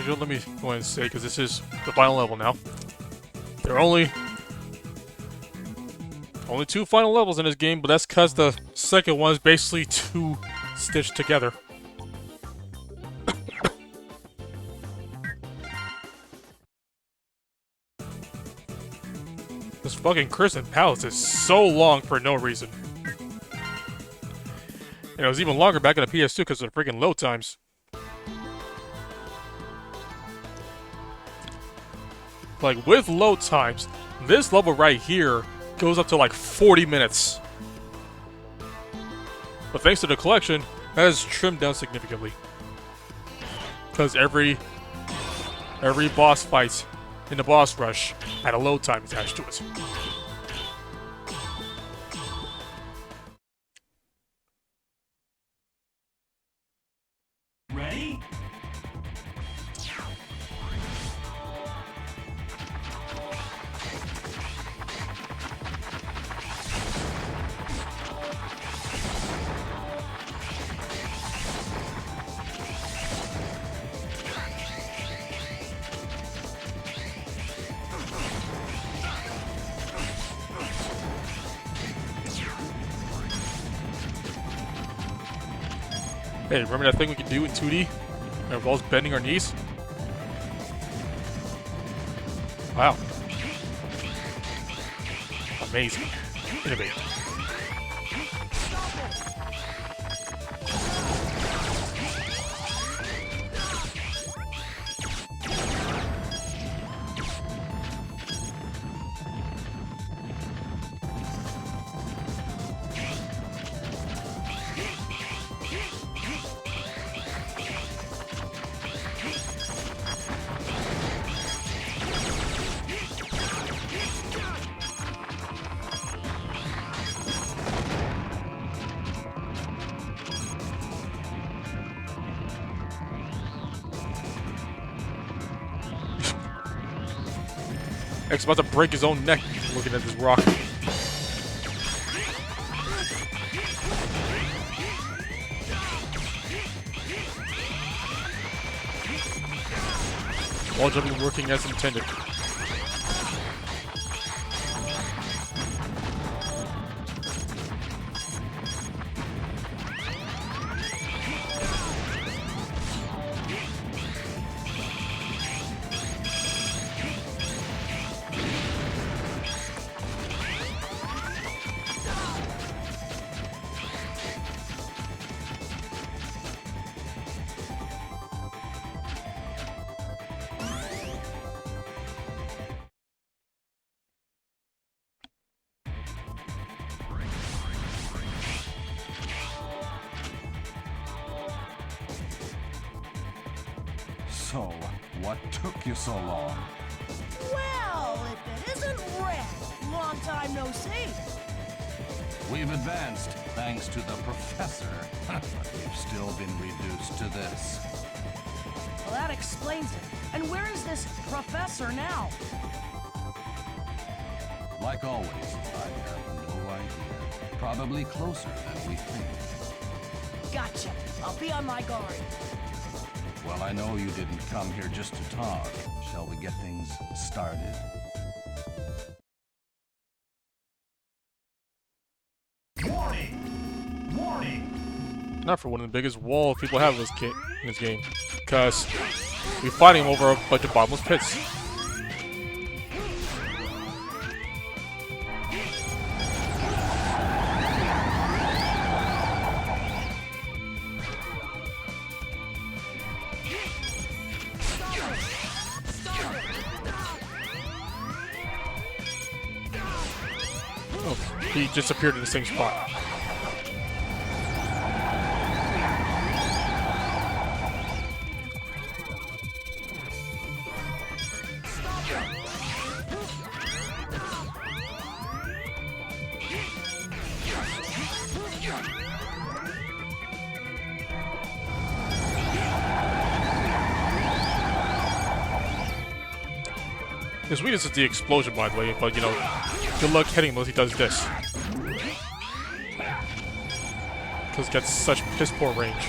S1: Let me go ahead and say, because this is the final level now. There are only 2 final levels in this game, but that's because the second one is basically 2 stitched together. fucking Crimson Palace is so long for no reason. And it was even longer back on the PS2 because of the freaking load times. Like, with load times, this level right here goes up to like 40 minutes. But thanks to the collection, that has trimmed down significantly. Because every boss fight in the boss rush had a load time attached to it.
S2: Ready?
S1: Hey, remember that thing we could do in 2D? That involves bending our knees? Wow. Amazing. Innovative. X about to break his own neck looking at this rock. Wall jumping working as intended.
S3: So, what took you so long?
S4: Well, if it isn't Red, long time no see.
S3: We've advanced, thanks to the professor. We've still been reduced to this.
S4: Well, that explains it. And where is this professor now?
S3: Like always, I have no idea. Probably closer than we think.
S4: Gotcha. I'll be on my guard.
S3: Well, I know you didn't come here just to talk. Shall we get things started?
S17: Warning! Warning!
S1: Not for one of the biggest walls people have in this game. Because we're fighting over a bunch of bottomless pits. He just appeared in the same spot. His weakness is the explosion, by the way, but you know, good luck hitting him unless he does this. Because he gets such piss poor range.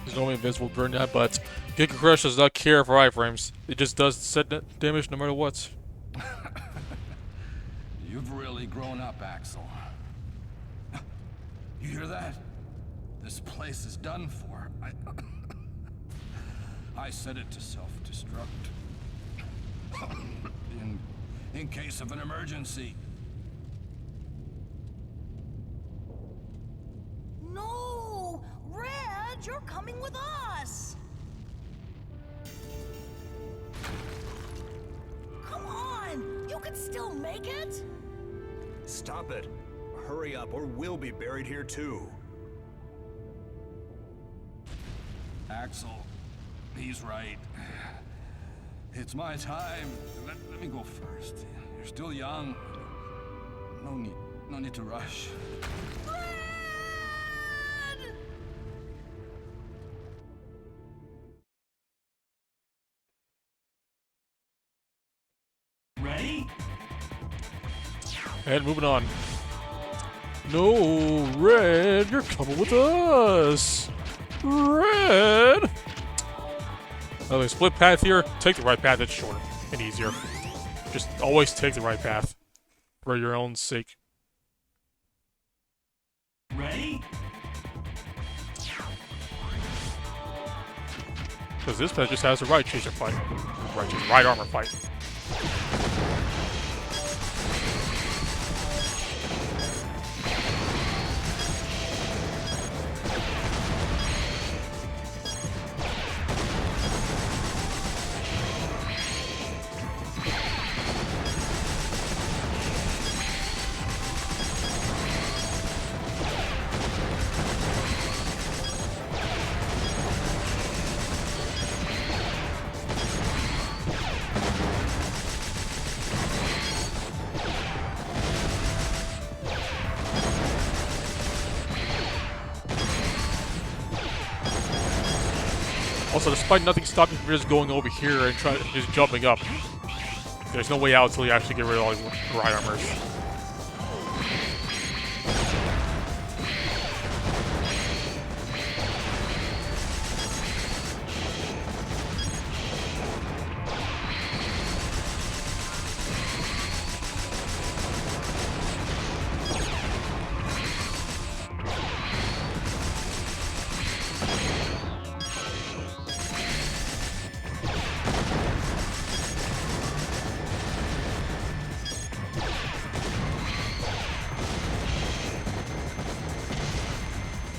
S1: He's normally invincible during that, but Giga Crush does not care for iframes. It just does set damage no matter what.
S3: You've really grown up, Axel. You hear that? This place is done for. I set it to self-destruct. in case of an emergency.
S4: No! Red, you're coming with us! Come on! You can still make it!
S8: Stop it. Hurry up, or we'll be buried here too.
S3: Axel, he's right. It's my time. Let me go first. You're still young. No need to rush.
S15: Ready?
S1: And moving on. No, Red, you're coming with us. Red. Okay, split path here. Take the right path. It's shorter and easier. Just always take the right path for your own sake.
S15: Ready?
S1: Because this path just has the right chaser fight. Right armor fight. Also, despite nothing stopping you from just going over here and just jumping up, there's no way out until you actually get rid of all your right armors.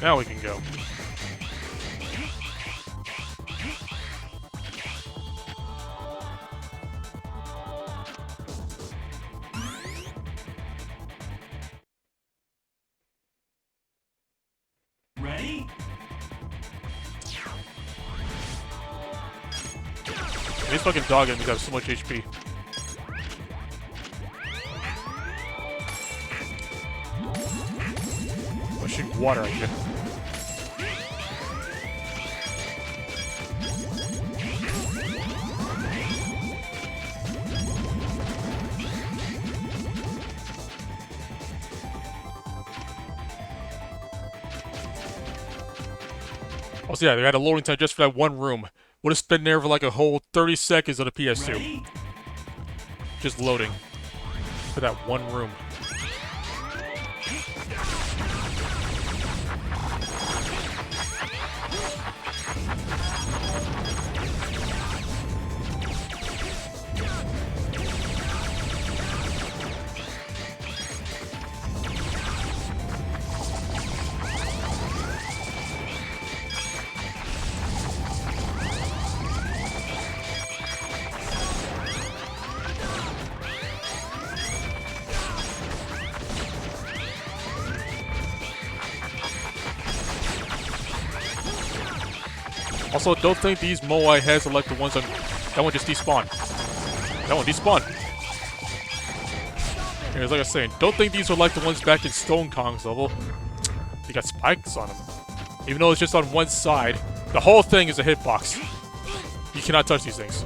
S1: Now we can go.
S15: Ready?
S1: These fucking dog enemies have so much HP. I'll shoot water at you. Also, yeah, they had a loading time just for that one room. Would have spent there for like a whole 30 seconds on a PS2.
S15: Ready?
S1: Just loading for that one room. Also, don't think these Moai heads are like the ones on... That one just despawned. That one despawned. Anyways, like I was saying, don't think these are like the ones back in Stone Kong's level. They got spikes on them. Even though it's just on one side, the whole thing is a hitbox. You cannot touch these things.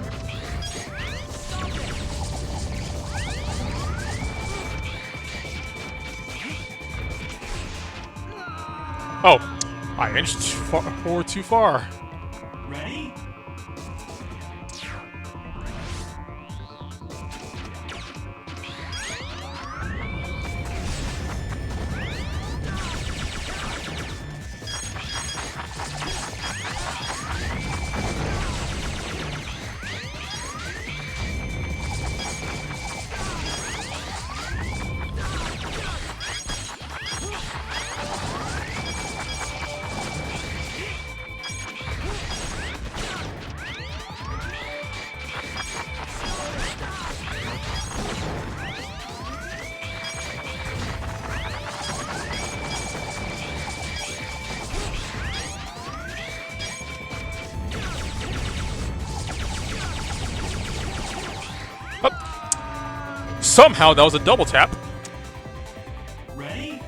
S1: Oh, I inched forward too far.
S17: Ready?
S1: Somehow that was a double tap.
S17: Ready?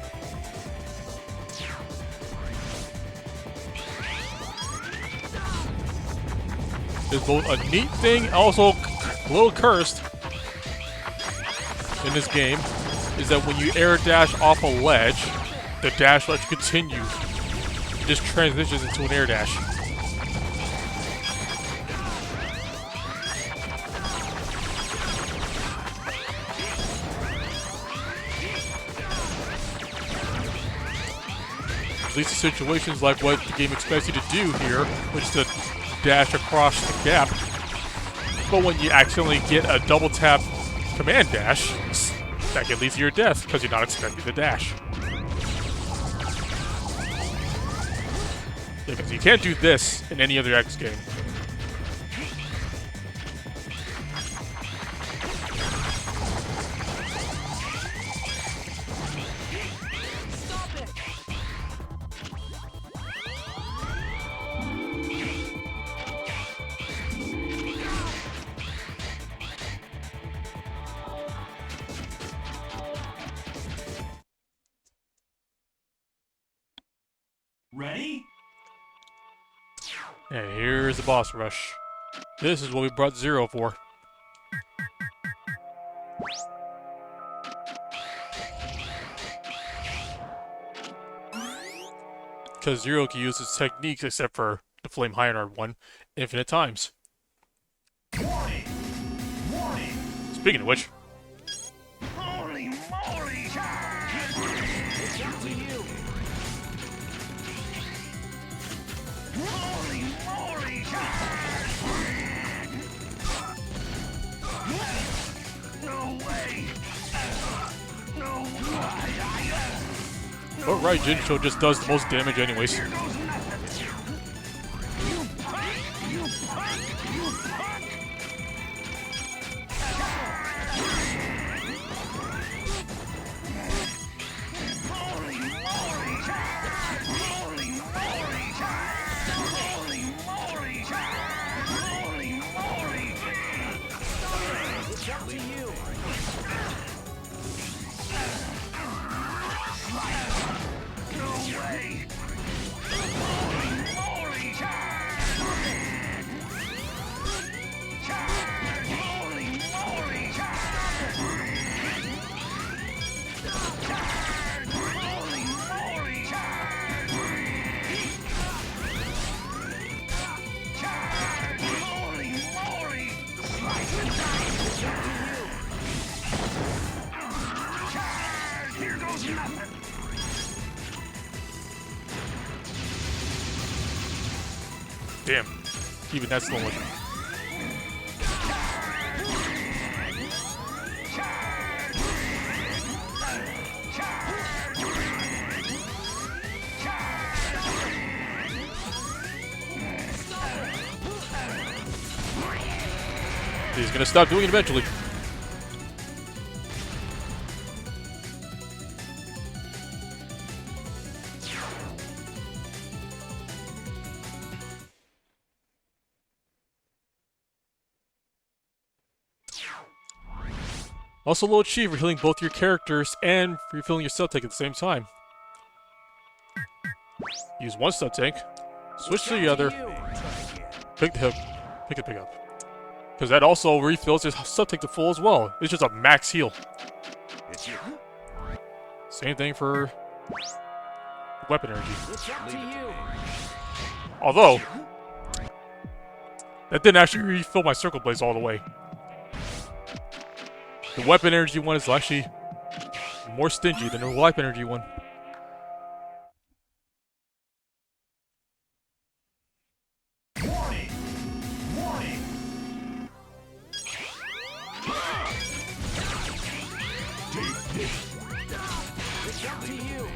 S1: It's both a neat thing, also a little cursed in this game, is that when you air dash off a ledge, the dash lets you continue. It just transitions into an air dash. At least in situations like what the game expects you to do here, which is to dash across the gap. But when you accidentally get a double tap command dash, that can lead to your death because you're not expecting the dash. Because you can't do this in any other X game.
S17: Ready?
S1: And here's the boss rush. This is what we brought Zero for. Because Zero can use his techniques, except for the Flame Highnard one, infinite times.
S17: Warning! Warning!
S1: Speaking of which,
S17: Holy moly! It's up to you! Holy moly! No way! No way!
S1: but right, Jincho just does the most damage anyways. Damn, even that's slow motion. He's gonna stop doing it eventually. Also low achieve for healing both your characters and refilling your sub tank at the same time. Use one sub tank, switch to the other, pick the pick up. Because that also refills your sub tank to full as well. It's just a max heal. Same thing for weapon energy. Although, that didn't actually refill my circle blades all the way. The weapon energy one is actually more stingy than the life energy one.
S17: Warning! Warning! Take this!
S6: It's up to you.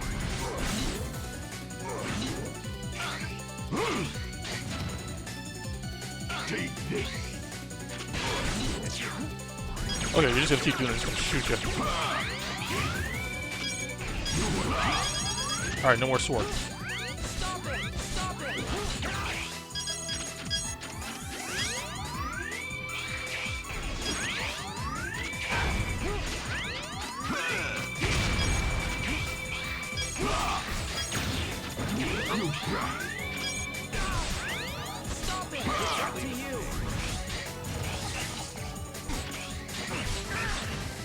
S17: Take this!
S1: Okay, you're just gonna keep doing it, it's gonna shoot you. Alright, no more sword.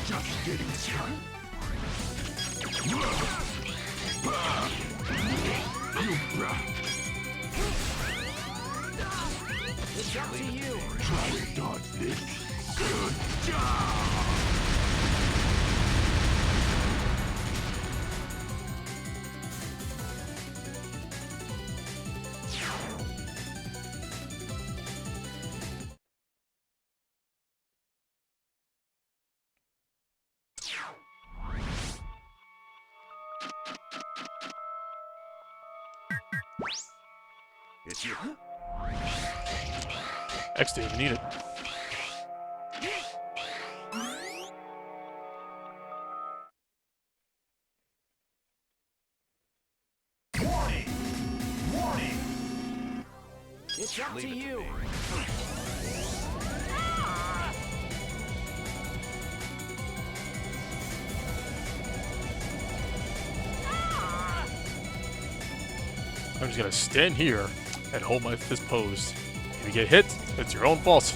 S17: Just getting started.
S6: It's up to you.
S17: Try to dodge this. Good job!
S8: It's you.
S1: X didn't even need it.
S17: Warning! Warning!
S6: It's up to you.
S1: I'm just gonna stand here and hold my fist posed. If you get hit, it's your own fault.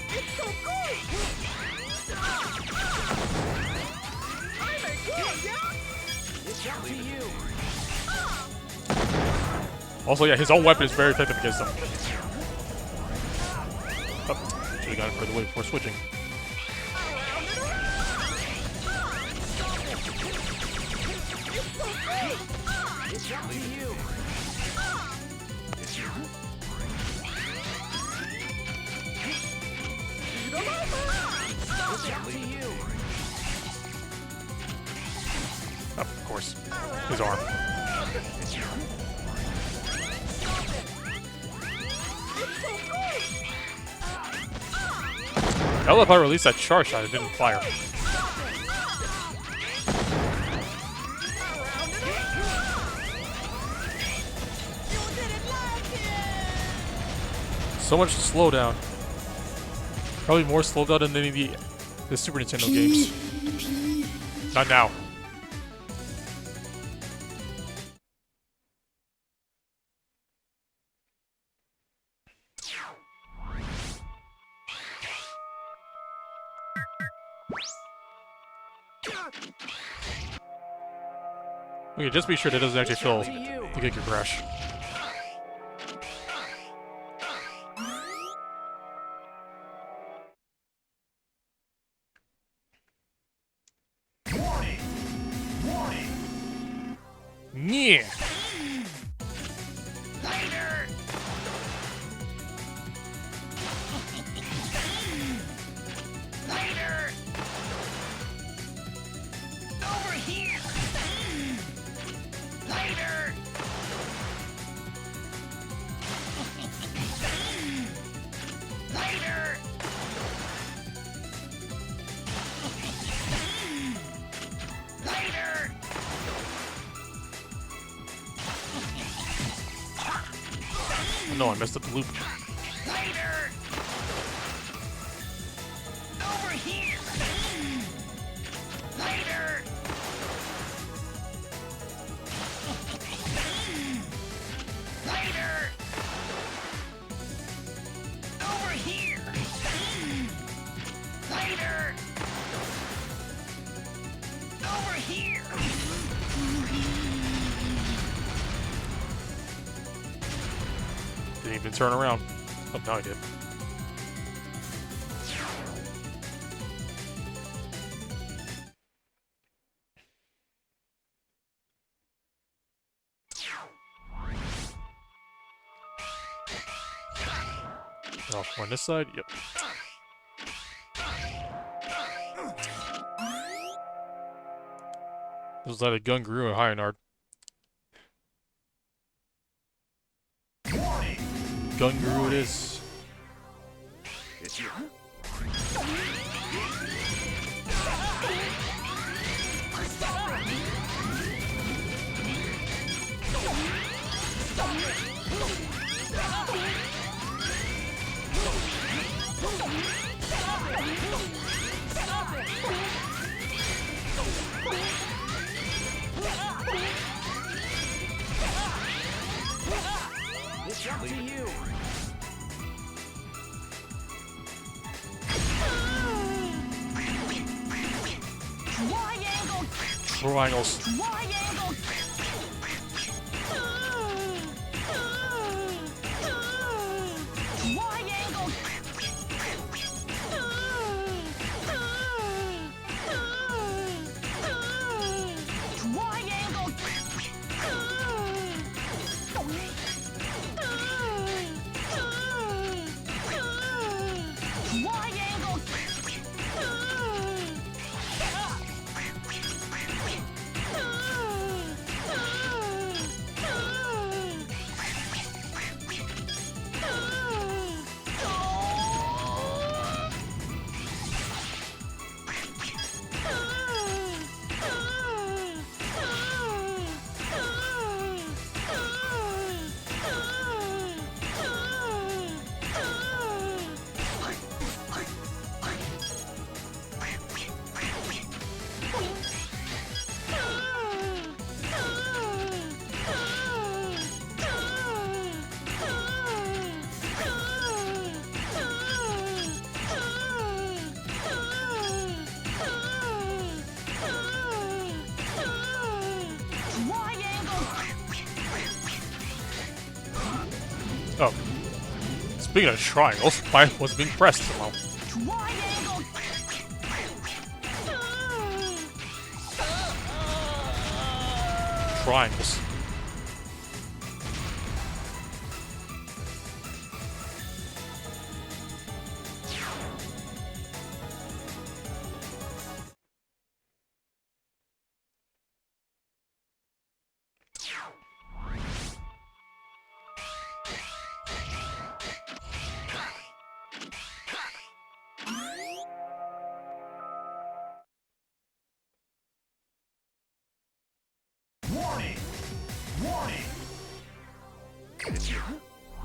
S15: It's so cool! I'm a kid, yeah?
S6: It's up to you.
S1: Also, yeah, his own weapon is very effective against them. Oh, should have got it further away before switching.
S6: It's up to you. It's up to you.
S1: Oh, of course. His arm. I love how I released that charge shot, it didn't fire. So much slowdown. Probably more slowdown than any of the Super Nintendo games. Not now. Okay, just be sure that doesn't actually fill the Giga Crash.
S17: Warning! Warning!
S1: Yeah.
S7: Later! Over here! Later! Later!
S1: no, I messed up the loop.
S15: Later! Over here! Later! Later! Over here! Later! Over here!
S1: Didn't even turn around. Oh, now I did. Off on this side, yep. Was that a Gunguru or Hyanard? Gunguru it is.
S8: It's you.
S6: It's up to you.
S4: Triangle!
S1: Triangles.
S4: Triangle! Triangle! Triangle! Triangle!
S1: Oh. Speaking of triangles, mine was being pressed somehow.
S4: Triangle!
S1: Triangles.
S17: Warning! Warning!
S8: It's you.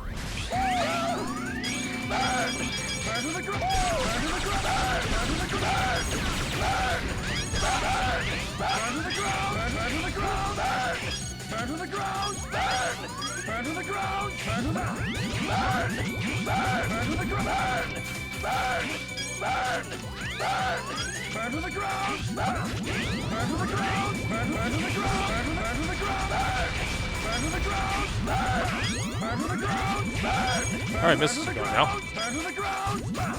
S17: Burn! Burn to the ground! Burn to the ground! Burn to the ground! Burn! Burn! Burn to the ground! Burn to the ground! Burn to the ground! Burn! Burn to the ground! Burn to the burn! Burn! Burn to the ground! Burn! Burn! Burn! Burn to the ground! Burn! Burn to the ground! Burn to the ground! Burn to the ground! Burn to the ground! Burn! Burn to the ground! Burn!
S1: Alright, Mrs. is going now.
S17: Burn to the ground! Burn!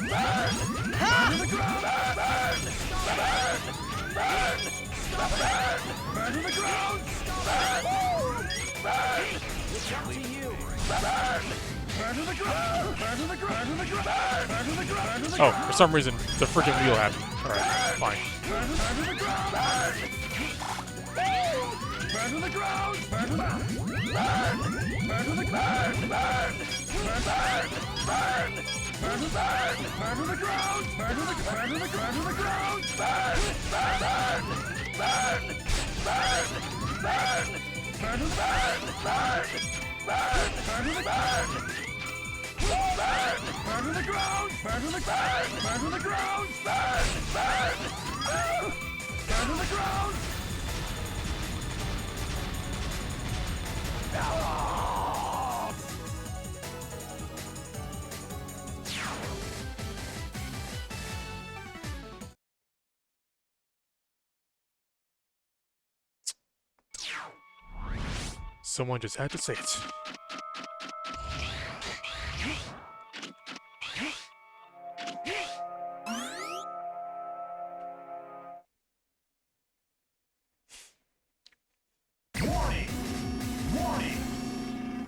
S17: Burn! Burn to the ground! Burn! Burn! Burn! Burn! Burn to the ground! Burn! Burn!
S6: It's up to you.
S17: Burn! Burn to the ground! Burn to the ground! Burn to the ground! Burn to the ground!
S1: Oh, for some reason, the freaking wheel happened. Alright, fine.
S17: Burn to the ground! Burn! Burn to the ground! Burn to the burn! Burn to the burn! Burn! Burn! Burn! Burn to burn! Burn to the ground! Burn to the burn to the burn to the ground! Burn! Burn! Burn! Burn! Burn! Burn to burn! Burn! Burn! Burn to the burn! Burn! Burn to the ground! Burn to the burn! Burn to the ground! Burn! Burn! Burn to the ground!
S1: Someone just had to say it.
S17: Warning! Warning!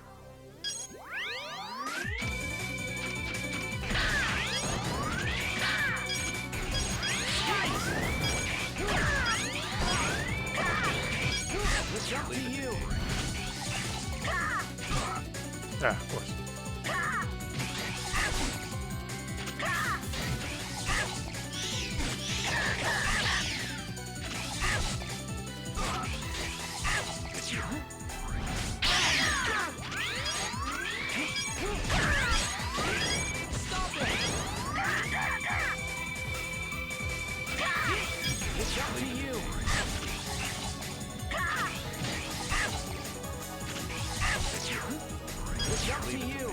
S6: It's up to you.
S1: Ah, of course.
S6: It's up to you. It's up to you.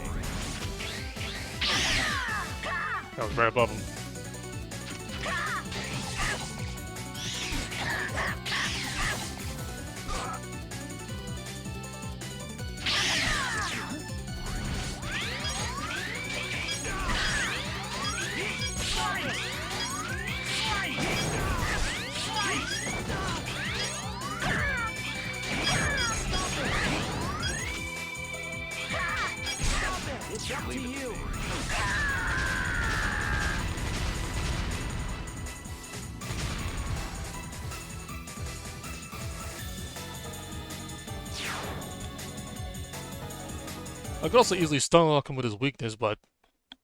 S1: That was right above him.
S6: It's up to you.
S1: I could also easily stun lock him with his weakness, but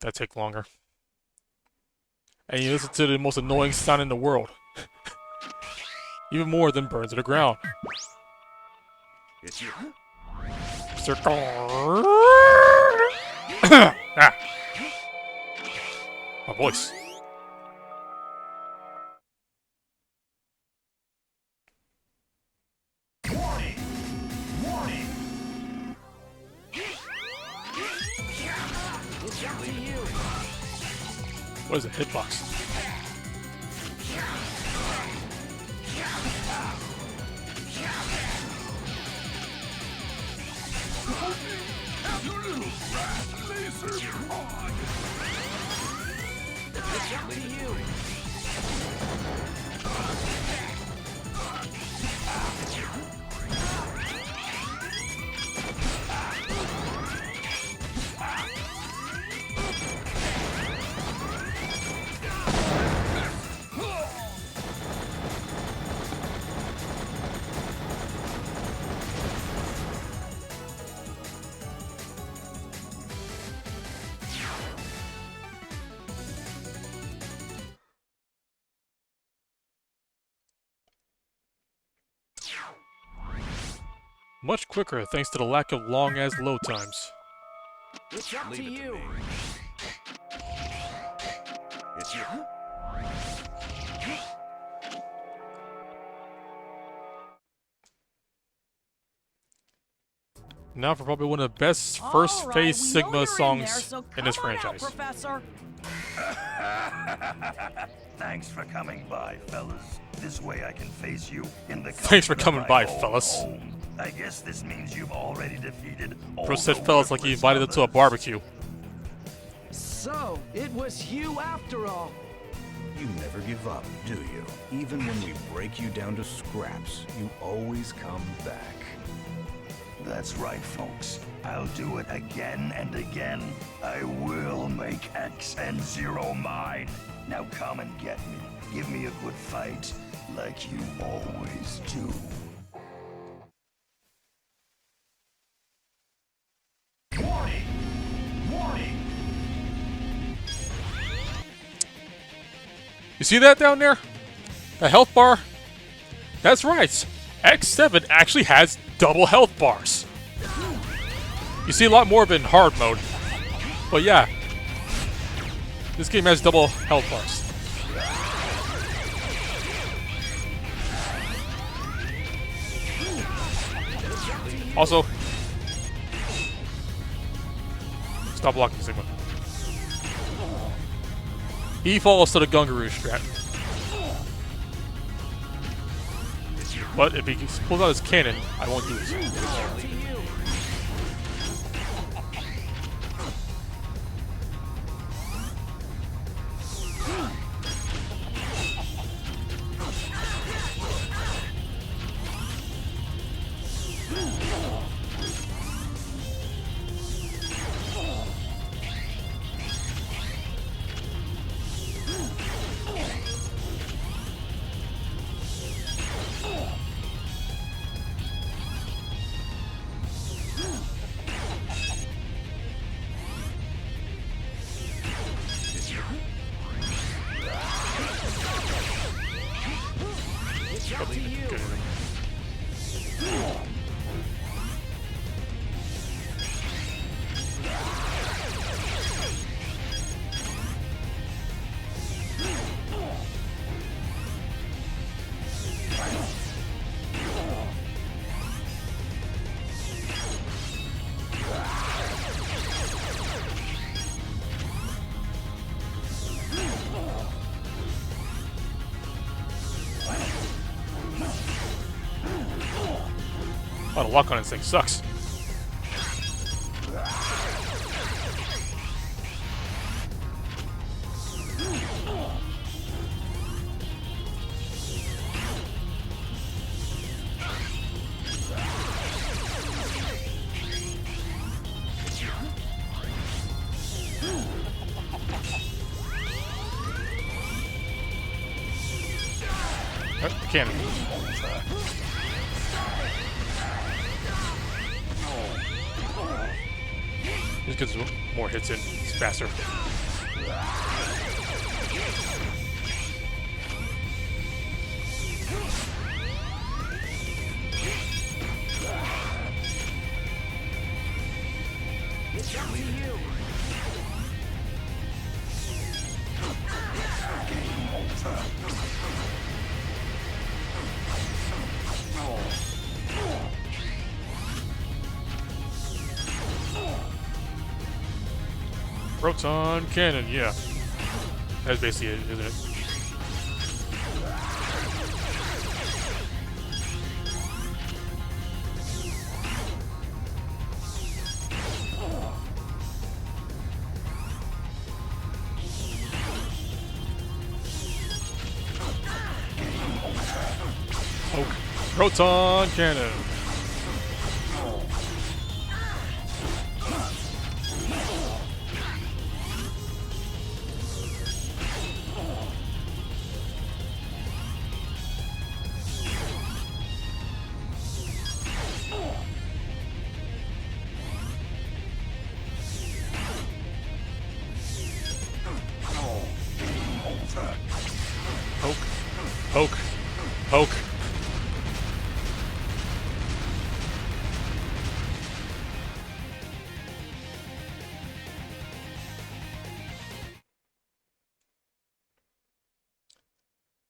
S1: that'd take longer. And you listen to the most annoying sound in the world. Even more than burns to the ground.
S8: It's you.
S1: Circle. Ah. My voice.
S17: Warning! Warning!
S6: It's up to you.
S1: What is a hitbox?
S6: It's up to you.
S1: Much quicker thanks to the lack of long-ass load times.
S6: It's up to you.
S8: It's you.
S1: Now for probably one of the best first phase Sigma songs in this franchise.
S15: Professor.
S16: Thanks for coming by, fellas. This way I can face you in the
S1: Thanks for
S16: comfort of
S1: coming
S16: my
S1: by,
S16: own
S1: fellas.
S16: home. I guess this means you've already defeated all
S1: Bro said
S16: the
S1: fellas like he
S16: worthless
S1: invited him to a
S16: others.
S1: barbecue.
S6: So, it was you after all.
S8: You never give up, do you? Even when we break you down to scraps, you always come back.
S16: That's right, folks. I'll do it again and again. I will make X and Zero mine. Now come and get me. Give me a good fight, like you always do.
S17: Warning! Warning!
S1: You see that down there? A health bar? That's right. X7 actually has double health bars. You see a lot more of it in hard mode. But yeah, this game has double health bars. Also, stop blocking, Sigma. He falls to the Gungaroo strat. But if he pulls out his cannon, I won't do this. A lot of luck on this thing sucks. Cannon. Just gets more hits in, it's faster.
S17: It's up to you.
S1: Proton Cannon, yeah. That's basically it, isn't it? Oh, Proton Cannon. Poke. Poke.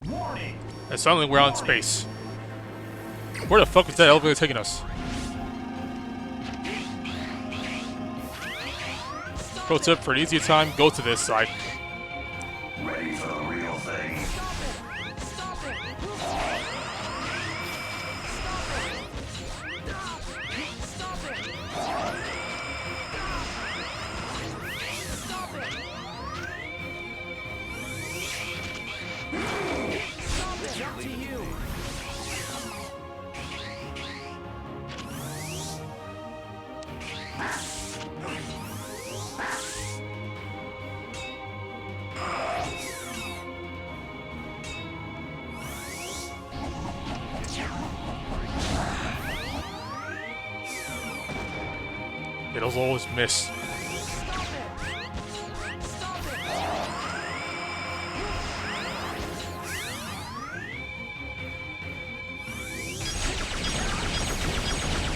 S17: Warning.
S1: And suddenly we're out in space. Where the fuck was that elevator taking us? Pro tip, for an easier time, go to this side.
S16: Ready for the real thing?
S17: It's up to you.
S1: It'll always miss.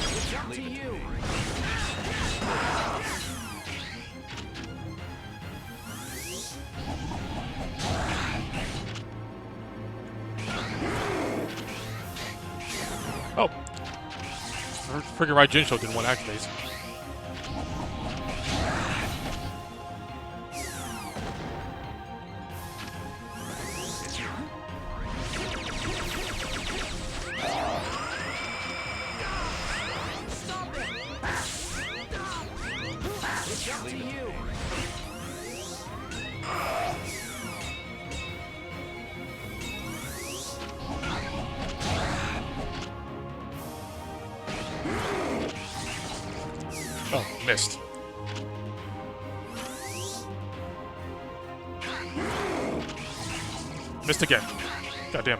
S17: It's up to you.
S1: freaking right Jinsho didn't want to activate. Oh, missed. Missed again. Goddamn.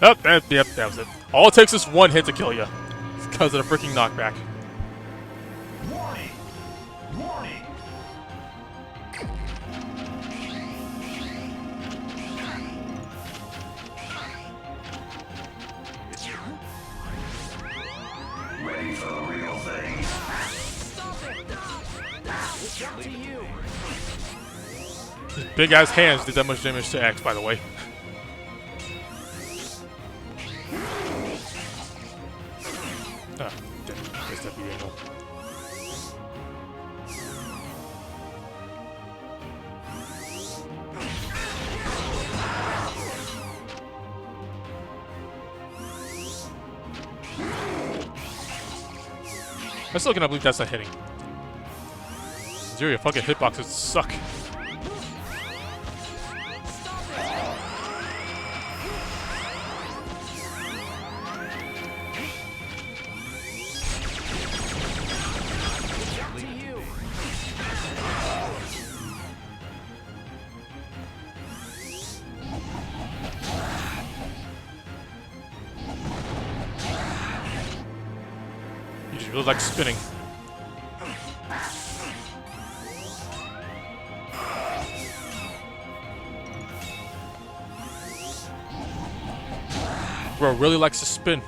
S1: Oh, yep, that was it. All it takes is one hit to kill you. It's because of the freaking knockback.
S16: Warning! Warning! Ready for the real thing?
S6: It's up to you.
S1: His big ass hands did that much damage to X, by the way. Ah, damn. Guess that'd be it, no. I still cannot believe that's not hitting. Zero, your fucking hitboxes suck. You just really like spinning. Bro really likes to spin.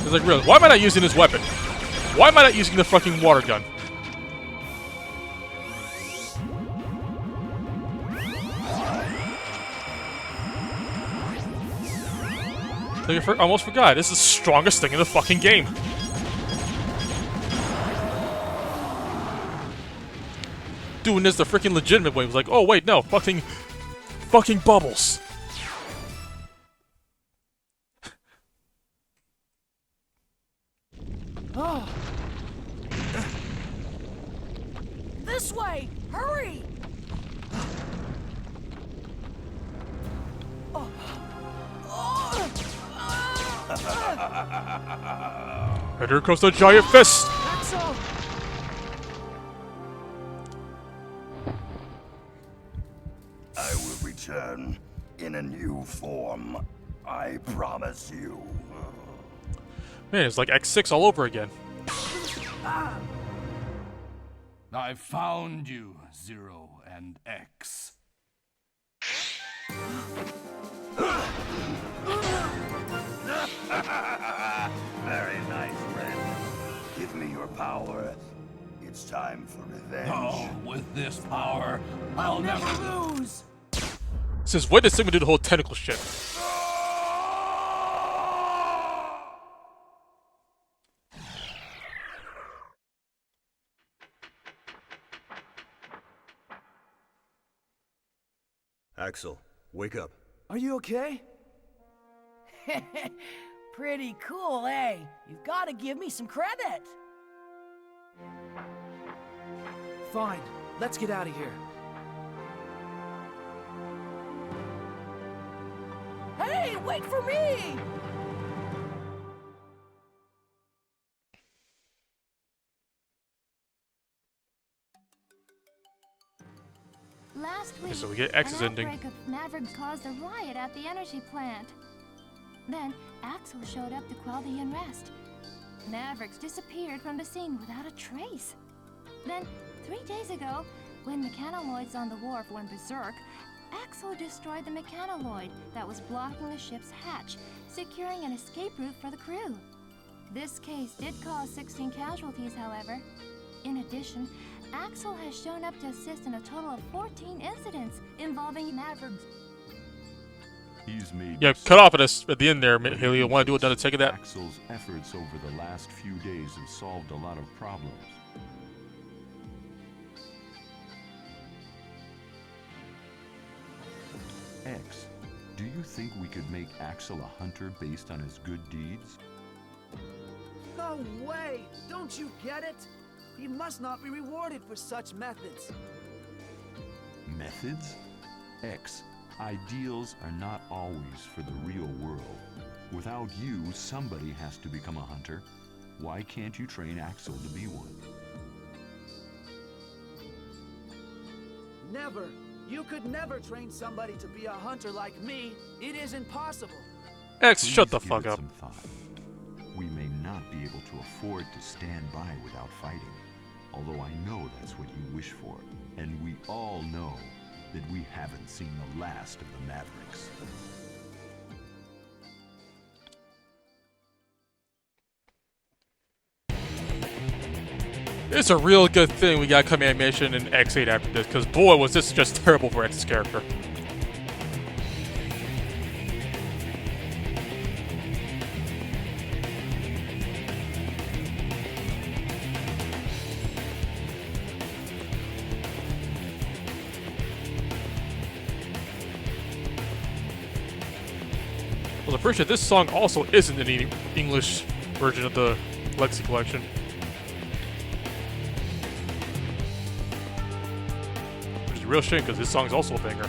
S1: It's like, really, why am I not using this weapon? Why am I not using the fucking water gun? I almost forgot. This is the strongest thing in the fucking game. Doing this the freaking legitimate way was like, oh wait, no, fucking bubbles.
S4: Oh. This way! Hurry!
S1: And here comes the giant fist!
S6: Axel!
S16: I will return in a new form. I promise you.
S1: Man, it's like X6 all over again.
S3: I found you, Zero and X.
S16: Very nice, friend. Give me your power. It's time for revenge.
S3: Oh, with this power, I'll never lose.
S1: Says, when did Sigma do the whole tentacle shit?
S8: Axel, wake up.
S6: Are you okay?
S4: Pretty cool, eh? You've got to give me some credit.
S6: Fine. Let's get out of here.
S4: Hey, wait for me!
S10: Last week,
S1: so we get X's
S10: an
S1: ending.
S10: outbreak of Mavericks caused a riot at the energy plant. Then, Axel showed up to quell the unrest. Mavericks disappeared from the scene without a trace. Then, 3 days ago, when mechanoloids on the wharf went berserk, Axel destroyed the mechanoloid that was blocking the ship's hatch, securing an escape route for the crew. This case did cause 16 casualties, however. In addition, Axel has shown up to assist in a total of 14 incidents involving Mavericks.
S9: He's made
S1: Yeah, cut off at the end there, Haley. You want to do another take of that?
S9: Axel's efforts over the last few days have solved a lot of problems. X, do you think we could make Axel a hunter based on his good deeds?
S6: No way! Don't you get it? He must not be rewarded for such methods.
S9: Methods? X, ideals are not always for the real world. Without you, somebody has to become a hunter. Why can't you train Axel to be one?
S6: Never! You could never train somebody to be a hunter like me. It isn't possible.
S1: X, shut the
S9: Please
S1: fuck
S9: give it
S1: up.
S9: some thought. We may not be able to afford to stand by without fighting, although I know that's what you wish for. And we all know that we haven't seen the last of the Mavericks.
S1: It's a real good thing we got Command Mission in X8 after this, because boy was this just terrible for X's character. Well, I'm pretty sure this song also isn't in the English version of the Lexi Collection. Which is a real shame, because this song's also a banger.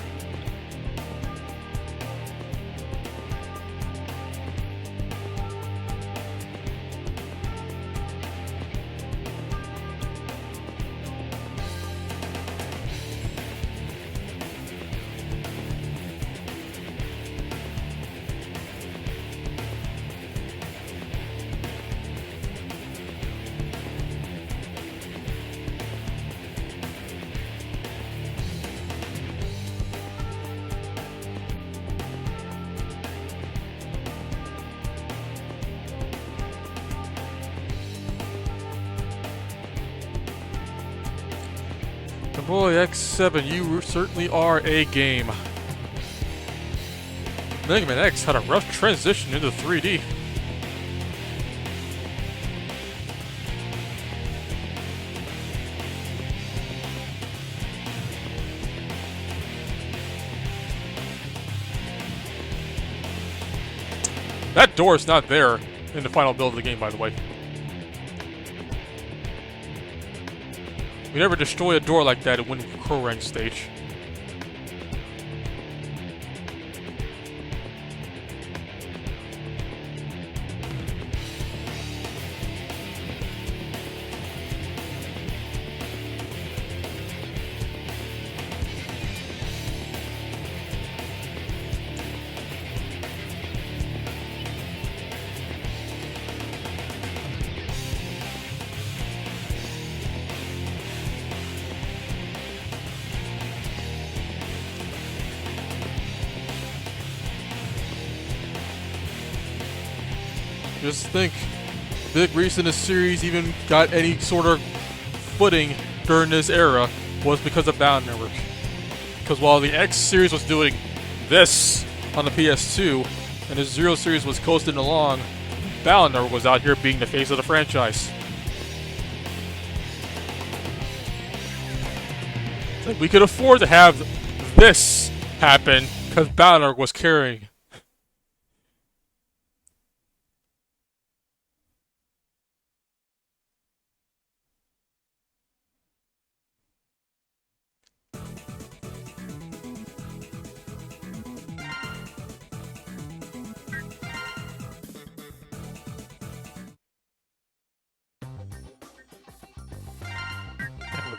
S1: Boy, X7, you certainly are a game. Mega Man X had a rough transition into 3D. That door is not there in the final build of the game, by the way. We never destroy a door like that in Wind Krorang stage. just think, the big reason this series even got any sort of footing during this era was because of Battle Network. Because while the X series was doing this on the PS2, and the Zero series was coasting along, Battle Network was out here being the face of the franchise. So we could afford to have this happen because Battle Network was carrying.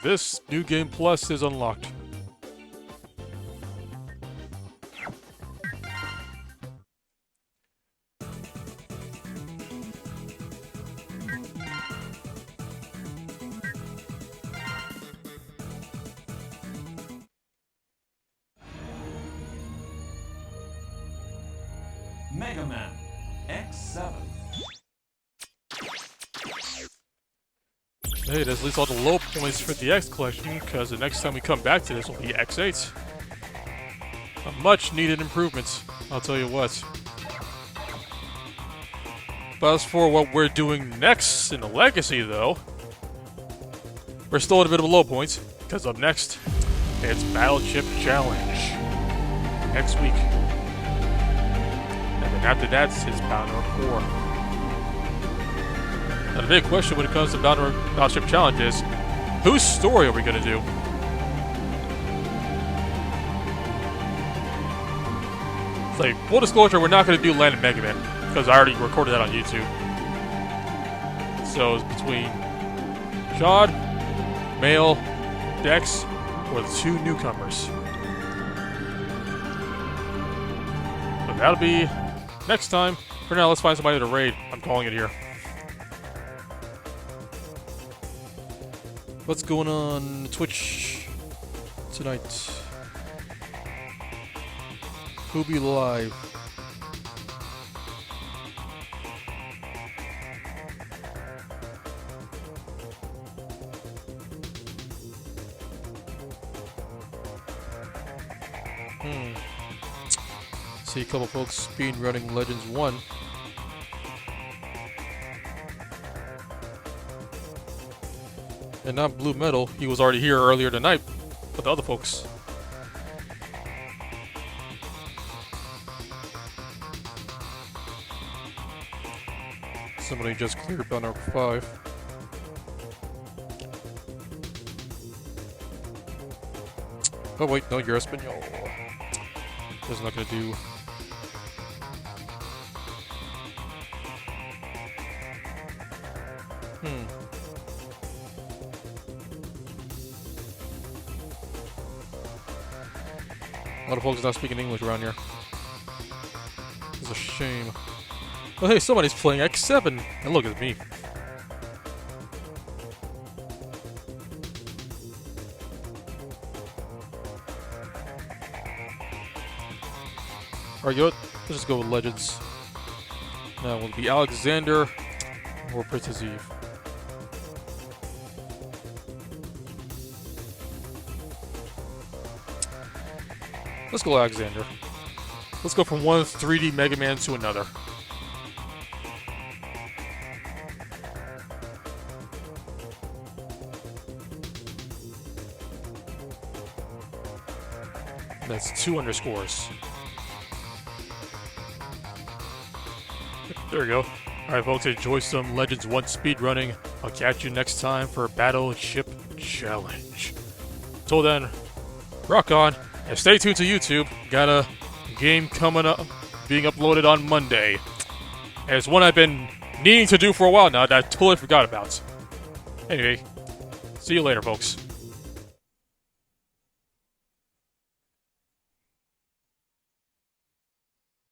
S1: This New Game Plus is unlocked.
S2: Mega Man X7.
S1: Hey, there's at least all the low points for the X collection, because the next time we come back to this will be X8. A much needed improvements, I'll tell you what. But as for what we're doing next in the Legacy, though, we're still at a bit of a low point, because up next, it's Battleship Challenge. Next week. And then after that, it's Battle 4. Now the big question when it comes to Battleship Challenge is, whose story are we going to do? Like, full disclosure, we're not going to do Land of Mega Man, because I already recorded that on YouTube. So it's between Chad, Male, Dex, or the two newcomers. But that'll be next time. For now, let's find somebody to raid. I'm calling it here. What's going on Twitch tonight? Who be live? See a couple folks speed running Legends 1. And not Blue Metal, he was already here earlier tonight with the other folks. Somebody just cleared Battle 5. Oh wait, no, you're Espanol. That's not gonna do. A lot of folks not speaking English around here. It's a shame. Oh hey, somebody's playing X7! And look at me. Alright, you know what? Let's just go with Legends. Now it will be Alexander or Princess Eve. Let's go Alexander. Let's go from one 3D Mega Man to another. That's 2 underscores. There we go. Alright folks, enjoy some Legends 1 speedrunning. I'll catch you next time for Battleship Challenge. Till then, rock on. And stay tuned to YouTube. Got a game coming up, being uploaded on Monday. And it's one I've been needing to do for a while now that I totally forgot about. Anyway, see you later, folks.